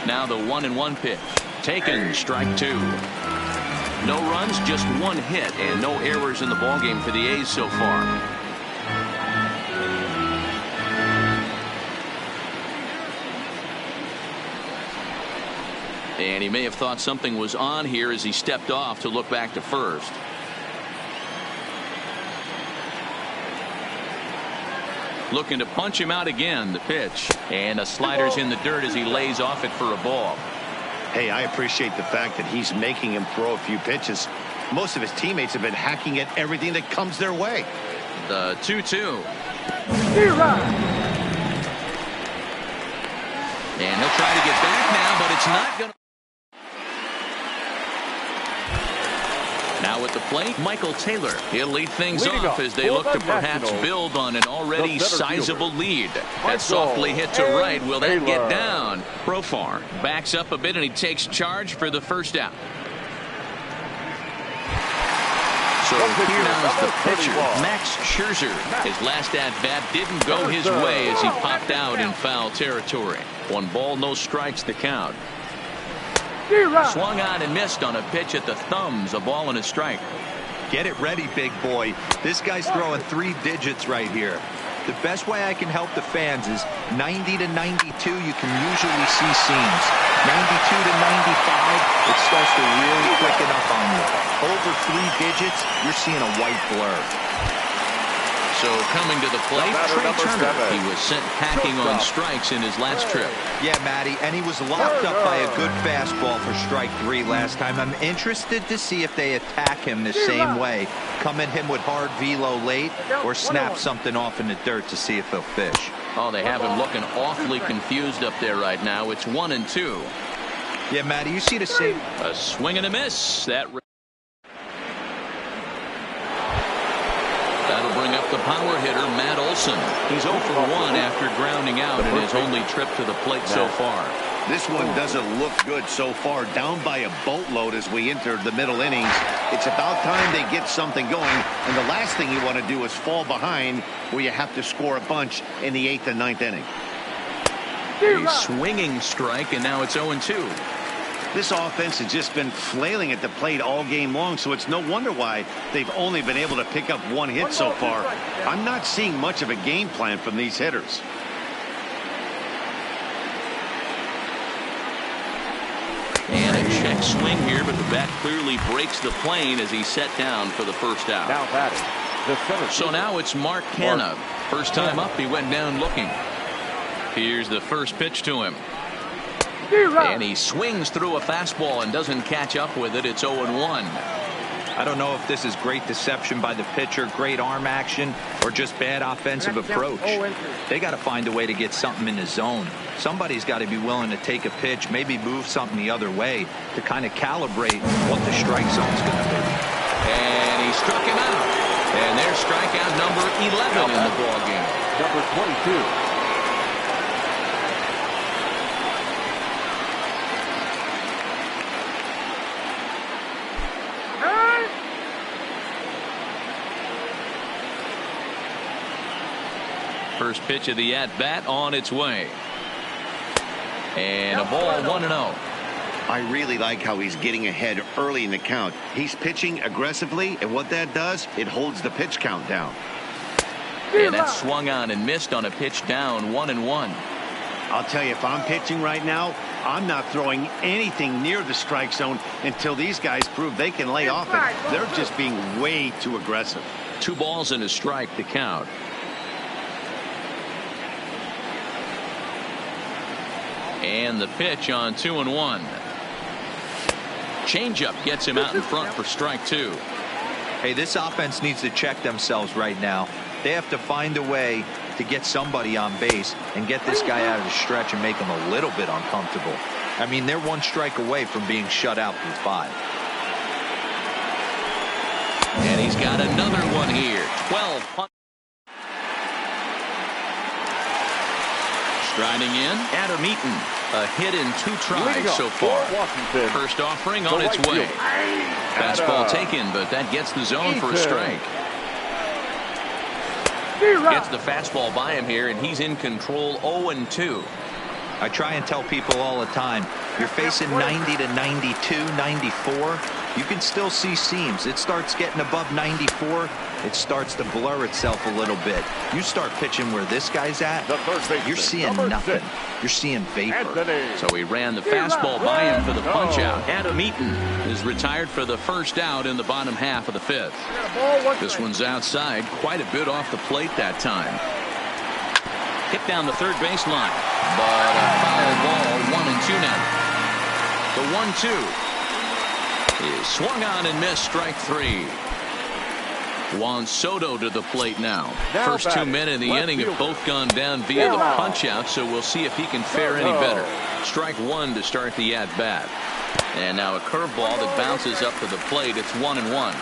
Now the 1-1 pitch. Taken, strike 2. No runs, just 1 hit, and no errors in the ballgame for the A's so far. And he may have thought something was on here as he stepped off to look back to first. Looking to punch him out again. The pitch. And a slider's in the dirt as he lays off it for a ball. Hey, I appreciate the fact that he's making him throw a few pitches. Most of his teammates have been hacking at everything that comes their way. The 2-2. And he'll try to get back now, but it's not going to. Now at the plate, Michael Taylor. He'll lead things off as they look to perhaps build on an already sizable lead. That softly hit to right. Will that get down? Profar backs up a bit and he takes charge for the first out. So here now is the pitcher, Max Scherzer. His last at-bat didn't go his way as he popped out in foul territory. 1 ball, no strikes to count. Swung on and missed on a pitch at the thumbs. A ball and a strike. Get it ready, big boy. This guy's throwing 3 digits right here. The best way I can help the fans is 90 to 92. You can usually see seams. 92 to 95, it starts to really quicken up on you. Over 3 digits, you're seeing a white blur. So coming to the plate, Trey Turner. He was sent packing on strikes in his last trip. Yeah, Matty, and he was locked up by a good fastball for strike 3 last time. I'm interested to see if they attack him the same way. Come at him with hard velo late or snap something off in the dirt to see if he'll fish. Oh, they have him looking awfully confused up there right now. It's 1-2. Yeah, Matty, you see the same. A swing and a miss. That'll bring up the power hitter, Matt Olson. He's 0 for 1 after grounding out in his only trip to the plate so far. This one doesn't look good so far. Down by a boatload as we enter the middle innings. It's about time they get something going. And the last thing you want to do is fall behind where you have to score a bunch in the 8th and 9th inning. A swinging strike, and now it's 0-2. This offense has just been flailing at the plate all game long, so it's no wonder why they've only been able to pick up 1 hit so far. I'm not seeing much of a game plan from these hitters. And a check swing here, but the bat clearly breaks the plane as he's set down for the first out. Now batting. So now it's Mark Canha. First time up, he went down looking. Here's the first pitch to him. And he swings through a fastball and doesn't catch up with it. It's 0-1. I don't know if this is great deception by the pitcher, great arm action, or just bad offensive approach. They got to find a way to get something in the zone. Somebody's got to be willing to take a pitch, maybe move something the other way to kind of calibrate what the strike zone's going to be. And he struck him out. And there's strikeout number 11 in the ballgame. Number 22. First pitch of the at-bat on its way. And a ball, 1-0. I really like how he's getting ahead early in the count. He's pitching aggressively, and what that does, it holds the pitch count down. And that swung on and missed on a pitch down, 1-1. I'll tell you, if I'm pitching right now, I'm not throwing anything near the strike zone until these guys prove they can lay off it. They're just being way too aggressive. 2 balls and a strike to count. And the pitch on 2-1. Changeup gets him out in front for strike 2. Hey, this offense needs to check themselves right now. They have to find a way to get somebody on base and get this guy out of the stretch and make him a little bit uncomfortable. I mean, they're 1 strike away from being shut out through 5. And he he's got another one here. 12. Striding in, Adam Eaton. A hit in 2 tries so far. Washington. First offering on The its right way. fielder. Fastball taken, but that gets the zone for a strike. Gets the fastball by him here, and he's in control. 0-2. I try and tell people all the time, you're facing 90 to 92, 94. You can still see seams. It starts getting above 94. It starts to blur itself a little bit. You start pitching where this guy's at, The third baseman, you're seeing number nothing. 6. You're seeing vapor. Anthony. So he ran the fastball by him for the punch out. Adam Eaton is retired for the first out in the bottom half of the 5th. This one's outside, quite a bit off the plate that time. Hit down the third baseline, but a foul ball. 1-2 now. The 1-2 is swung on and missed. Strike 3. Juan Soto to the plate now. First 2 men in the inning have both gone down via the punch out, so we'll see if he can fare any better. Strike 1 to start the at bat. And now a curveball that bounces up to the plate. It's 1-1.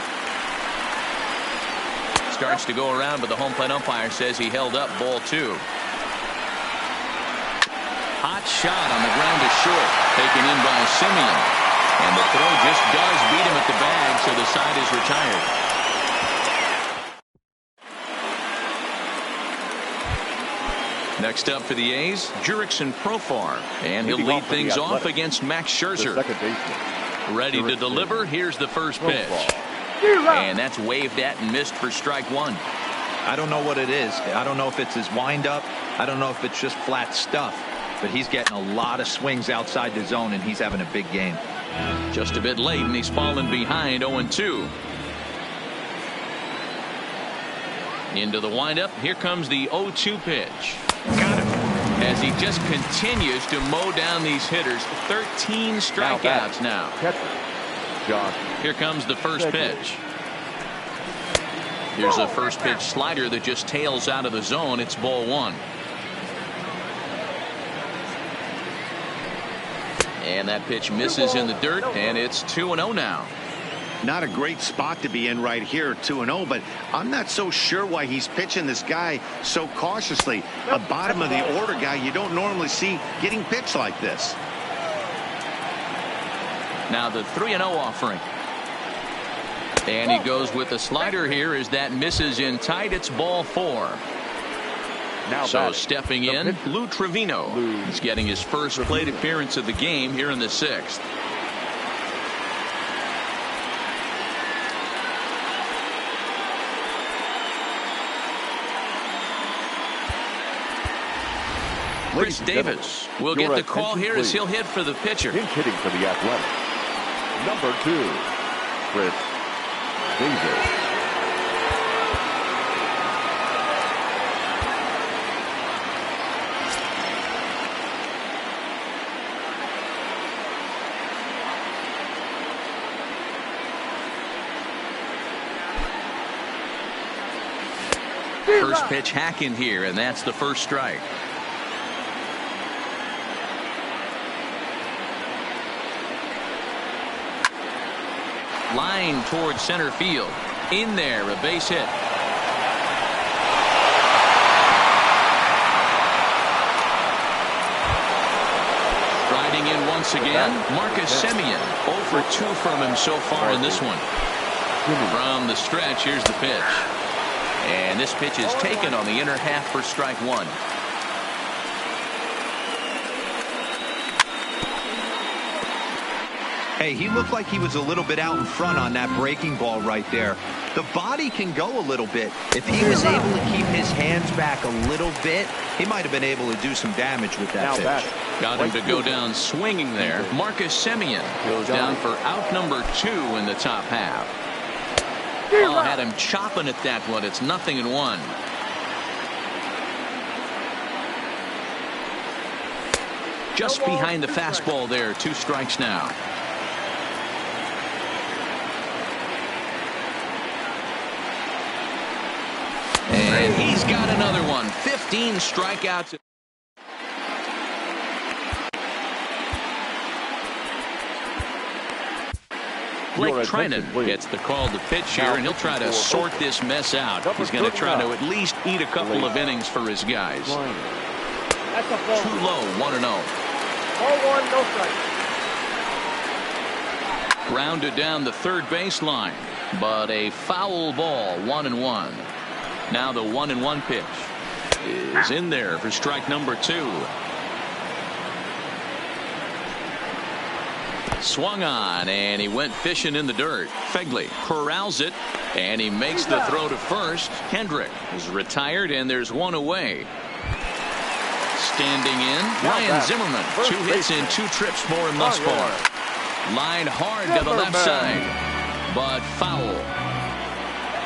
Starts to go around, but the home plate umpire says he held up. Ball 2. Hot shot on the ground to short, taken in by Simeon. And the throw just does beat him at the bag, so the side is retired. Next up for the A's, Jurickson Profar, and he'll lead things off against Max Scherzer. The second baseman. Ready to deliver. Here's the first pitch. And that's waved at and missed for strike 1. I don't know what it is. I don't know if it's his windup. I don't know if it's just flat stuff. But he's getting a lot of swings outside the zone, and he's having a big game. Just a bit late, and he's fallen behind. 0-2. Into the windup. Here comes the 0-2 pitch. Got him. As he just continues to mow down these hitters. 13 strikeouts now. Catcher, Josh. Here comes the first pitch. Here's a first pitch slider that just tails out of the zone. It's ball 1. And that pitch misses in the dirt, and it's 2-0 now. Not a great spot to be in right here, 2-0, but I'm not so sure why he's pitching this guy so cautiously. A bottom of the order guy you don't normally see getting pitched like this. Now the 3-0 offering. And he goes with the slider here as that misses in tight. It's ball 4. Now so batting. stepping in, Lou Trevino. He's getting his first plate appearance of the game here in the 6th. Chris Davis will get the call here as he'll hit for the pitcher. In hitting for the Athletic, number 2, Chris Davis. First pitch hack in here, and that's the first strike. Line towards center field. In there, a base hit. Striding in once again, Marcus Semien. 0 for 2 from him so far in this one. From the stretch, here's the pitch. And this pitch is taken on the inner half for strike 1. Hey, he looked like he was a little bit out in front on that breaking ball right there. The body can go a little bit. If he was able to keep his hands back a little bit, he might have been able to do some damage with that pitch. Got him to go down swinging there. Marcus Semien goes down for out number 2 in the top half. Oh, had him chopping at that one. It's 0-1. Just behind the fastball there. 2 strikes now. And he's got another one. 15 strikeouts. Blake Trinan gets the call to pitch here, and he'll try to sort this mess out. He's going to try to at least eat a couple of innings for his guys. Too low, 1-0. 0-1, no strike. Grounded down the third baseline, but a foul ball, 1-1. Now the 1-1 pitch is in there for strike number 2. Swung on, and he went fishing in the dirt. Fegley corrals it, and he makes the throw to first. Hendrick is retired, and there's one away. Standing in, Ryan Zimmerman. 2 hits and 2 trips for him thus far. Line hard to the left side, but foul.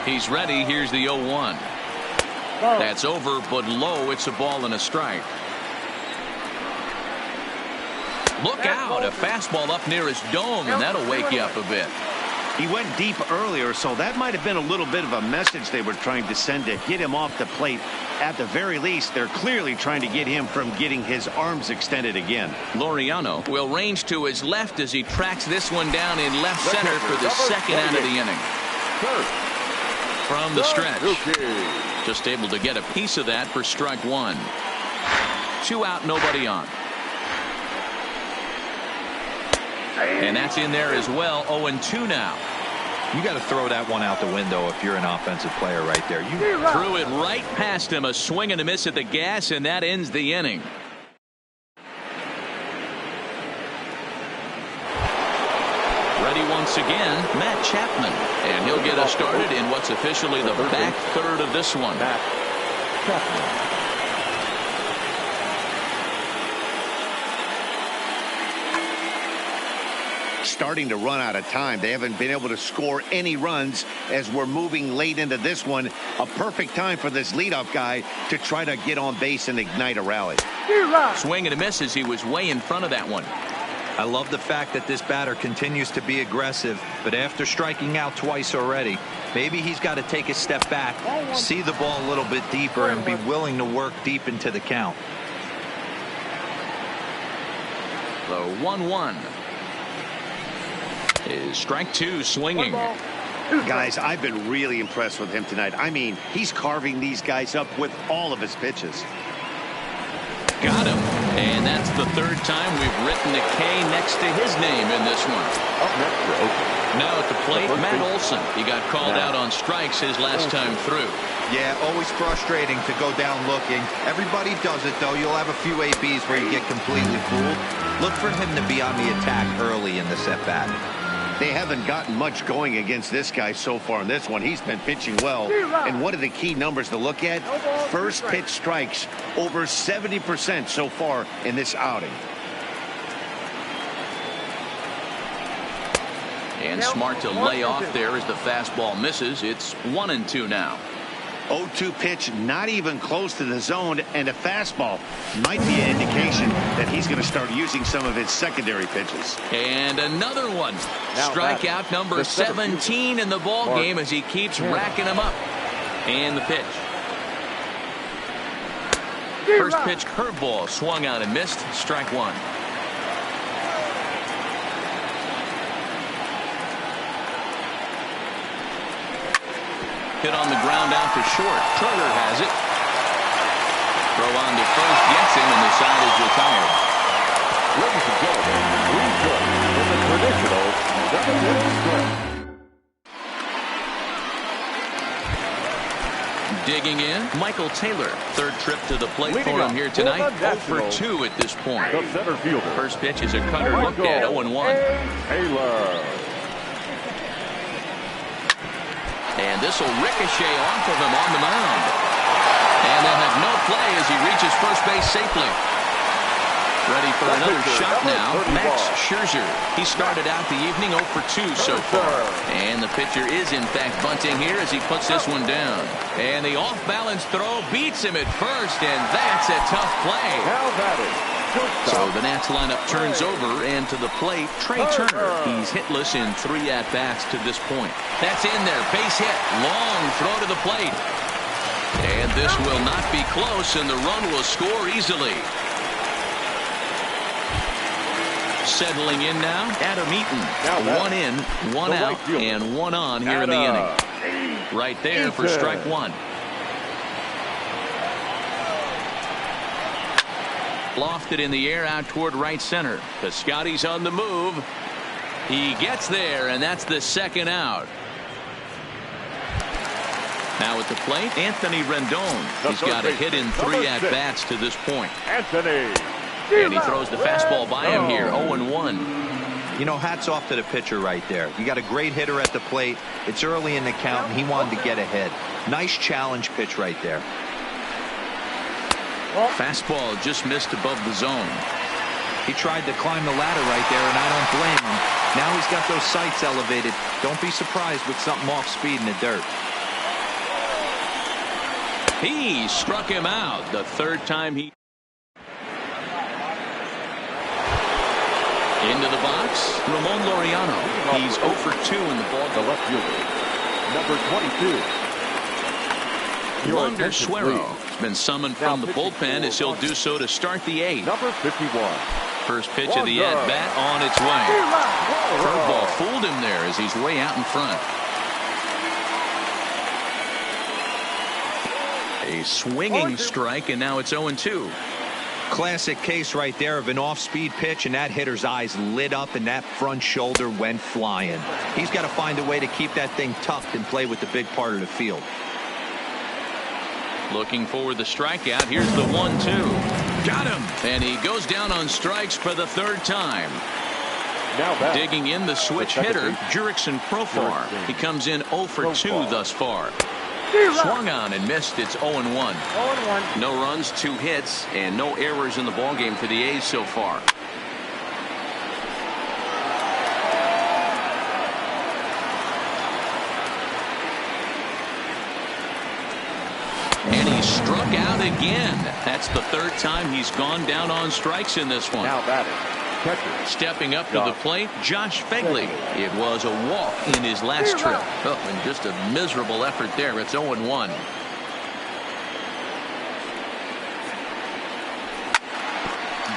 He's ready. Here's the 0-1. That's over, but low. It's a ball and a strike. Look out, a fastball up near his dome, and that'll wake you up a bit. He went deep earlier, so that might have been a little bit of a message they were trying to send to get him off the plate. At the very least, they're clearly trying to get him from getting his arms extended again. Laureano will range to his left as he tracks this one down in left center for the second out of the inning. From the stretch, just able to get a piece of that for strike 1. 2 out, nobody on. And that's in there as well. 0-2 now. You got to throw that one out the window if you're an offensive player right there. You threw it right past him. A swing and a miss at the gas, and that ends the inning. Ready once again, Matt Chapman. And he'll get us started in what's officially the back third of this one. Starting to run out of time. They haven't been able to score any runs as we're moving late into this one. A perfect time for this leadoff guy to try to get on base and ignite a rally. Swing and a miss as he was way in front of that one. I love the fact that this batter continues to be aggressive, but after striking out twice already, maybe he's got to take a step back, see the ball a little bit deeper, and be willing to work deep into the count. The 1-1 is strike 2, swinging. Guys, I've been really impressed with him tonight. I mean, he's carving these guys up with all of his pitches. Got him. And that's the third time we've written a K next to his name in this one. Now at the plate, Matt Olson. He got called out on strikes his last time through. Yeah, always frustrating to go down looking. Everybody does it, though. You'll have a few ABs where you get completely fooled. Look for him to be on the attack early in this at-bat. They haven't gotten much going against this guy so far in this one. He's been pitching well. And one of the key numbers to look at, first pitch strikes, over 70% so far in this outing. And smart to lay off there as the fastball misses. It's 1-2 now. 0-2 pitch, not even close to the zone, and a fastball might be an indication that he's going to start using some of his secondary pitches. And another one. Strikeout number 17 in the ball game as he keeps racking them up. And the pitch. First pitch curveball swung out and missed. Strike 1. Hit on the ground out to short. Turner has it. Throw on to first gets him, and the side is retired. Ladies and gentlemen, please join in the traditional 7-inning stretch. Digging in, Michael Taylor. Third trip to the plate for him here tonight. 0 for 2 at this point. The center fielder. First pitch is a cutter looked at 0-1. Taylor. And this will ricochet off of him on the mound. And they'll have no play as he reaches first base safely. Ready for another shot now, Max Scherzer. He started out the evening 0 for 2 so far. And the pitcher is in fact bunting here as he puts this one down. And the off-balance throw beats him at first, and that's a tough play. Now that is. So the Nats lineup turns over, and to the plate, Trey Turner. He's hitless in 3 at-bats to this point. That's in there, base hit, long throw to the plate. And this will not be close, and the run will score easily. Settling in now, Adam Eaton. One in, one out, and one on here in the inning. Right there for strike one. Lofted in the air out toward right center. Piscotty's on the move. He gets there, and that's the second out. Now at the plate, Anthony Rendon. He's got a hit in 3 at-bats to this point. Anthony. And he throws the fastball by him here, 0-1. You know, hats off to the pitcher right there. You got a great hitter at the plate. It's early in the count, and he wanted to get ahead. Nice challenge pitch right there. Fastball just missed above the zone. He tried to climb the ladder right there, and I don't blame him. Now he's got those sights elevated. Don't be surprised with something off speed in the dirt. He struck him out the third time he... Into the box, Ramon Laureano. He's 0 for 2 in the ball. The left fielder, number 22. Wander Suero has been summoned from the bullpen as he'll do so to start the 8th. Number 51. First pitch of the at-bat on its way. Curveball fooled him there as he's way out in front. A swinging strike, and now it's 0-2. Classic case right there of an off-speed pitch, and that hitter's eyes lit up and that front shoulder went flying. He's got to find a way to keep that thing tucked and play with the big part of the field. Looking for the strikeout. Here's the 1-2. Got him. And he goes down on strikes for the third time. Now digging in the switch hitter, Jurickson Profar. He comes in 0 for 2 thus far. Swung on and missed. It's 0-1. 0-1. No runs, 2 hits, and no errors in the ballgame for the A's so far. And he struck out again. That's the third time he's gone down on strikes in this one. Now batting, catcher. Stepping up to the plate, Josh Phegley. It was a walk in his last trip. Oh, and just a miserable effort there. It's 0-1.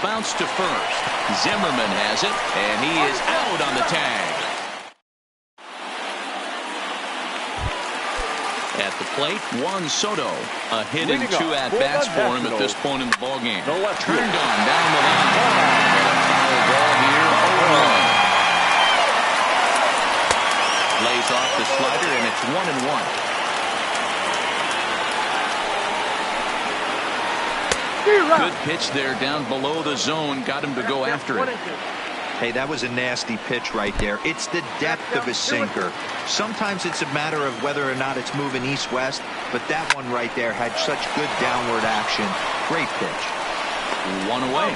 Bounce to first. Zimmerman has it, and he is out on the tag. At the plate, Juan Soto. A hit and 2 at-bats for him at this point in the ballgame. Turned on down the line. And a foul ball here, 0-1. Lays off the slider, and it's 1-1. Good pitch there down below the zone. Got him to go after it. Hey, that was a nasty pitch right there. It's the depth of his sinker. Sometimes it's a matter of whether or not it's moving east-west, but that one right there had such good downward action. Great pitch. 1 away.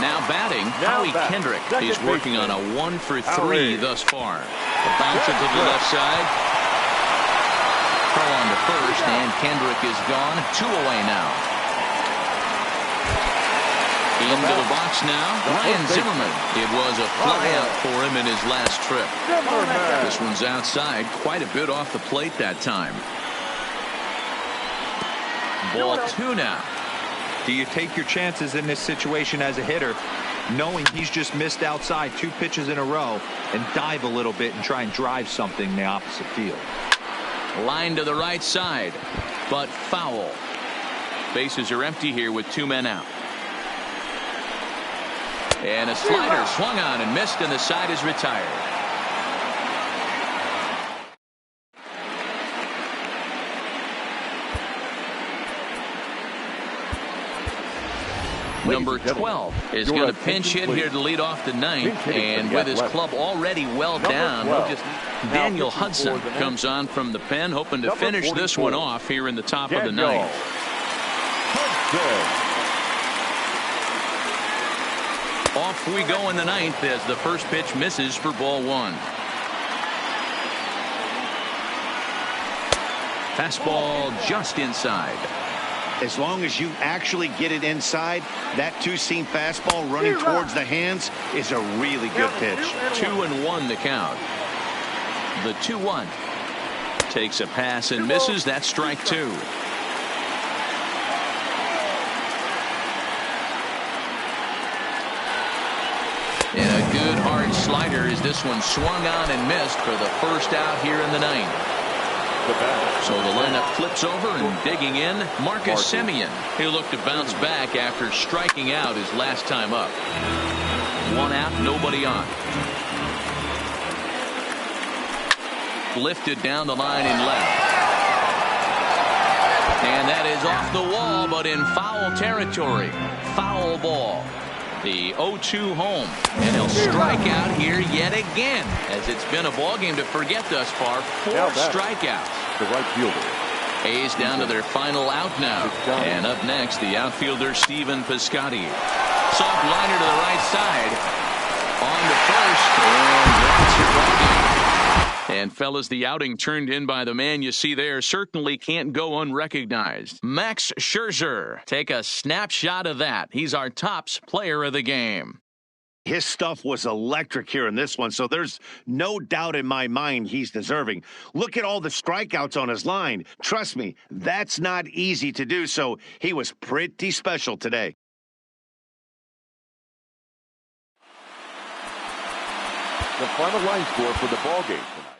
Now batting, Howie Kendrick. He's working on a 1 for 3 thus far. A bounce into the left side. Throw on to first, and Kendrick is gone. 2 away now. Into the box now, Ryan Zimmerman. It was a flyout for him in his last trip. This one's outside, quite a bit off the plate that time. Ball 2 now. Do you take your chances in this situation as a hitter, knowing he's just missed outside 2 pitches in a row, and dive a little bit and try and drive something in the opposite field? Line to the right side, but foul. Bases are empty here with 2 men out. And a slider swung on and missed, and the side is retired. Number 12 is going to pinch hit here to lead off the 9th, and with his club already well down, Daniel Hudson comes on from the pen, hoping to finish this one off here in the top of the 9th. Off we go in the 9th as the first pitch misses for ball 1. Fastball just inside. As long as you actually get it inside, that 2-seam fastball running towards the hands is a really good pitch. 2-1 the count. The 2-1 takes a pass and misses. That's strike 2. good hard slider as this one swung on and missed for the first out here in the ninth. So the lineup flips over and digging in, Marcus Semien. He'll look to bounce back after striking out his last time up. One out, nobody on. Lifted down the line in left. And that is off the wall, but in foul territory. Foul ball. The 0-2 home. And he'll strike out here yet again, as it's been a ball game to forget thus far. 4 strikeouts. The right fielder. A's down to their final out now. And up next, the outfielder Stephen Piscotty. Soft liner to the right side. On to first. And that's your ball game. And fellas, the outing turned in by the man you see there certainly can't go unrecognized. Max Scherzer. Take a snapshot of that. He's our tops player of the game. His stuff was electric here in this one, so there's no doubt in my mind he's deserving. Look at all the strikeouts on his line. Trust me, that's not easy to do, so he was pretty special today. The final line score for the ball game tonight.